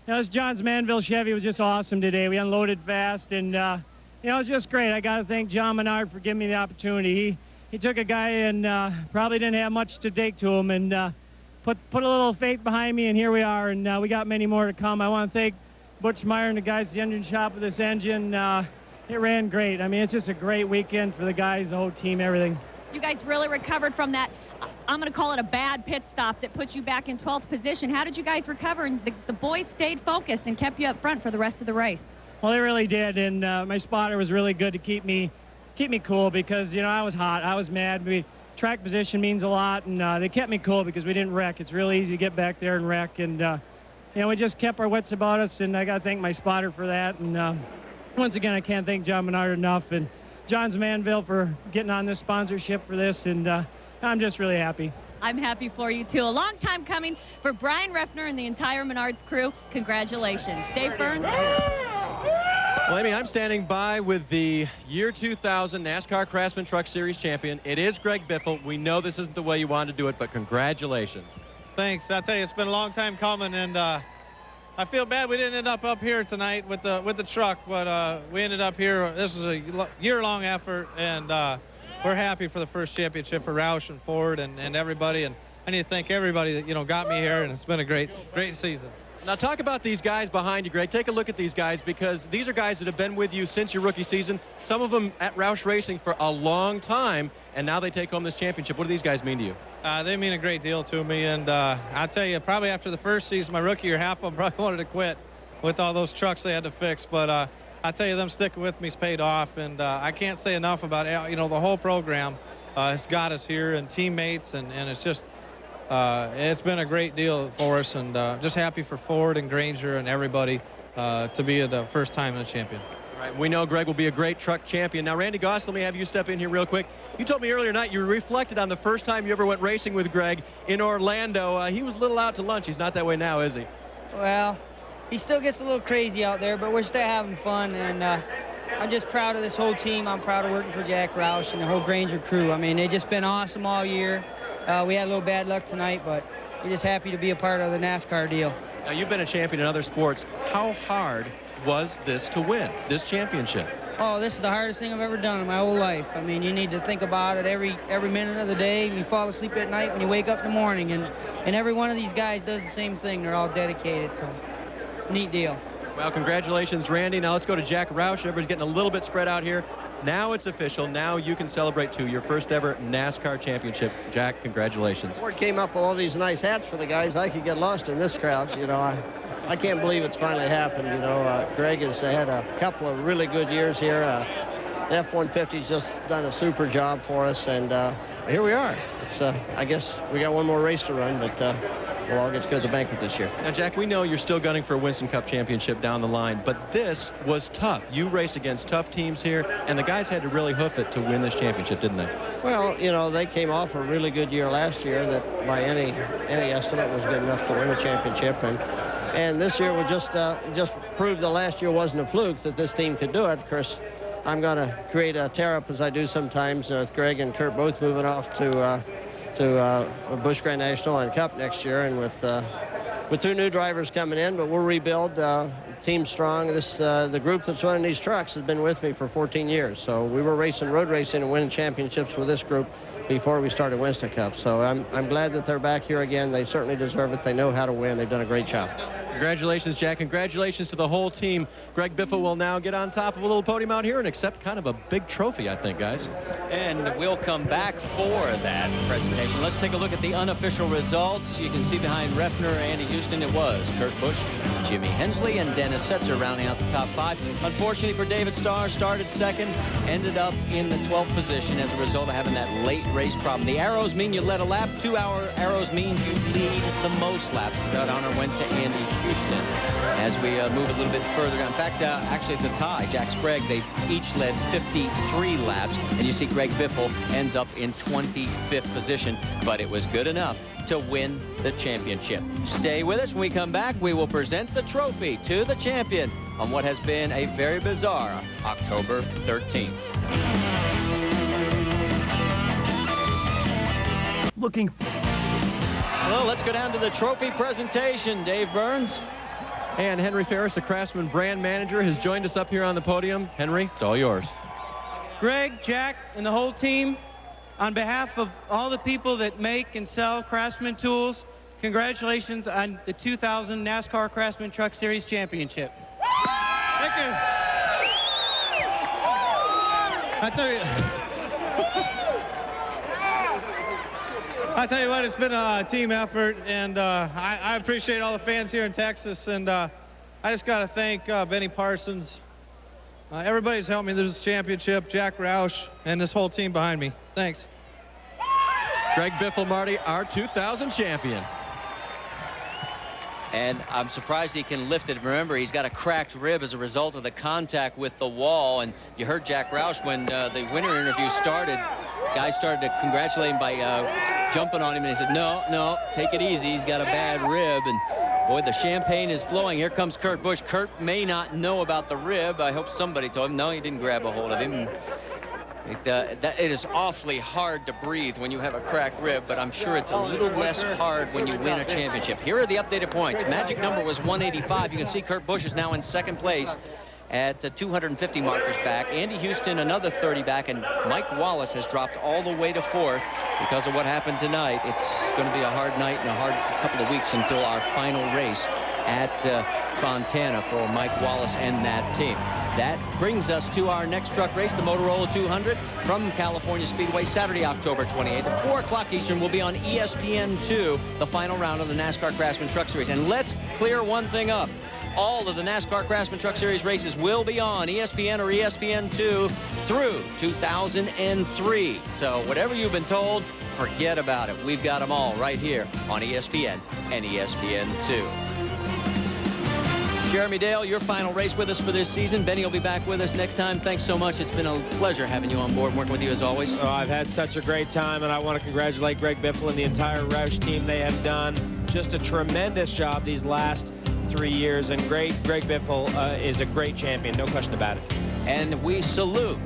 this John's Manville Chevy was just awesome today. We unloaded fast, and it was just great. I got to thank John Menard for giving me the opportunity. He took a guy and probably didn't have much to take to him, and put a little faith behind me, and here we are, and we got many more to come. I want to thank Butch Meyer and the guys at the engine shop with this engine. It ran great. I mean, it's just a great weekend for the guys, the whole team, everything. You guys really recovered from that, I'm going to call it a bad pit stop that put you back in 12th position. How did you guys recover? And the boys stayed focused and kept you up front for the rest of the race. Well, they really did, and my spotter was really good to keep me cool because, I was hot. I was mad. Track position means a lot, and they kept me cool because we didn't wreck. It's really easy to get back there and wreck, and we just kept our wits about us, and I got to thank my spotter for that. And once again, I can't thank John Menard enough, and John's Manville for getting on this sponsorship for this, and I'm just really happy. I'm happy for you, too. A long time coming for Brian Reffner and the entire Menards crew. Congratulations. Dave Burns. Well, Amy, I'm standing by with the year 2000 NASCAR Craftsman Truck Series champion. It is Greg Biffle. We know this isn't the way you wanted to do it, but congratulations. Thanks. I tell you, it's been a long time coming, and I feel bad we didn't end up here tonight with the truck, but we ended up here. This is a year-long effort, and we're happy for the first championship for Roush and Ford and everybody. And I need to thank everybody that got me here, and it's been a great season. Now talk about these guys behind you, Greg. Take a look at these guys, because these are guys that have been with you since your rookie season. Some of them at Roush Racing for a long time, and now they take home this championship. What do these guys mean to you? They mean a great deal to me, and I'll tell you, probably after the first season, my rookie year, half of them probably wanted to quit with all those trucks they had to fix. But I tell you, them sticking with me's paid off, and I can't say enough about it. The whole program has got us here, and teammates, and it's just it's been a great deal for us, and just happy for Ford and Granger and everybody to be the first time in a champion. All right, we know Greg will be a great truck champion. Now, Randy Goss, let me have you step in here real quick. You told me earlier tonight you reflected on the first time you ever went racing with Greg in Orlando. He was a little out to lunch. He's not that way now, is he? Well, he still gets a little crazy out there, but we're still having fun, and I'm just proud of this whole team. I'm proud of working for Jack Roush and the whole Granger crew. I mean, they've just been awesome all year. We had a little bad luck tonight, but we're just happy to be a part of the NASCAR deal. Now, you've been a champion in other sports. How hard was this to win, this championship? Oh, this is the hardest thing I've ever done in my whole life. I mean, you need to think about it every minute of the day. When you fall asleep at night, when you wake up in the morning, and every one of these guys does the same thing. They're all dedicated, so neat deal. Well, congratulations, Randy. Now let's go to Jack Roush. Everybody's getting a little bit spread out here. Now it's official. Now you can celebrate, too, your first ever NASCAR championship. Jack, congratulations. Ford came up with all these nice hats for the guys. I could get lost in this crowd. I can't believe it's finally happened. Greg has had a couple of really good years here. The F-150's just done a super job for us, and here we are. It's I guess we got one more race to run, but we'll all get to go to the banquet this year. Now, Jack, we know you're still gunning for a Winston Cup championship down the line, but this was tough. You raced against tough teams here, and the guys had to really hoof it to win this championship, didn't they? Well, they came off a really good year last year that by any estimate was good enough to win a championship, and And this year will just prove the last year wasn't a fluke, that this team could do it. Of course, I'm going to create a tear-up, as I do sometimes, with Greg and Kurt both moving off to Busch Grand National and Cup next year, and with 2 new drivers coming in. But we'll rebuild. Team strong. The group that's running these trucks has been with me for 14 years. So we were road racing and winning championships with this group before we started Winston Cup. So I'm glad that they're back here again. They certainly deserve it. They know how to win. They've done a great job. Congratulations, Jack. Congratulations to the whole team. Greg Biffle will now get on top of a little podium out here and accept kind of a big trophy, I think, guys. And we'll come back for that presentation. Let's take a look at the unofficial results. You can see behind Refner, Andy Houston, it was Kurt Busch, Jimmy Hensley, and Dennis Setzer rounding out the top 5. Unfortunately for David Starr, started second, ended up in the 12th position as a result of having that late race problem. The arrows mean you led a lap. 2-hour arrows means you lead the most laps. That honor went to Andy Houston. As we move a little bit further down. In fact, actually it's a tie. Jack Sprague, they each led 53 laps, and you see Greg Biffle ends up in 25th position, but it was good enough to win the championship. Stay with us. When we come back, we will present the trophy to the champion on what has been a very bizarre October 13th. Well, let's go down to the trophy presentation. Dave Burns. And Henry Ferris, the Craftsman brand manager, has joined us up here on the podium. Henry, it's all yours. Greg, Jack, and the whole team, on behalf of all the people that make and sell Craftsman tools, congratulations on the 2000 NASCAR Craftsman Truck Series Championship. Thank you. I tell you what, it's been a team effort, and I appreciate all the fans here in Texas, and I just got to thank Benny Parsons. Everybody's helped me this championship, Jack Roush, and this whole team behind me. Thanks. Greg Biffle, Marty, our 2000 champion. And I'm surprised he can lift it. Remember, he's got a cracked rib as a result of the contact with the wall. And you heard Jack Roush when the winter interview started. Guys started to congratulate him by jumping on him, and he said, no, take it easy. He's got a bad rib. And boy, the champagne is flowing. Here comes Kurt Busch. Kurt may not know about the rib. I hope somebody told him. No, he didn't grab a hold of him. It is awfully hard to breathe when you have a cracked rib, but I'm sure it's a little less hard when you win a championship. Here are the updated points. Magic number was 185. You can see Kurt Busch is now in second place at 250 markers back. Andy Houston another 30 back, and Mike Wallace has dropped all the way to fourth because of what happened tonight. It's going to be a hard night and a hard couple of weeks until our final race at Fontana for Mike Wallace and that team. That brings us to our next truck race, the Motorola 200 from California Speedway, Saturday, October 28th at 4 o'clock Eastern. Will be on ESPN2, the final round of the NASCAR Craftsman Truck Series. And let's clear one thing up. All of the NASCAR Craftsman Truck Series races will be on ESPN or ESPN2 through 2003. So whatever you've been told, forget about it. We've got them all right here on ESPN and ESPN2. Jeremy Dale, your final race with us for this season. Benny will be back with us next time. Thanks so much. It's been a pleasure having you on board and working with you as always. Oh, I've had such a great time, and I want to congratulate Greg Biffle and the entire Roush team. They have done just a tremendous job these last 3 years, and Greg Biffle is a great champion, no question about it. And we salute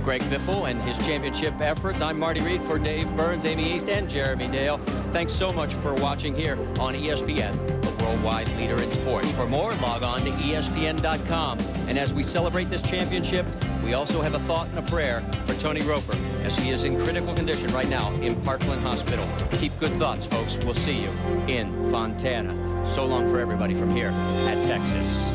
Greg Biffle and his championship efforts. I'm Marty Reed for Dave Burns, Amy East, and Jeremy Dale. Thanks so much for watching here on ESPN, the worldwide leader in sports. For more, log on to ESPN.com. And as we celebrate this championship, we also have a thought and a prayer for Tony Roper, as he is in critical condition right now in Parkland Hospital. Keep good thoughts, folks. We'll see you in Fontana. So long for everybody from here at Texas.